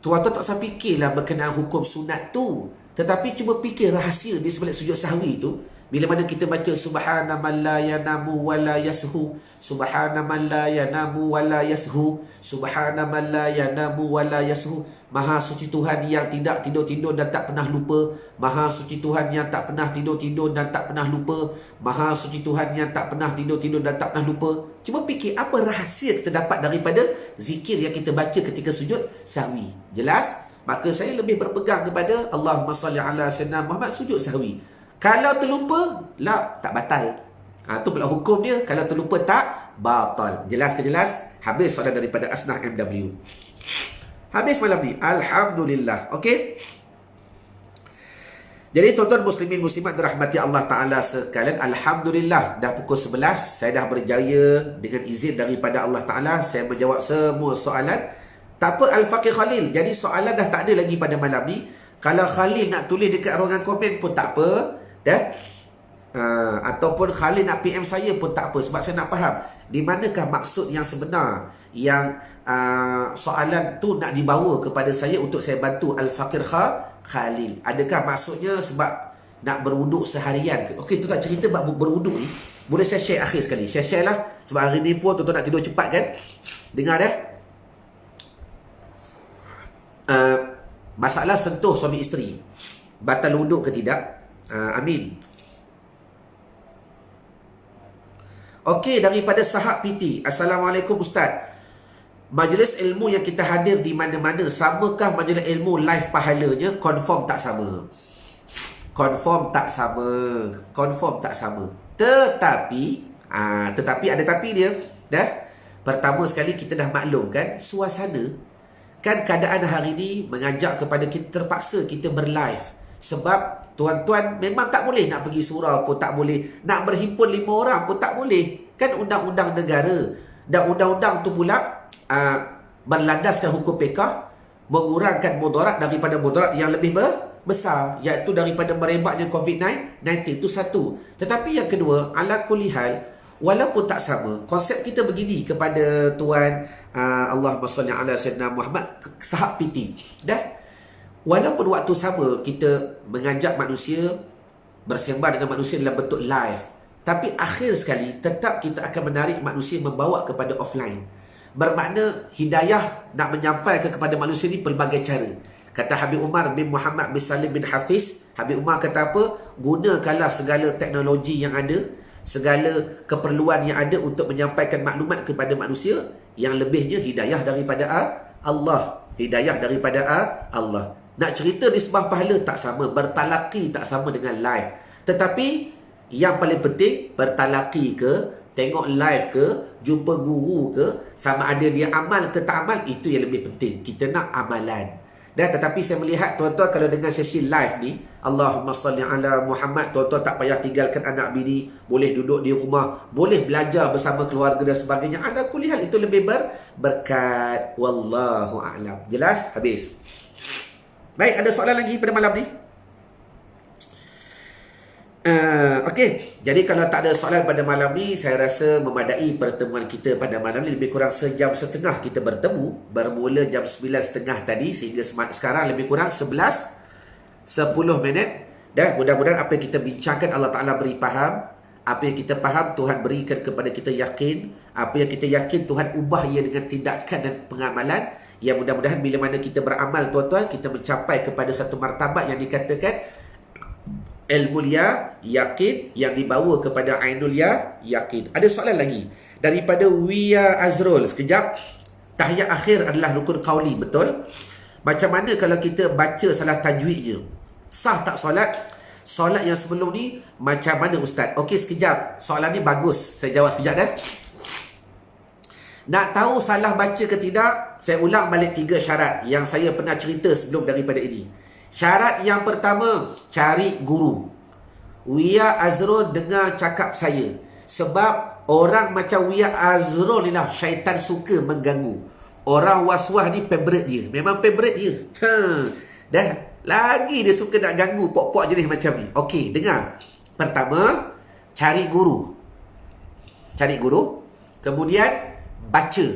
tuan-tuan tak usah fikirlah berkenaan hukum sunat tu. Tetapi cuba fikir rahsia di sebalik sujud sahwi tu. Bila mana kita baca subhana man la yanamu wa la yashu, subhana man la yanamu wa la yashu, subhana man la yanamu wa la yashu. Maha suci Tuhan yang tidak tidur-tidur dan tak pernah lupa. Maha suci Tuhan yang tak pernah tidur-tidur dan tak pernah lupa. Maha suci Tuhan yang tak pernah tidur-tidur dan tak pernah lupa. Cuba fikir apa rahsia kita dapat daripada zikir yang kita baca ketika sujud sahwi. Jelas? Maka saya lebih berpegang kepada Allahumma salli ala sayyidina Muhammad sujud sahwi. Kalau terlupa, tak batal. Itu pula hukum dia. Kalau terlupa, tak batal. Jelas ke jelas? Habis soalan daripada Asnah MW. Habis malam ni. Alhamdulillah. Okey. Jadi tuan-tuan muslimin muslimat dirahmati Allah Ta'ala sekalian. Alhamdulillah. Dah pukul 11. Saya dah berjaya dengan izin daripada Allah Ta'ala. Saya menjawab semua soalan. Tak apa Al-Faqih Khalil. Jadi soalan dah tak ada lagi pada malam ni. Kalau Khalil nak tulis dekat ruangan komen pun tak apa. Ataupun Khalil nak PM saya pun tak apa. Sebab saya nak faham di manakah maksud yang sebenar yang soalan tu nak dibawa kepada saya untuk saya bantu Al-Faqih Khalil. Adakah maksudnya sebab nak berwuduk seharian ke? Okey, tu tak cerita bab berwuduk ni. Boleh saya share akhir sekali. Share lah. Sebab hari ni pun tuan-tuan nak tidur cepat kan. Dengar masalah sentuh suami isteri, batal wuduk ke tidak? Amin. Okey, daripada Sahab PT. Assalamualaikum Ustaz. Majlis ilmu yang kita hadir di mana-mana, samakah majlis ilmu live pahalanya? Confirm tak sama. Confirm tak sama. Confirm tak sama. Tetapi ada tapi dia. Pertama sekali kita dah maklum kan, suasana kan keadaan hari ni mengajak kepada kita terpaksa kita berlive. Sebab tuan-tuan memang tak boleh nak pergi surau pun tak boleh. Nak berhimpun 5 orang pun tak boleh. Kan undang-undang negara. Dan undang-undang tu pula berlandaskan hukum fiqh, mengurangkan mudarat daripada mudarat yang lebih besar, iaitu daripada merebaknya COVID-19 itu satu. Tetapi yang kedua, ala kulli hal, walaupun tak sama, konsep kita begini kepada tuan Allahumma salli ala sayyidina Muhammad, Sahab PT. Walaupun waktu sama kita mengajak manusia bersembah dengan manusia dalam bentuk live, tapi akhir sekali tetap kita akan menarik manusia membawa kepada offline. Bermakna hidayah nak menyampaikan kepada manusia ni pelbagai cara. Kata Habib Umar bin Muhammad bin Salim bin Hafiz, Habib Umar kata apa? Gunakanlah segala teknologi yang ada, segala keperluan yang ada untuk menyampaikan maklumat kepada manusia. Yang lebihnya hidayah daripada Allah. Hidayah daripada Allah. Nak cerita di sebab pahala tak sama, bertalaki tak sama dengan live. Tetapi yang paling penting, bertalaki ke, tengok live ke, jumpa guru ke, sama ada dia amal ke tak amal, itu yang lebih penting. Kita nak amalan. Dan tetapi saya melihat tuan-tuan kalau dengan sesi live ni, Allahumma salli ala Muhammad, tuan-tuan tak payah tinggalkan anak bini, boleh duduk di rumah, boleh belajar bersama keluarga dan sebagainya. Ala kulli hal itu lebih berkat. Wallahu a'lam. Jelas? Habis. Baik, ada soalan lagi pada malam ni? Okey, jadi kalau tak ada soalan pada malam ni, saya rasa memadai pertemuan kita pada malam ni. Lebih kurang sejam setengah kita bertemu. Bermula jam 9.30 tadi sehingga sekarang lebih kurang 11:10 minit. Dan mudah-mudahan apa yang kita bincangkan Allah Ta'ala beri faham. Apa yang kita faham Tuhan berikan kepada kita yakin. Apa yang kita yakin Tuhan ubah ia dengan tindakan dan pengamalan. Yang mudah-mudahan bila mana kita beramal tuan-tuan, kita mencapai kepada satu martabat yang dikatakan ilmu ya yakin, yang dibawa kepada ainul ya yakin. Ada soalan lagi daripada Wia Azrul. Sekejap. Tahiyat akhir adalah rukun qauli, betul? Macam mana kalau kita baca salah tajwidnya? Sah tak solat? Solat yang sebelum ni macam mana ustaz? Okey, sekejap. Soalan ni bagus. Saya jawab sekejap dan nak tahu salah baca ke tidak, saya ulang balik 3 syarat yang saya pernah cerita sebelum daripada ini. Syarat yang pertama, cari guru. Wia Azrul dengar cakap saya. Sebab orang macam Wia Azrul ni lah, syaitan suka mengganggu. Orang was-was ni favorite dia. Memang favorite dia. Dan lagi dia suka nak ganggu pok-pok jenis macam ni. Okey, dengar. Pertama, cari guru. Cari guru. Kemudian, baca.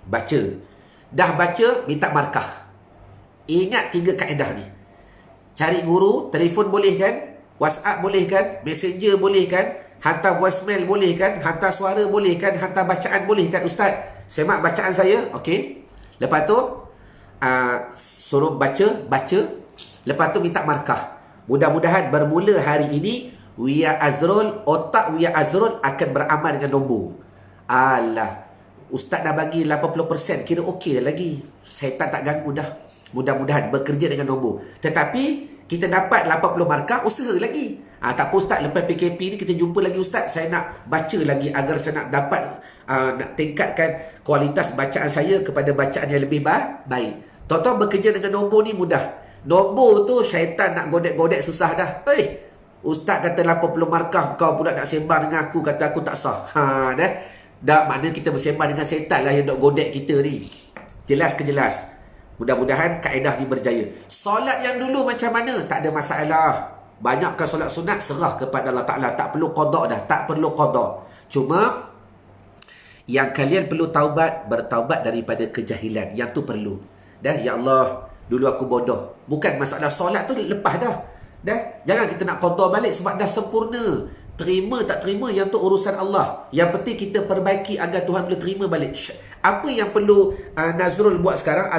Baca. Dah baca, minta markah. Ingat 3 kaedah ni. Cari guru, telefon boleh kan? WhatsApp boleh kan? Messenger boleh kan? Hantar voicemail boleh kan? Hantar suara boleh kan? Hantar bacaan boleh kan ustaz? Semak bacaan saya. Okey. Lepas tu suruh baca. Lepas tu minta markah. Mudah-mudahan bermula hari ini Wia Azrul, otak Wia Azrul akan beramal dengan nombor. Alah, ustaz dah bagi 80%, kira okey dah lagi. Syaitan tak ganggu dah. Mudah-mudahan bekerja dengan nombor. Tetapi kita dapat 80 markah, usaha lagi. Tak apa ustaz, lepas PKP ni kita jumpa lagi ustaz. Saya nak baca lagi agar saya nak dapat nak tingkatkan kualitas bacaan saya kepada bacaan yang lebih baik. Tuan-tuan bekerja dengan nombor ni mudah. Nombor tu syaitan nak godek-godek susah dah. Ustaz kata 80 markah, kau pula nak sembang dengan aku, kata aku tak sah. Dah makna kita bersembang dengan syaitan lah yang nak godek kita ni. Jelas ke jelas? Mudah-mudahan kaedah ni berjaya. Solat yang dulu macam mana? Tak ada masalah. Banyakkan solat sunat, serah kepada Allah Ta'ala. Tak perlu qada dah. Tak perlu qada. Cuma yang kalian perlu taubat, bertaubat daripada kejahilan. Yang tu perlu. Ya Allah, dulu aku bodoh. Bukan masalah solat tu lepas dah. Jangan kita nak qada balik sebab dah sempurna. Terima tak terima, yang tu urusan Allah. Yang penting kita perbaiki agar Tuhan boleh terima balik. Apa yang perlu Azrul buat sekarang,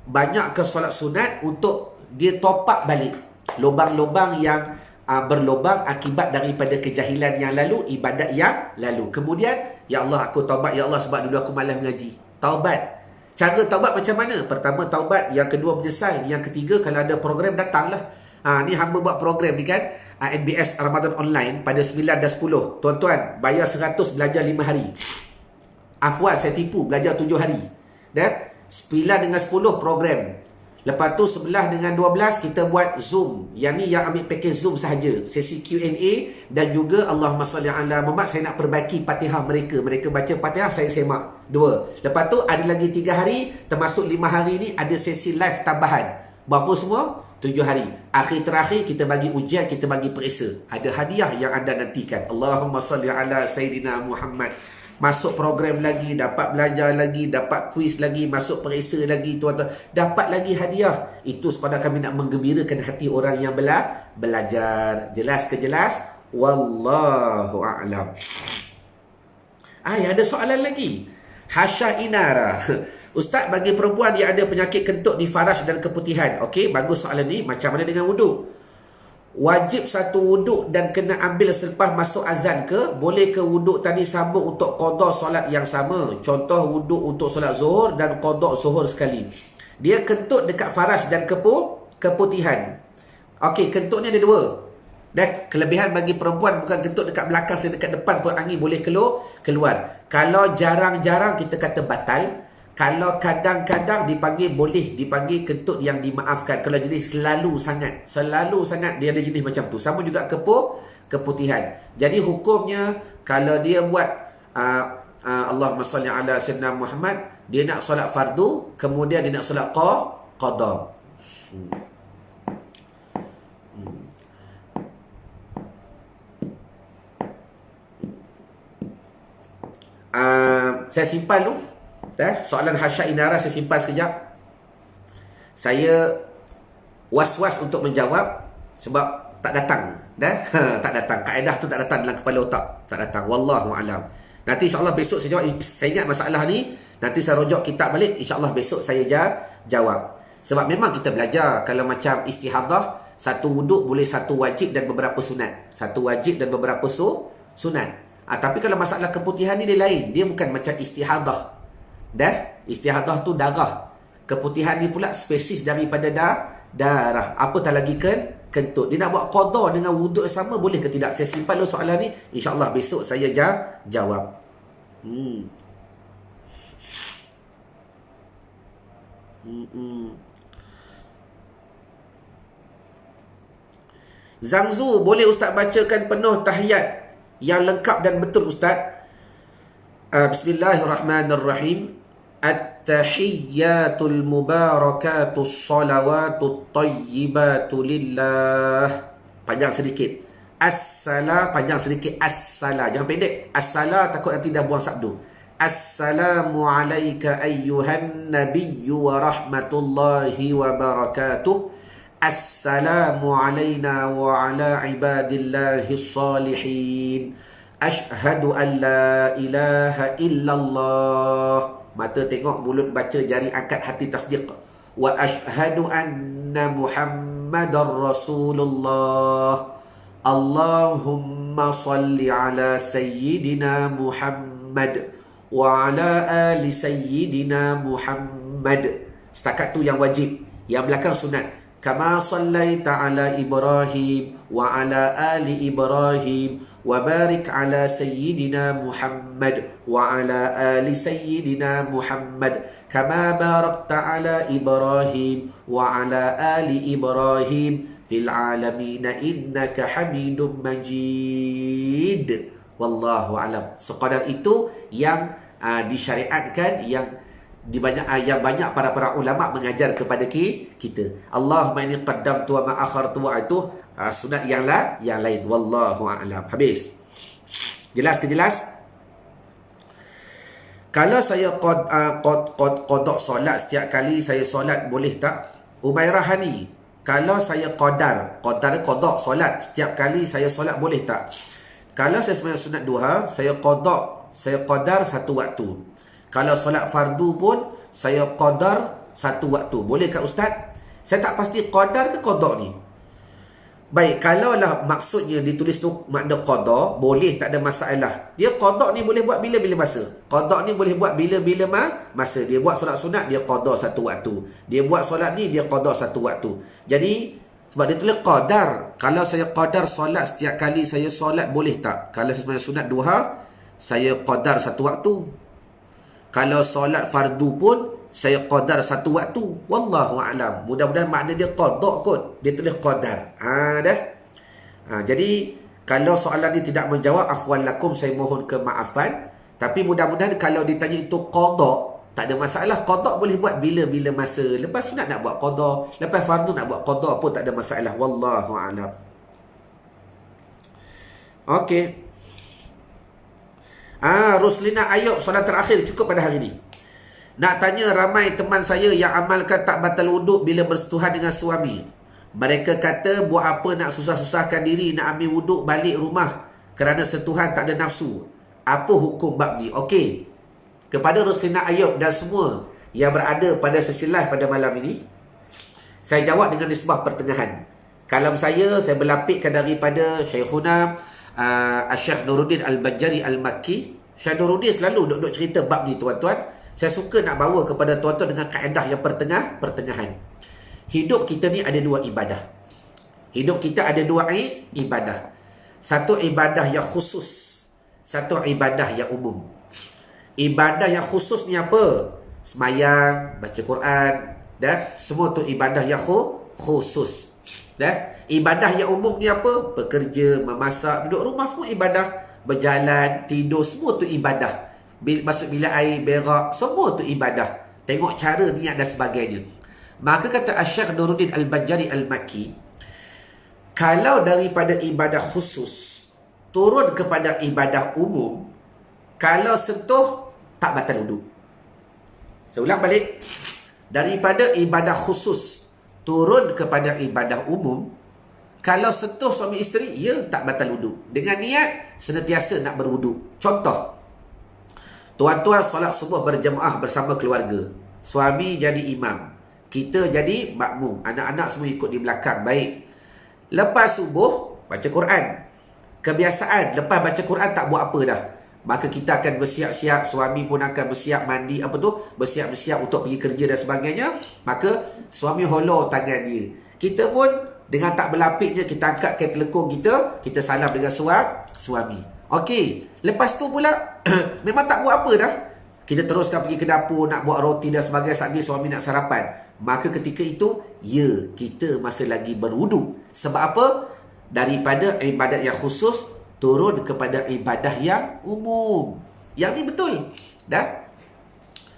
banyak ke solat sunat untuk dia top up balik lubang-lubang yang berlubang akibat daripada kejahilan yang lalu, ibadat yang lalu. Kemudian, ya Allah aku taubat, ya Allah sebab dulu aku malas mengaji. Taubat. Cara taubat macam mana? Pertama taubat, yang kedua menyesal, yang ketiga kalau ada program datanglah. Ni hamba buat program ni kan, NBS Ramadan Online pada 9 dan 10. Tuan-tuan, bayar 100 belajar 5 hari. Afwan, saya tipu, belajar 7 hari. 9 dengan 10 program. Lepas tu 11 dengan 12 kita buat Zoom. Yang ni yang ambil package Zoom sahaja. Sesi Q&A dan juga Allahumma salli ala Muhammad. Saya nak perbaiki Fatihah mereka. Mereka baca Fatihah, saya semak. 2. Lepas tu ada lagi 3 hari, termasuk 5 hari ni ada sesi live tambahan. Berapa semua? 7 hari. Akhir terakhir kita bagi ujian, kita bagi periksa. Ada hadiah yang anda nantikan. Allahumma salli ala Sayyidina Muhammad. Masuk program lagi, dapat belajar lagi, dapat kuis lagi, masuk periksa lagi, tuan-tuan. Dapat lagi hadiah. Itu sekadar kami nak menggembirakan hati orang yang belajar. Jelas ke jelas? Wallahu a'lam. Ada soalan lagi. Hasya inara. Ustaz, bagi perempuan yang ada penyakit kentut di faras dan keputihan. Okey, bagus soalan ni. Macam mana dengan wuduk? Wajib satu wuduk dan kena ambil selepas masuk azan ke? Boleh ke wuduk tadi sambung untuk qada solat yang sama? Contoh wuduk untuk solat zuhur dan qada zuhur sekali. Dia kentut dekat faras dan keputihan. Okey, kentut ni ada dua. Dan kelebihan bagi perempuan bukan kentut dekat belakang, dekat depan pun angin boleh keluar. Kalau jarang-jarang kita kata batal. Kalau kadang-kadang boleh dipanggil kentut yang dimaafkan. Kalau jenis selalu sangat dia ada jenis macam tu. Sama juga keputihan. Jadi hukumnya kalau dia buat Allahumma salli ala sayyidina Muhammad, dia nak solat fardu, kemudian dia nak solat qada. Saya simpan dulu. Soalan hasya inara saya simpan sekejap. Saya was-was untuk menjawab sebab tak datang. Tak datang. Kaedah tu tak datang dalam kepala otak. Tak datang. Wallahu alam. Nanti insyaAllah besok saya jawab. Saya ingat masalah ni, nanti saya rujuk kitab balik. InsyaAllah besok saya jawab. Sebab memang kita belajar kalau macam istihadah, satu wuduk boleh satu wajib dan beberapa sunat. Satu wajib dan beberapa sunat. Tapi kalau masalah keputihan ni dia lain. Dia bukan macam istihadah. Istihadah tu darah. Keputihan ni pula spesies daripada darah. Apatah lagi kentut. Dia nak buat qada dengan wuduk sama, boleh ke tidak? Saya simpan dulu soalan ni. InsyaAllah besok saya jawab. Zangzu, boleh Ustaz bacakan penuh tahiyat yang lengkap dan betul Ustaz? Bismillahirrahmanirrahim. At-tahiyyatul mubarakatus salawatut tayyibatu lillah. Panjang sedikit. As-salah, panjang sedikit. As-salah, jangan pendek. As-salah takut nanti dah buang sabdu. Assalamu alayka ayyuhan nabiyyu wa rahmatullahi wa barakatuh. Assalamu alayna wa ala ibadillahi salihin. Ashhadu an la ilaha illallah. Mata tengok, mulut baca, jari angkat, hati tasdiq. Wa ashhadu anna Muhammadar Rasulullah. Allahumma salli ala Sayyidina Muhammad wa ala ali Sayyidina Muhammad. Setakat tu yang wajib. Yang belakang sunat. Kama sallaita ala Ibrahim wa ala ali Ibrahim wa barik ala Sayyidina Muhammad wa ala ali Sayyidina Muhammad kama barakta ala Ibrahim wa ala ali Ibrahim fil alamin innaka Hamidum Majid. Wallahu alam. Sekadar itu yang disyariatkan, yang banyak para ulama mengajar kepada kita. Allahumma inni qaddamtu wa ma akhartu wa itu sunat yang lain. Wallahu a'lam. Habis. Jelas ke jelas? Kalau saya qada solat setiap kali saya solat, boleh tak? Umairah Hani, kalau saya qada solat setiap kali saya solat, boleh tak? Kalau saya sembahyang sunat duha, saya qadar satu waktu. Kalau solat fardu pun saya qadar satu waktu. Boleh tak Ustaz? Saya tak pasti qadar ke qada ni. Baik, kalaulah maksudnya ditulis tu makna qada, boleh, tak ada masalah. Dia qada ni boleh buat bila-bila masa. Qada ni boleh buat bila-bila masa. Dia buat solat sunat, dia qada satu waktu. Dia buat solat ni, dia qada satu waktu. Jadi sebab dia tulis qadar. Kalau saya qadar solat setiap kali saya solat, boleh tak? Kalau saya sunat duha, saya qadar satu waktu. Kalau solat fardu pun saya qadar satu waktu. Wallahu a'lam. Mudah-mudahan makna dia qada kot. Dia tulis qadar. Jadi kalau soalan ni tidak menjawab, afwan lakum, saya mohon kemaafan. Tapi mudah-mudahan kalau ditanya itu qada, tak ada masalah. Qada boleh buat bila-bila masa. Lepas sunat nak buat qada, lepas fardu nak buat qada pun tak ada masalah. Wallahu a'lam. Okey. Ruslina Ayub, solat terakhir cukup pada hari ini. Nak tanya, ramai teman saya yang amalkan tak batal wuduk bila bersentuhan dengan suami. Mereka kata buat apa nak susah-susahkan diri nak ambil wuduk balik rumah kerana sentuhan tak ada nafsu. Apa hukum bab ni? Okey. Kepada Roslina Ayub dan semua yang berada pada sesi live pada malam ini, saya jawab dengan nisbah pertengahan. Kalam saya berlapikkan daripada Syekhuna Syekh Nuruddin Al-Banjari Al-Makki. Syekh Nuruddin selalu duduk cerita bab ni tuan-tuan. Saya suka nak bawa kepada tuan-tuan dengan kaedah yang pertengahan. Hidup kita ni ada dua ibadah. Hidup kita ada dua ibadah. Satu ibadah yang khusus, satu ibadah yang umum. Ibadah yang khusus ni apa? Semayang, baca Quran, dan semua tu ibadah yang khusus. Dan ibadah yang umum ni apa? Bekerja, memasak, duduk rumah, semua ibadah. Berjalan, tidur, semua tu ibadah. Masuk bilik air, berak, semua tu ibadah. Tengok cara, niat dan sebagainya. Maka kata Syekh Nuruddin Al-Banjari Al-Makki, kalau daripada ibadah khusus turun kepada ibadah umum, kalau sentuh tak batal wuduk. Saya ulang balik. Daripada ibadah khusus turun kepada ibadah umum, kalau sentuh suami isteri, ya tak batal wuduk. Dengan niat senantiasa nak berwuduk. Contoh, tuan-tuan solat subuh berjemaah bersama keluarga. Suami jadi imam, kita jadi makmum, anak-anak semua ikut di belakang. Baik. Lepas subuh baca Quran. Kebiasaan lepas baca Quran tak buat apa dah. Maka kita akan bersiap-siap, suami pun akan bersiap mandi, bersiap-siap untuk pergi kerja dan sebagainya. Maka suami holor tangan dia. Kita pun dengan tak berlapiknya, kita angkat ke telekung kita salam dengan suami. Okey, lepas tu pula memang tak buat apa dah. Kita teruskan pergi ke dapur nak buat roti dan sebagainya sambil suami nak sarapan. Maka ketika itu, ya, kita masih lagi berwuduk. Sebab apa? Daripada ibadat yang khusus turun kepada ibadah yang umum. Yang ni betul. Dah.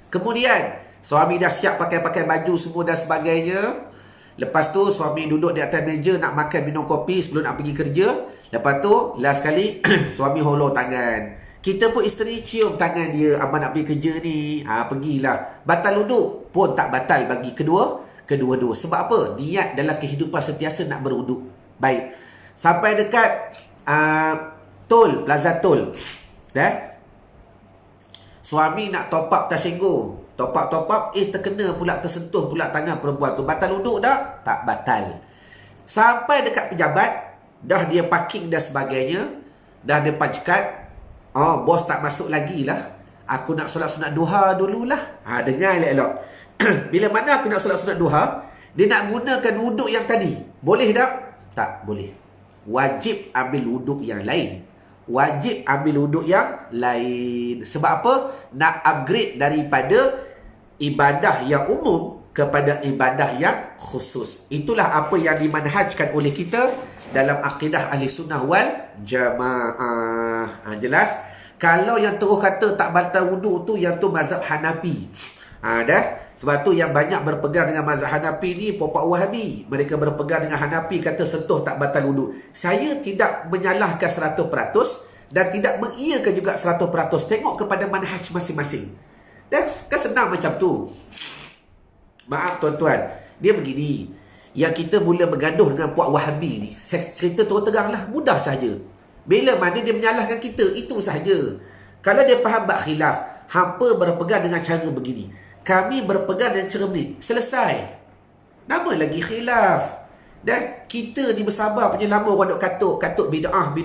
Kemudian suami dah siap pakai baju semua dan sebagainya. Lepas tu suami duduk di atas meja nak makan minum kopi sebelum nak pergi kerja. Lepas tu last sekali suami holor tangan. Kita pun isteri cium tangan dia, abang nak pergi kerja ni, pergilah. Batal wuduk pun tak batal bagi kedua-dua. Sebab apa? Niat dalam kehidupan sentiasa nak berwuduk. Baik. Sampai dekat Tol, Plaza Tol. Suami nak top up Tashengo. Top up, terkena pula, tersentuh pula tangan perempuan tu. Batal wuduk tak? Tak batal. Sampai dekat pejabat, dah dia parking dan sebagainya, dah depan cekat. Bos tak masuk lagi lah. Aku nak solat sunat duha dululah. Dengar elok-elok. Bila mana aku nak solat sunat duha, dia nak gunakan wuduk yang tadi. Boleh tak? Tak boleh. Wajib ambil wuduk yang lain. Sebab apa? Nak upgrade daripada ibadah yang umum kepada ibadah yang khusus. Itulah apa yang dimanhajkan oleh kita dalam akidah ahli sunnah wal jamaah. Jelas? Kalau yang terus kata tak batal wuduk tu, yang tu mazhab Hanafi. Sebab tu yang banyak berpegang dengan mazhab Hanafi ni puak-puak Wahabi. Mereka berpegang dengan Hanafi, kata sentuh tak batal wuduk. Saya tidak menyalahkan 100% dan tidak mengiyakan juga 100%. Tengok kepada manhaj masing-masing. Kan senang macam tu. Maaf tuan-tuan, dia begini. Yang kita mula bergaduh dengan puak Wahabi ni, saya cerita terus terang lah, mudah saja. Bila mana dia menyalahkan kita, itu sahaja. Kalau dia faham bab khilaf, hampa berpegang dengan cara begini, kami berpegang dengan cara ni, selesai. Nama lagi khilaf. Dan kita ni bersabar punya lama orang duk katuk bid'ah.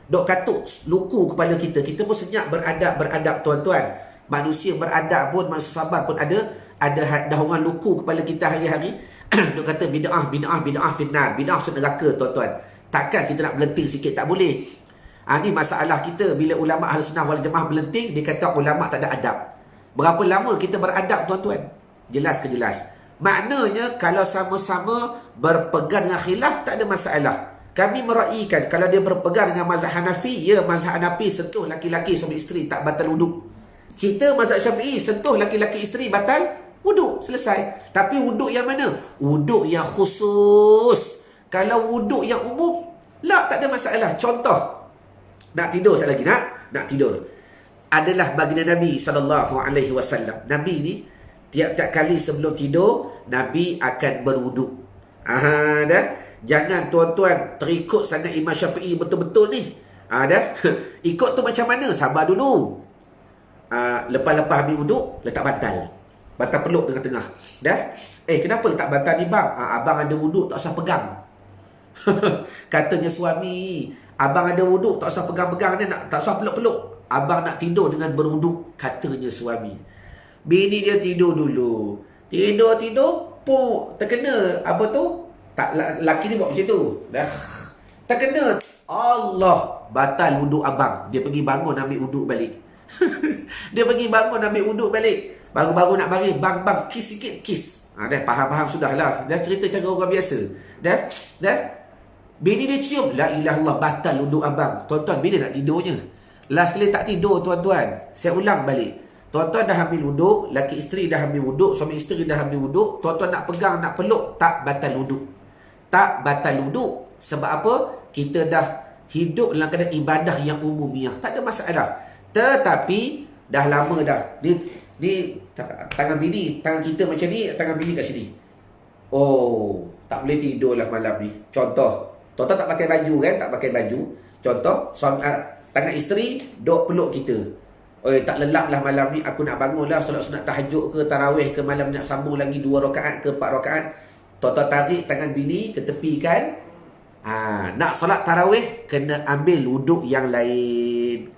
Duk katuk luku kepala kita. Kita pun senyap beradab tuan-tuan. Manusia beradab pun, manusia sabar pun ada dah orang luku kepala kita hari-hari. Duk kata bid'ah finnar. Bid'ah masuk neraka tuan-tuan. Takkan kita nak melenting sikit? Tak boleh. Ni masalah kita. Bila ulama ahli sunnah wal jamaah melenting, dia kata ulama tak ada adab. Berapa lama kita beradab tuan-tuan? Jelas ke jelas? Maknanya kalau sama-sama berpegang dengan khilaf, tak ada masalah. Kami meraihkan kalau dia berpegang dengan mazhab Hanafi, ya mazhab Hanafi sentuh laki-laki suami isteri tak batal wuduk. Kita mazhab Syafi'i sentuh laki-laki isteri batal wuduk. Selesai. Tapi wuduk yang mana? Wuduk yang khusus. Kalau wuduk yang umum, tak ada masalah. Contoh, nak tidur sekali lagi, nak tidur. Adalah baginda Nabi SAW. Nabi ni tiap-tiap kali sebelum tidur, Nabi akan berwuduk. Jangan tuan-tuan terikut sangat Imam Syafi'i betul-betul ni. Dah. Ikut tu macam mana? Sabar dulu. Lepas-lepas ambil wuduk, letak bantal. Bantal peluk tengah-tengah. Dah. Kenapa letak bantal ni bang? Abang ada wuduk, tak usah pegang. Katanya suami, abang ada wuduk, tak usah pegang-pegang dia, tak usah peluk-peluk. Abang nak tidur dengan berwuduk, katanya suami. Bini dia tidur dulu. Tidur, terkena apa tu? Tak, laki dia buat macam tu. Dah. Terkena. Allah, batal wuduk abang. Dia pergi bangun ambil wuduk balik. Dia pergi bangun ambil wuduk balik. Baru-baru nak baring, bang, kiss sikit, kiss. Dah, faham-faham sudahlah. Dah cerita cara orang biasa. Dah. Bini dia cium, la ilaha illallah, batal wuduk abang. Tuan-tuan, bila nak tidurnya? Last kali tak tidur, tuan-tuan. Saya ulang balik. Tuan-tuan dah ambil wuduk, laki isteri dah ambil wuduk, suami isteri dah ambil wuduk, tuan-tuan nak pegang, nak peluk, tak batal wuduk. Tak batal wuduk. Sebab apa? Kita dah hidup dalam keadaan ibadah yang umumiah. Tak ada masalah. Tetapi dah lama dah. Ni tangan bini, tangan kita macam ni, tangan bini kat sini. Oh, tak boleh tidur lah malam ni. Contoh, tuan-tuan tak pakai baju kan? Tak pakai baju. Contoh, tangan isteri duk peluk kita. Tak lelap lah malam ni, aku nak bangun lah solat sunat tahajud ke tarawih ke, malam nak sambung lagi 2 rakaat ke 4 rakaat. Tuan-tuan tarik tangan bini ke tepi kan. Nak solat tarawih, kena ambil wuduk yang lain.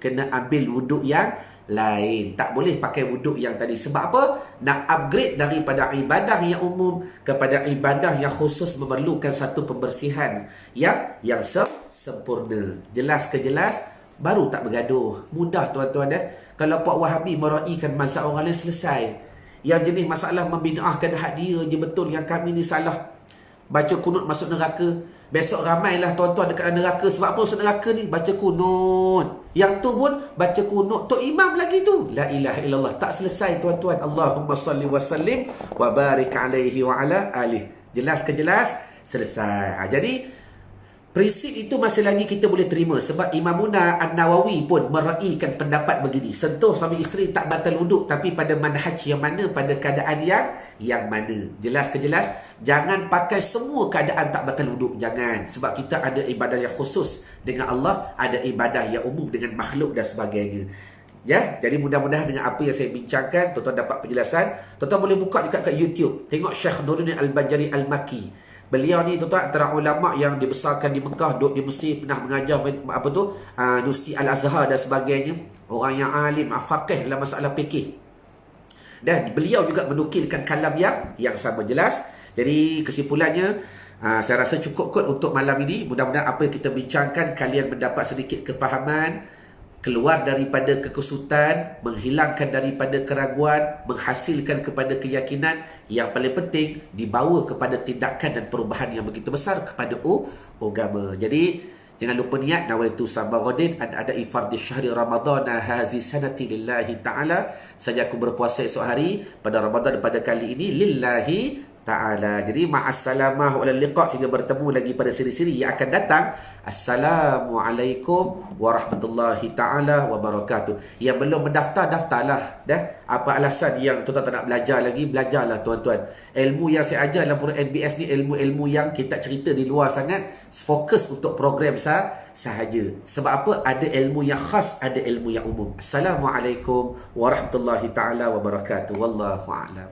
Tak boleh pakai wuduk yang tadi. Sebab apa? Nak upgrade daripada ibadah yang umum kepada ibadah yang khusus, memerlukan satu pembersihan yang sempurna. Jelas ke jelas? Baru tak bergaduh. Mudah tuan-tuan dah. Kalau Pak Wahabi meraikan mazhab orang lain, selesai. Yang jenis masalah membid'ahkan hak dia je betul, yang kami ni salah. Baca kunut masuk neraka. Besok ramailah tuan-tuan dekat neraka. Sebab apa masuk neraka ni? Baca kunut. Yang tu pun baca kunut. Tok Imam lagi tu. La ilaha illallah. Tak selesai tuan-tuan. Allahumma salli wa sallim wa barik alaihi wa ala alih. Jelas ke jelas? Selesai. Jadi prinsip itu masih lagi kita boleh terima. Sebab Imamuna An-Nawawi pun meraikan pendapat begini. Sentuh suami isteri tak batal wuduk, tapi pada manhaj yang mana, pada keadaan yang mana. Jelas ke jelas? Jangan pakai semua keadaan tak batal wuduk. Jangan. Sebab kita ada ibadah yang khusus dengan Allah, ada ibadah yang umum dengan makhluk dan sebagainya. Ya, jadi mudah-mudahan dengan apa yang saya bincangkan, tuan-tuan dapat penjelasan. Tuan-tuan boleh buka dekat kat YouTube. Tengok Syekh Nuruddin Al-Banjari Al-Maki. Beliau ni tuan-tuan antara ulama yang dibesarkan di Mekah, duduk di Mesir, pernah mengajar Universiti Al-Azhar dan sebagainya. Orang yang alim, faqih dalam masalah fikih. Dan beliau juga menukilkan kalam yang sama. Jelas? Jadi kesimpulannya, saya rasa cukup kot untuk malam ini. Mudah-mudahan apa yang kita bincangkan, kalian mendapat sedikit kefahaman, keluar daripada kekusutan, menghilangkan daripada keraguan, menghasilkan kepada keyakinan. Yang paling penting, dibawa kepada tindakan dan perubahan yang begitu besar kepada agama. Jadi jangan lupa niat nawaitu Sabaruddin ada ifardhi syahri Ramadan hazi sanati lillahi ta'ala. Saja aku berpuasa esok hari pada Ramadan pada kali ini lillahi ta'ala. Jadi ma'assalamah wa liqa, sehingga bertemu lagi pada siri-siri yang akan datang. Assalamualaikum warahmatullahi ta'ala wabarakatuh. Yang belum mendaftar, daftarlah. Apa alasan yang tuan-tuan tak nak belajar lagi? Belajarlah tuan-tuan. Ilmu yang saya ajar dalam program NBS ni, ilmu-ilmu yang kita cerita di luar sangat. Fokus untuk program sahaja. Sebab apa? Ada ilmu yang khas, ada ilmu yang umum. Assalamualaikum warahmatullahi ta'ala wabarakatuh. Wallahu a'lam.